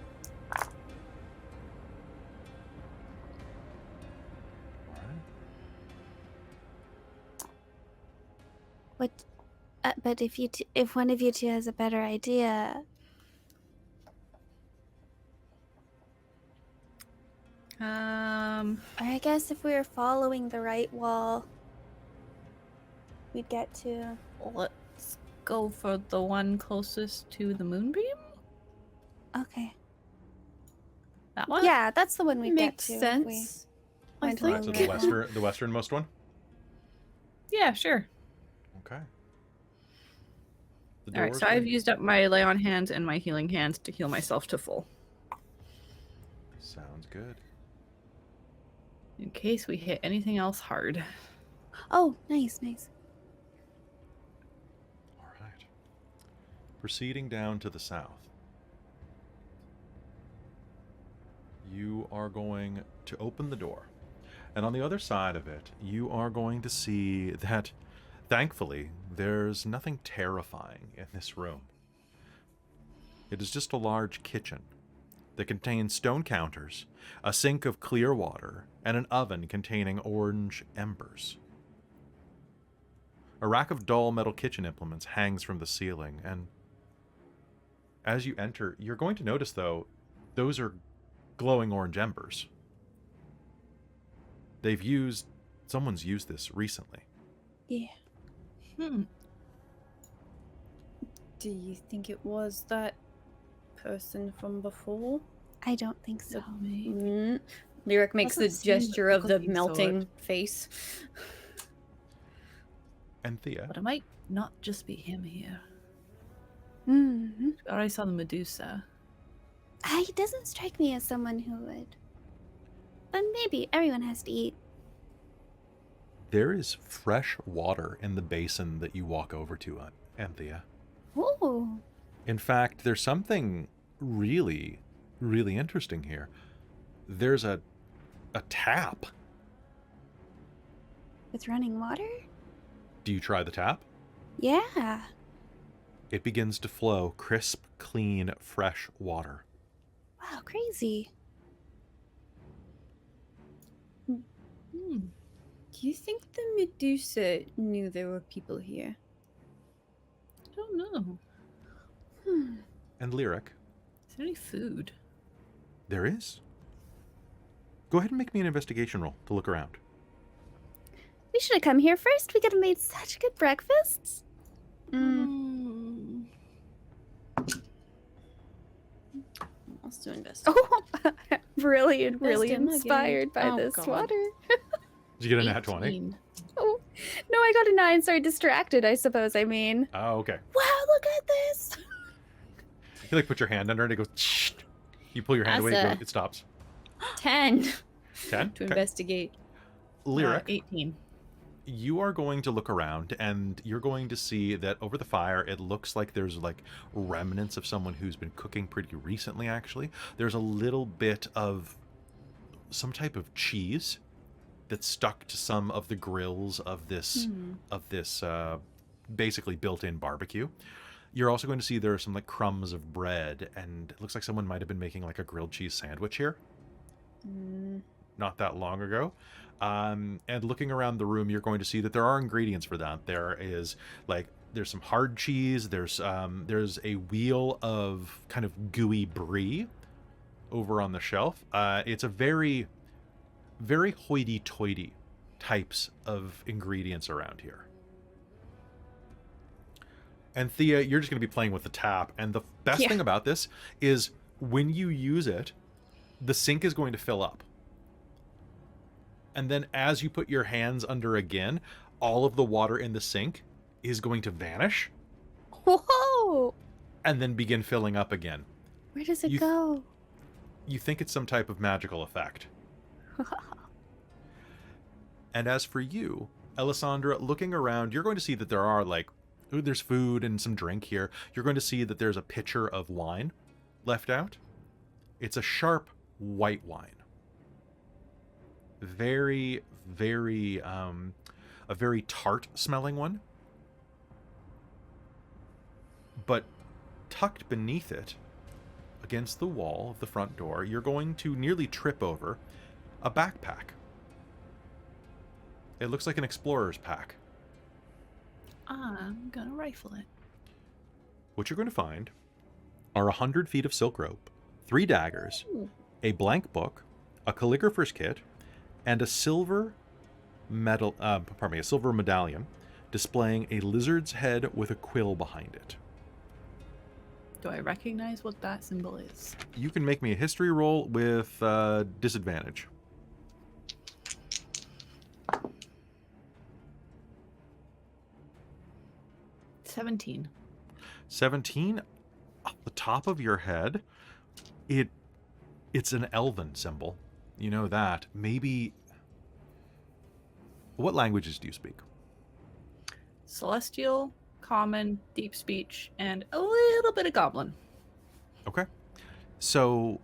What? But if one of you two has a better idea, or I guess if we were following the right wall, we'd get to. Let's go for the one closest to the moonbeam. Okay. That one? Yeah, that's the one we get Makes to. if sense. we I went think. Right, so along the westernmost one. Yeah, sure. Okay. The All right, door's so I've open. used up my lay on hands and my healing hands to heal myself to full. Sounds good. In case we hit anything else hard. Oh, nice, nice. All right. Proceeding down to the south. You are going to open the door. And on the other side of it, you are going to see that, thankfully, there's nothing terrifying in this room. It is just a large kitchen that contains stone counters, a sink of clear water, and an oven containing orange embers. A rack of dull metal kitchen implements hangs from the ceiling, and as you enter, you're going to notice, though, those are glowing orange embers. Someone's used this recently. Yeah. Do you think it was that person from before? I don't think so. Lyric makes the Doesn't seem gesture of the looking melting sort. face. Anthea, But it might not just be him here. Mm-hmm. I already saw the Medusa. He doesn't strike me as someone who would. But maybe everyone has to eat. there is fresh water in the basin that you walk over to, Anthea. Ooh. In fact, there's something really, really interesting here. There's a tap. With running water? Do you try the tap? Yeah. It begins to flow crisp, clean, fresh water. Wow, crazy. Do you think the Medusa knew there were people here? I don't know. And Lyric, Is there any food? there is. Go ahead and make me an investigation roll to look around. We should have come here first. We could have made such good breakfasts. I'll still invest. Oh, brilliant, really Best in my game. inspired by Oh, this God. water. Did you get a nat 20? 18. Oh, no, I got a 9. Sorry, distracted, I suppose I mean. Oh, okay. Wow, look at this. You like put your hand under it, it goes, "Shh." You pull your hand away, That's it stops. 10 10? to Okay. investigate. Lyric, 18. you are going to look around and you're going to see that over the fire, it looks like there's like remnants of someone who's been cooking pretty recently, actually. There's a little bit of some type of cheese that's stuck to some of the grills of this basically built-in barbecue. You're also going to see there are some like crumbs of bread, and it looks like someone might have been making like a grilled cheese sandwich here not that long ago. And looking around the room, you're going to see that there are ingredients for that. There's some hard cheese. There's a wheel of kind of gooey brie over on the shelf. It's a very, very hoity-toity types of ingredients around here. And Thea, you're just going to be playing with the tap. And the best thing about this is when you use it, the sink is going to fill up. And then as you put your hands under again, all of the water in the sink is going to vanish. Whoa! and then begin filling up again. Where does it You- go? You think it's some type of magical effect. And as for you, Ellasandra, looking around, you're going to see that there are, like, there's food and some drink here. You're going to see that there's a pitcher of wine left out. It's a sharp white wine. Very, very, a very tart smelling one. But tucked beneath it, against the wall of the front door, you're going to nearly trip over a backpack. It looks like an explorer's pack. I'm gonna rifle it. What you're going to find are 100 feet of silk rope, 3 daggers, a blank book, a calligrapher's kit, and a silver a silver medallion displaying a lizard's head with a quill behind it. Do I recognize what that symbol is? You can make me a history roll with disadvantage. 17. 17, off the top of your head, it's an elven symbol. You know that. Maybe... What languages do you speak? Celestial, Common, Deep Speech, and a little bit of Goblin. Okay. So,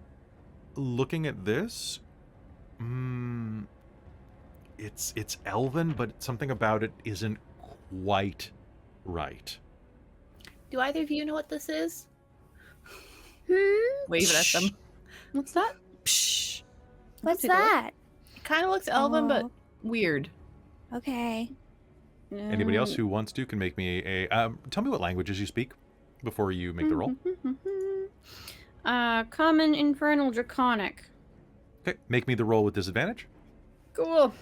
looking at this, it's elven, but something about it isn't quite right. Do either of you know what this is? Wave it at them. What's that? Psh. What's Take a look. that? It kind of looks elven, but Oh, weird. okay. Anybody else who wants to can make me a... tell me what languages you speak before you make the roll. Common, Infernal, Draconic. Okay, make me the roll with disadvantage. Cool.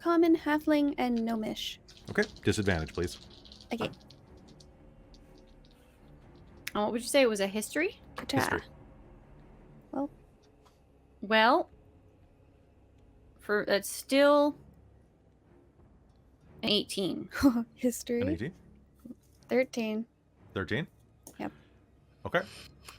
Common, halfling, and gnomish. Okay, disadvantage, please. Okay. What would you say? It was a history? History. Well, that's still an 18. History. An 18? 13. 13? Yep. Okay.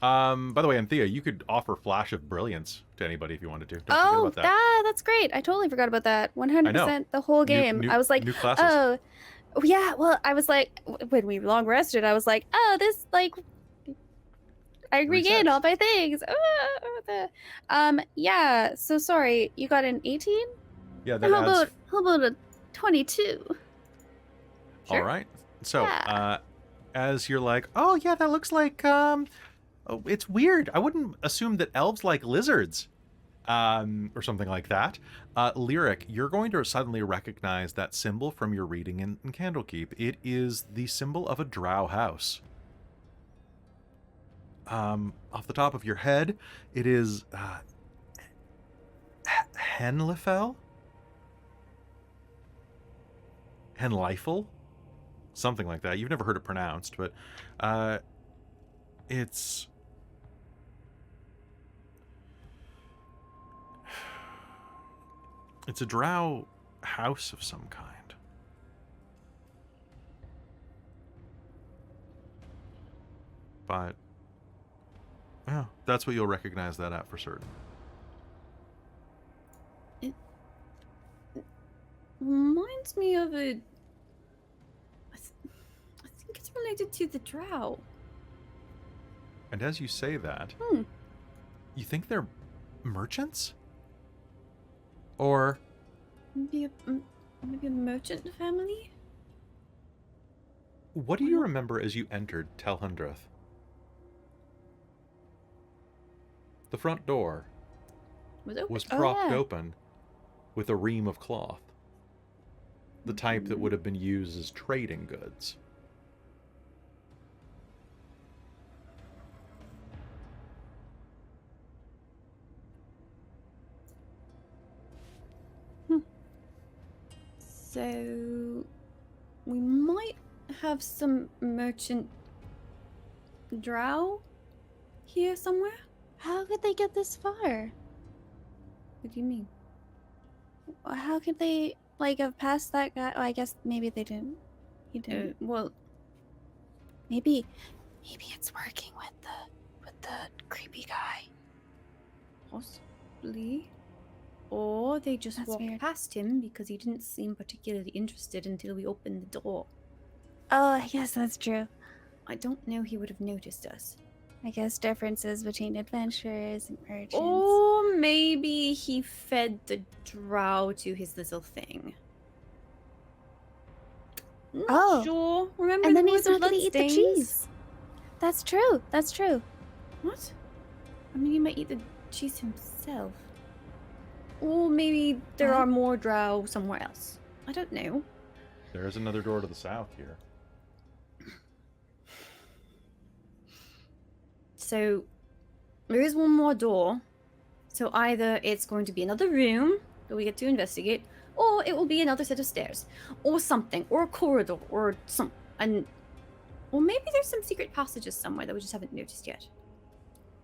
By the way, Anthea, you could offer Flash of Brilliance to anybody if you wanted to. Don't forget Oh, about that. that's great. I totally forgot about that. 100% the whole game. New- I was like, new classes. oh, yeah. Well, I was like, when we long rested, I was like, oh, this, like, I regained Resets. all my things. Yeah. So sorry, you got an 18? Yeah, that adds... How about a 22? All right. So, Yeah. as you're like, oh, yeah, that looks like, oh, it's weird. I wouldn't assume that elves like lizards, or something like that. Lyric, you're going to suddenly recognize that symbol from your reading in Candlekeep. It is the symbol of a drow house. Off the top of your head, it is Henlifel? Henlifel? Something like that. You've never heard it pronounced, but it's... It's a drow house of some kind. But... yeah, that's what you'll recognize that at for certain. Reminds me of a... I think it's related to the drow. And as you say that, you think they're merchants? Or... Maybe a merchant family? what do you remember as you entered Telhundrath? The front door was propped open with a ream of cloth. The type that would have been used as trading goods. So we might have some merchant drow here somewhere? How could they get this far? What do you mean? How could they, like, have passed that guy? Oh, I guess maybe they didn't. He didn't. Well, Maybe it's working with the creepy guy. Possibly. Or they just That's walked weird. past him because he didn't seem particularly interested until we opened the door. Oh, I guess that's true. I don't know he would have noticed us. I guess differences between adventurers and merchants. Or maybe he fed the drow to his little thing. Not Oh. sure. Remember And then there he's were the not gonna eat the bloodstains? cheese. That's true. That's true. What? I mean, he might eat the cheese himself. Or maybe there What? are more drow somewhere else. I don't know. There's another door to the south here. So, there is one more door. So either it's going to be another room that we get to investigate, or it will be another set of stairs, or something, or a corridor, or or maybe there's some secret passages somewhere that we just haven't noticed yet.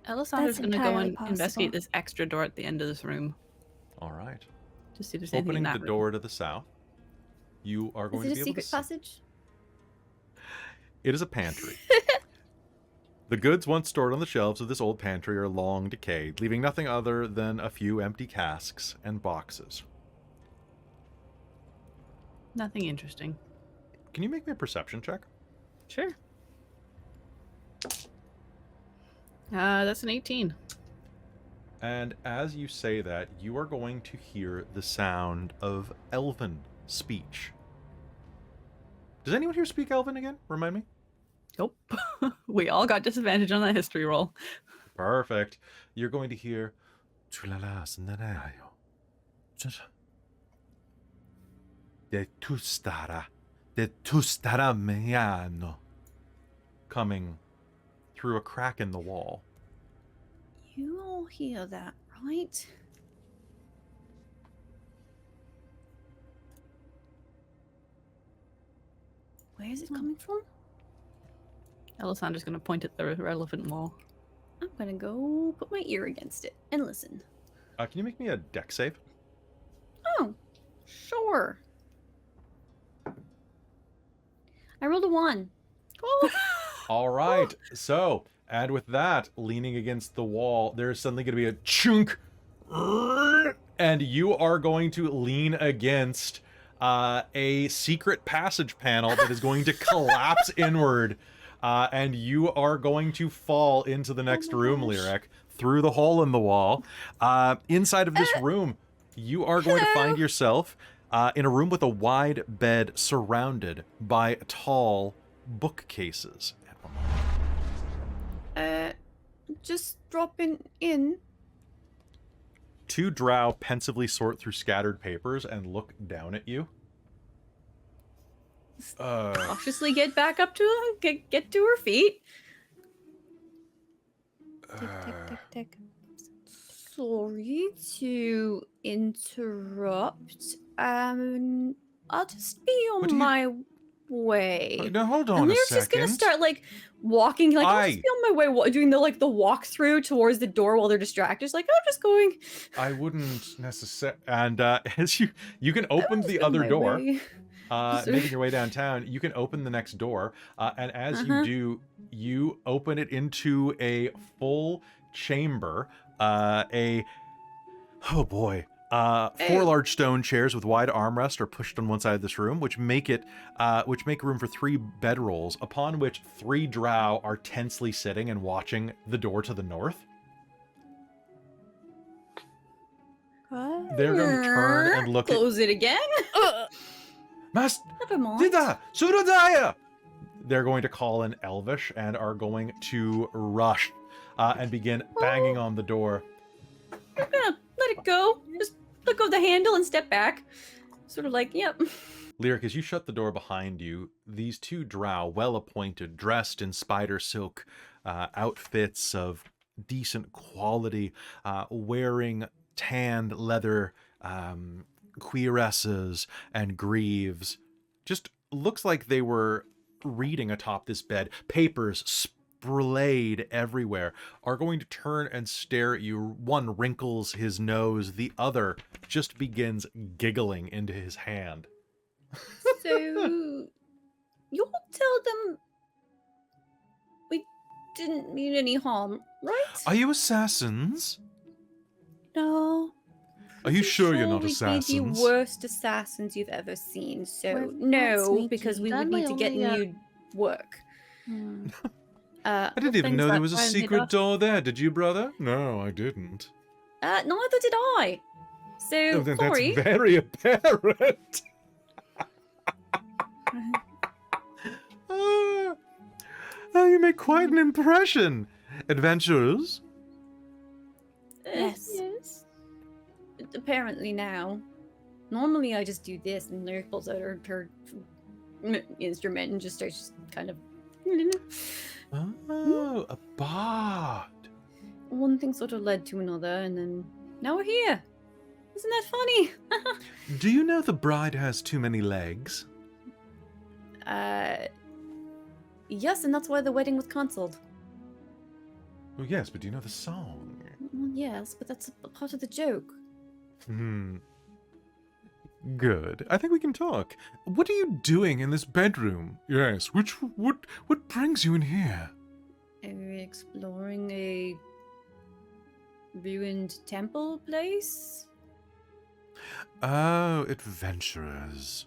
Alisandra's That's going to go entirely and possible. investigate this extra door at the end of this room All right. to see if there's anything in Opening that the room. door to the south, you are going Is to it be a able to secret see. passage? It is a pantry. The goods once stored on the shelves of this old pantry are long decayed, leaving nothing other than a few empty casks and boxes. Nothing interesting. Can you make me a perception check? Sure. That's an 18. And as you say that, you are going to hear the sound of elven speech. Does anyone here speak elven again? Remind me. Nope. We all got disadvantage on that history roll. Perfect. You're going to hear de tustara meano coming through a crack in the wall. You all hear that, right? Where is it coming from? Alisandra's going to point at the relevant wall. I'm gonna go put my ear against it and listen. Can you make me a deck save? Oh, sure. I rolled a 1. Oh. All right. So, and with that, leaning against the wall, there's suddenly going to be a chunk. And you are going to lean against a secret passage panel that is going to collapse inward. And you are going to fall into the next room, gosh. Lyric, through the hole in the wall. Inside of this room, you are going to find yourself in a room with a wide bed surrounded by tall bookcases. Just dropping in. Two drow pensively sort through scattered papers and look down at you. Cautiously get back up to get to her feet. Tick, tick, tick, tick. Sorry to interrupt. I'll just be What do on you- my way. Now hold And on a they're just gonna second. start like walking, like I'll just Aye. be on my way, doing the walk through towards the door while they're distracted. Just like I'm just going. I wouldn't necessarily. And as you can I'm open just the on other my door, way. making your way downtown, you can open the next door. And as Uh-huh. you do, you open it into a full chamber. Oh boy. Four Ew. large stone chairs with wide armrests are pushed on one side of this room, which make room for 3 bedrolls, upon which 3 drow are tensely sitting and watching the door to the north. They're going to turn and look at Close it again. Mas Never mind. Dida Surodaya. They're going to call in Elvish and are going to rush and begin banging on the door. I'm gonna let it go. Just let go of the handle and step back. Sort of like, yep. Lyric, as you shut the door behind you, these 2 drow, well appointed, dressed in spider silk outfits of decent quality, wearing tanned leather cuirasses and greaves, just looks like they were reading atop this bed, papers splayed everywhere, are going to turn and stare at you. One wrinkles his nose, the other just begins giggling into his hand. So you'll tell them didn't mean any harm, right? Are you assassins? No. Are you sure you're not we'd assassins? be the worst assassins you've ever seen. So We're not no, sneaky. because we would Sadly, need to get only, new work. Hmm. I didn't even things know there that was a try and hit secret us. door there. Did you, brother? No, I didn't. Neither did I. So Oh, then Corey, that's very apparent. Ah, oh, you make quite an impression. Adventurers? Yes. Yes. Apparently now. Normally I just do this and Lyric pulls out her instrument and just starts kind of Oh, a bard. one thing sort of led to another, and then now we're here. Isn't that funny? Do you know the bride has too many legs? Yes, and that's why the wedding was cancelled. Oh, yes, but do you know the song? Well, yes, but that's a part of the joke. Good. I think we can talk. What are you doing in this bedroom? Yes, what brings you in here? Are we exploring a ruined temple place? Oh, adventurers.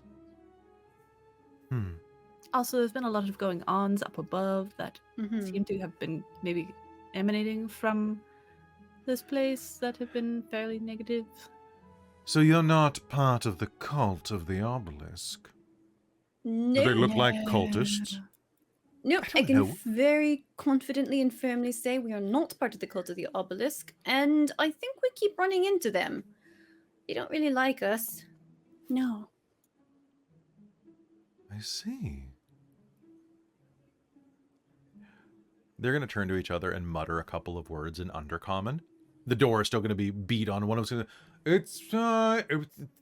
Also, there's been a lot of going-ons up above that Mm-hmm. seem to have been maybe emanating from this place that have been fairly negative. So you're not part of the cult of the Obelisk? No. Do they look like cultists? Nope, I I don't can know. very confidently and firmly say we are not part of the cult of the Obelisk, and I think we keep running into them. They don't really like us. No. I see. They're going to turn to each other and mutter a couple of words in Undercommon. The door is still going to be beat on. One of them's going to, it's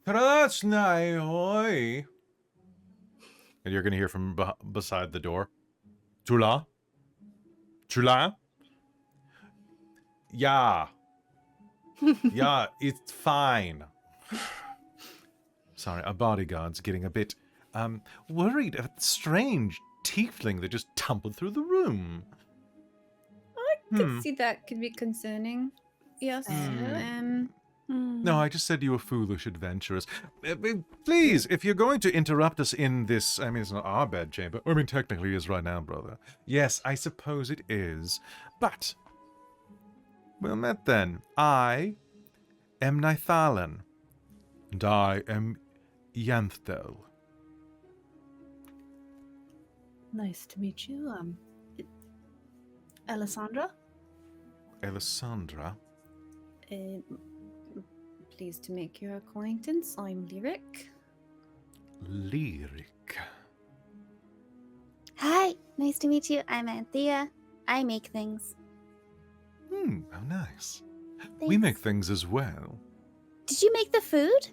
Trasnai, hoi. And you're going to hear from beside the door. Tula? Tula? Yeah. Yeah, it's fine. Sorry, our bodyguard's getting a bit, worried about the strange tiefling that just tumbled through the room. I could see that could be concerning. Yes. No, I just said you were foolish adventurers. Please, if you're going to interrupt us in this, I mean, it's not our bedchamber. I mean, technically it is right now, brother. Yes, I suppose it is. But, well met then. I am Nithalan, and I am Yanthel. Nice to meet you. Alessandra? Ellasandra. Pleased to make your acquaintance. I'm Lyric. Lyric. Hi, nice to meet you. I'm Anthea. I make things. How nice. We Thanks. make things as well. Did you make the food?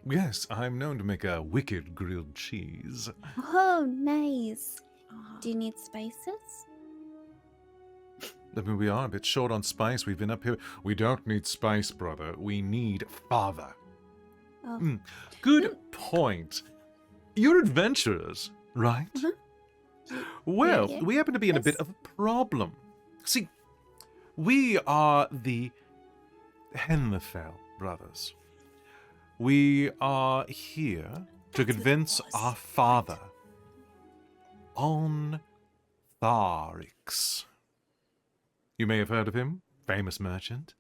Yes, I'm known to make a wicked grilled cheese. Oh, nice. Do you need spices? I mean, we are a bit short on spice. We've been up here. We don't need spice, brother. We need father. Oh. Good point. You're adventurers, right? Well, Yeah. we happen to be in a bit Yes. of a problem. See, we are the Henlifel brothers. We are here to That's what it convince was. our father on Tharix. You may have heard of him, famous merchant.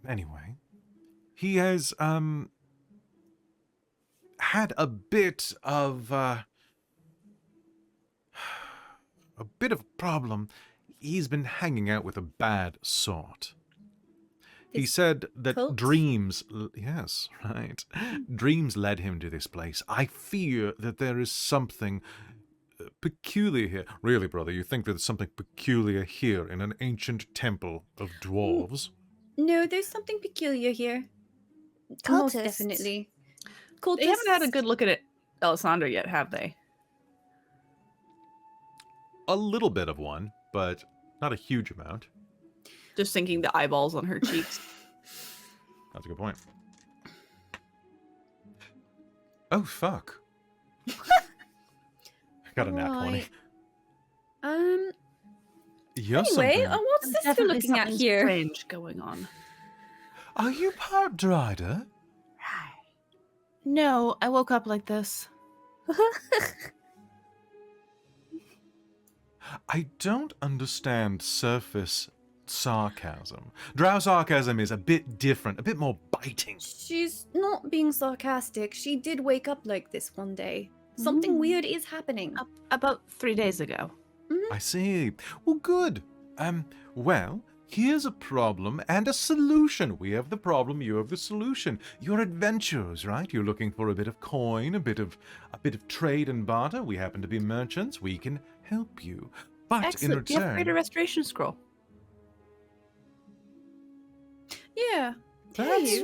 Anyway, he has had a bit of a problem. He's been hanging out with a bad sort. He This said that cult? dreams, yes, right. Dreams led him to this place. I fear that there is something peculiar here. Really, brother, you think there's something peculiar here in an ancient temple of dwarves? No, there's something peculiar here. Most Cultists. definitely. They haven't had a Cultists- good look at it, Alessandra, yet, have they? A little bit of one, but not a huge amount. Just thinking the eyeballs on her cheeks. That's a good point. Oh, fuck. I got a nat 20. Right. You're Anyway, something. what's There's this you're definitely looking at something here? strange going on. Are you part Drider? No, I woke up like this. I don't understand surface sarcasm. Drow sarcasm is a bit different, a bit more biting. She's not being sarcastic. She did wake up like this one day. Something weird is happening. About 3 days ago. I see. Well, good. Well, here's a problem and a solution. We have the problem, you have the solution. You're adventurers, right? You're looking for a bit of coin, a bit of trade and barter. We happen to be merchants. We can help you. But Excellent. in Do you have a greater return, restoration scroll? Yeah. that's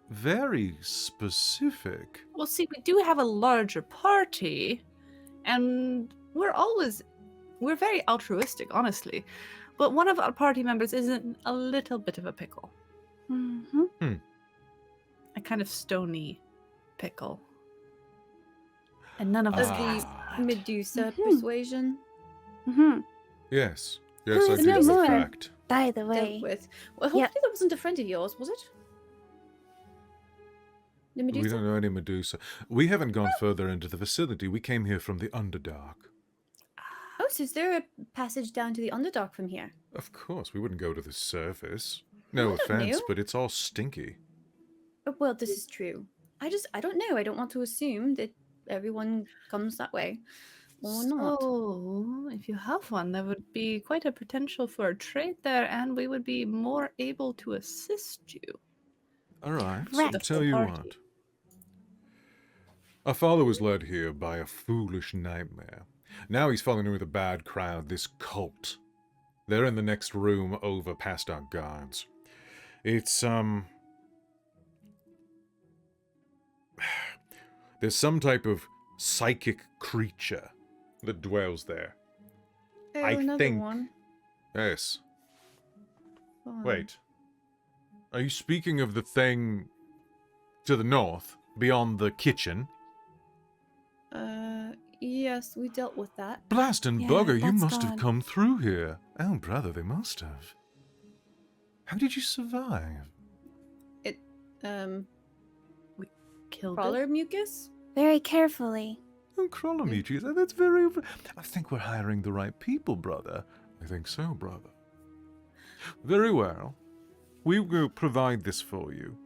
very specific. Well, see, we do have a larger party, and we're very altruistic, honestly. But one of our party members is in a little bit of a pickle. Mm-hmm. A kind of stony pickle. And none of us Of can the Ah. Medusa Mhm. persuasion Mm-hmm. Yes. Who Yes, I is do no know more? fact. By the dealt way, with. Well, Yeah. hopefully that wasn't a friend of yours, was it? The We Medusa? don't know any Medusa. We haven't gone further into the facility. We came here from the Underdark. Oh, so is there a passage down to the Underdark from here? Of course, we wouldn't go to the surface. No I don't offense, know. but it's all stinky. Well, this is true. I don't know. I don't want to assume that everyone comes that way. Or not. So, if you have one, there would be quite a potential for a trade there, and we would be more able to assist you. All right, so Correct. tell you Party. what. Our father was led here by a foolish nightmare. Now he's fallen in with a bad crowd, this cult. They're in the next room over past our guards. It's, there's some type of psychic creature that dwells there. Oh, I another think- one. Yes. Fine. Wait. Are you speaking of the thing to the north, beyond the kitchen? Yes, we dealt with that. Blast and Yeah, bugger, you that's must have gone. come through here. Oh, brother, they must have. How did you survive? Killed Crawler mucus? very carefully. Oh, Krolomichi, that's very... I think we're hiring the right people, brother. I think so, brother. Very well. We will provide this for you.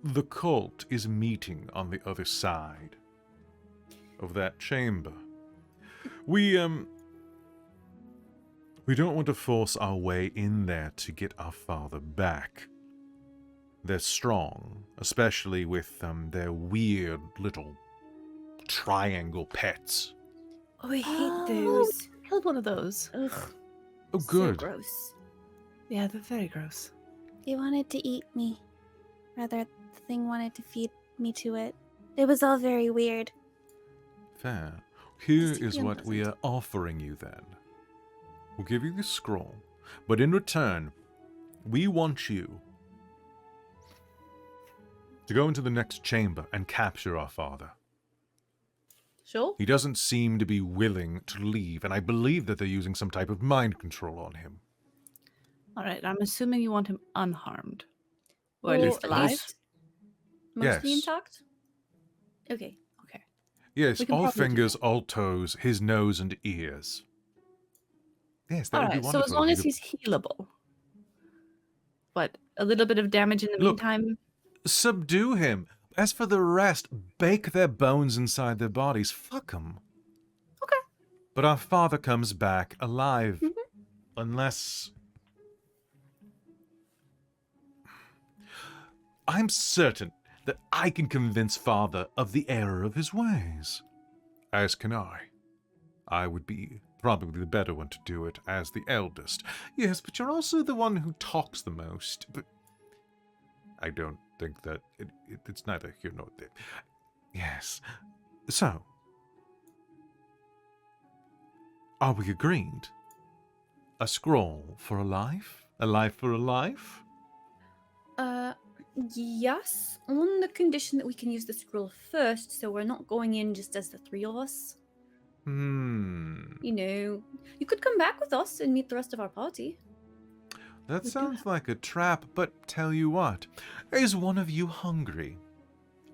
The cult is meeting on the other side of that chamber. We don't want to force our way in there to get our father back. They're strong, especially with their weird little triangle pets. Oh, I hate Oh. those. Killed one of those. Ugh. Oh, So good. gross. Yeah, they're very gross. They wanted to eat me. Rather, the thing wanted to feed me to it. It was all very weird. Fair. Here Just is be what we are unpleasant. offering you then. We'll give you the scroll, but in return, we want you to go into the next chamber and capture our father. Sure. He doesn't seem to be willing to leave, and I believe that they're using some type of mind control on him. All right, I'm assuming you want him unharmed. Or at Or least at alive. least Mostly Yes. intact? Okay. Okay. Yes, We can all probably do fingers, all toes, his nose and ears. Yes, that All would be right, so wonderful. as long if as you he's healable. What, a little bit of damage in the Look. meantime? could subdue him. As for the rest, bake their bones inside their bodies. Fuck them. Okay. But our father comes back alive. Mm-hmm. Unless... I'm certain that I can convince father of the error of his ways. As can I. I would be probably the better one to do it as the eldest. Yes, but you're also the one who talks the most. But I don't think that it's neither here nor there. Yes. So, are we agreed? A scroll for a life? A life for a life? Yes, on the condition that we can use the scroll first, so we're not going in just as the three of us. You know, you could come back with us and meet the rest of our party. That sounds like a trap, but tell you what, is one of you hungry?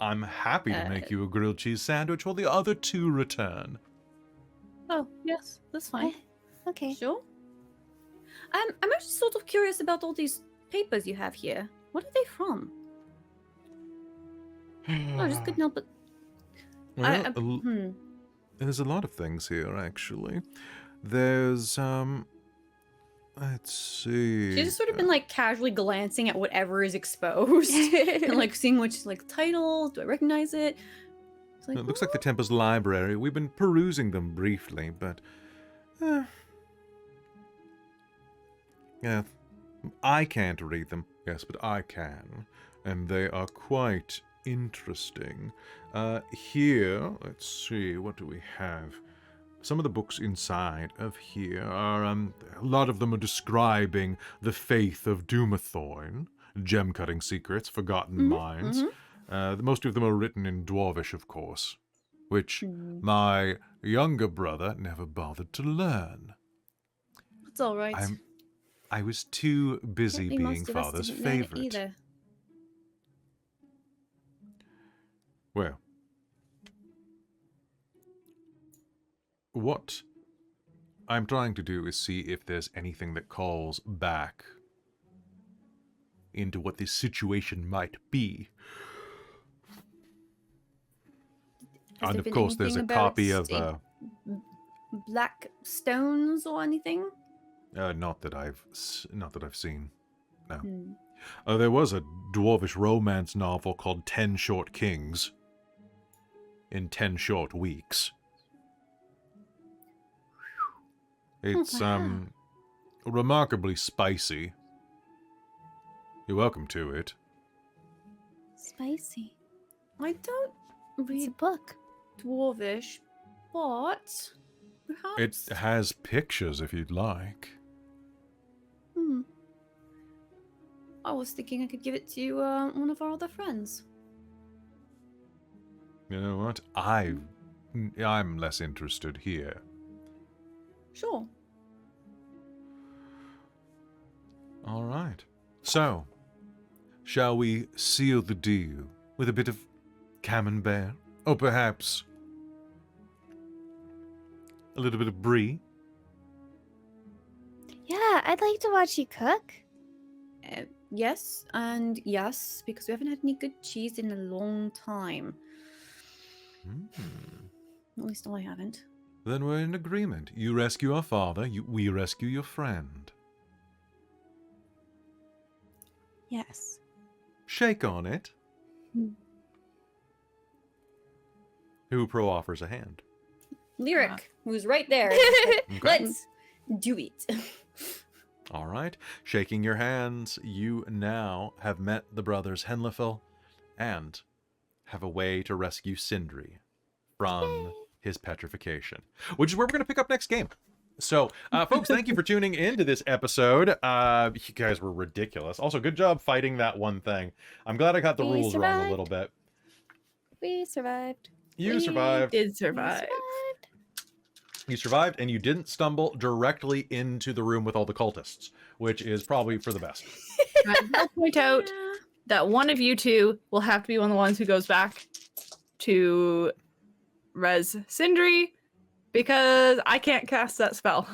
I'm happy to make you a grilled cheese sandwich while the other two return. Oh, yes, that's fine. Okay. Sure. I'm actually sort of curious about all these papers you have here. What are they from? I just couldn't help but... Well, there's a lot of things here, actually. There's, let's see. She's just sort of been, like, casually glancing at whatever is exposed. And, like, seeing which, like, title. Do I recognize it? It's like, It looks like the Temple's library. We've been perusing them briefly, but... yeah, I can't read them. Yes, but I can. And they are quite interesting. Here, let's see, what do we have? Some of the books inside of here are, a lot of them are describing the faith of Doomathorn, gem-cutting secrets, forgotten mines. Most of them are written in Dwarvish, of course, which my younger brother never bothered to learn. It's all right. I was too busy Apparently being most of us father's didn't learn it favorite. either. Well, what I'm trying to do is see if there's anything that calls back into what this situation might be. Has And there of been course, there's a anything copy about of black stones or anything? not that I've seen. No. There was a dwarvish romance novel called 10 Short Kings in 10 short weeks. It's remarkably spicy. You're welcome to it. Spicy. I don't It's a read book. Dwarvish, but perhaps... It has pictures if you'd like. I was thinking I could give it to one of our other friends. You know what? I'm less interested here. Sure. All right. So, shall we seal the deal with a bit of camembert? Or perhaps a little bit of brie? Yeah, I'd like to watch you cook. Yes, and yes, because we haven't had any good cheese in a long time. At least I haven't. Then we're in agreement. You rescue our father, we rescue your friend. Yes. Shake on it. Who offers a hand? Lyric, who's right there. Okay. Let's do it. All right. Shaking your hands, you now have met the brothers Henlifel and have a way to rescue Sindri from his petrification, which is where we're going to pick up next game. So, folks, thank you for tuning into this episode. You guys were ridiculous. Also, good job fighting that one thing. I'm glad I got the We rules wrong a survived. little bit. We survived. You We survived. did survive. You survived, and you didn't stumble directly into the room with all the cultists, which is probably for the best. I'll point out that one of you two will have to be one of the ones who goes back to res Sindri, because I can't cast that spell.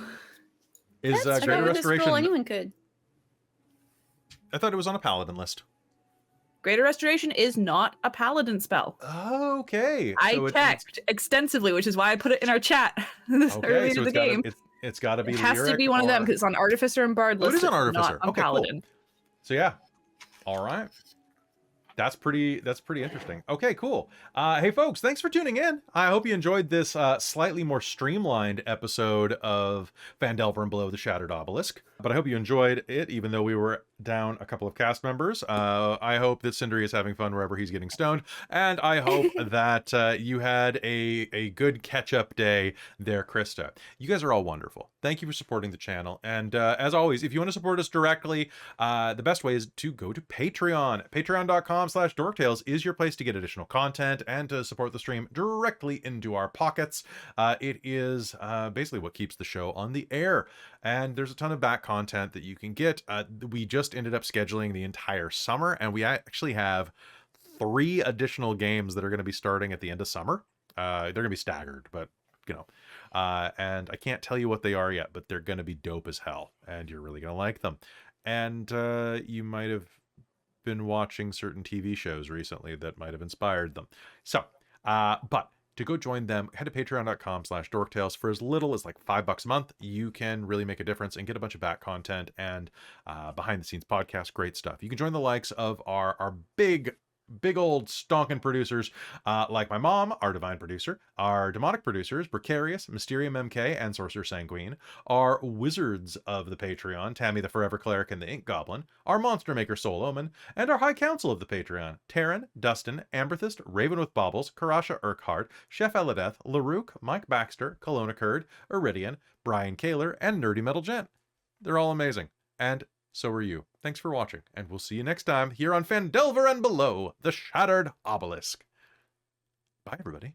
Is That's Greater true. This Restoration? scroll anyone could. I thought it was on a paladin list. Greater Restoration is not a paladin spell. Okay. I so checked extensively, which is why I put it in our chat this early so in the game. it's got to be. It has to Lyric be one of them or- because it's on Artificer and Bard Oh, it list. is on it's Artificer. Not a Okay, cool. paladin. So yeah. All right. That's pretty interesting. Okay, cool. Hey folks, thanks for tuning in. I hope you enjoyed this slightly more streamlined episode of Phandelver and Below the Shattered Obelisk. But I hope you enjoyed it, even though we were down a couple of cast members. I hope that Sindri is having fun wherever he's getting stoned, and I hope that you had a good catch-up day there, Christa. You guys are all wonderful. Thank you for supporting the channel, and as always, if you want to support us directly, the best way is to go to Patreon. Patreon.com/dorktales is your place to get additional content and to support the stream directly into our pockets. It is basically what keeps the show on the air, and there's a ton of back content that you can get. We just ended up scheduling the entire summer, and we actually have 3 additional games that are going to be starting at the end of summer. They're going to be staggered, but you know, and I can't tell you what they are yet, but they're going to be dope as hell, and you're really going to like them. And you might have been watching certain TV shows recently that might have inspired them. So, but to go join them, head to patreon.com/dorktales. For as little as like $5 a month, you can really make a difference and get a bunch of back content and behind the scenes podcast, great stuff. You can join the likes of our big old stonking producers like my mom, our divine producer, our demonic producers, Precarious, Mysterium MK, and Sorcerer Sanguine, our wizards of the Patreon, Tammy the Forever Cleric and the Ink Goblin, our monster maker Soul Omen, and our high council of the Patreon, Taryn, Dustin, Amberthist, Raven with Baubles, Karasha Urquhart, Chef Eladeth, Larook, Mike Baxter, Kelowna Curd, Iridian, Brian Kaler, and Nerdy Metal Gent. They're all amazing. And so are you. Thanks for watching, and we'll see you next time here on Phandelver and Below, the Shattered Obelisk. Bye, everybody.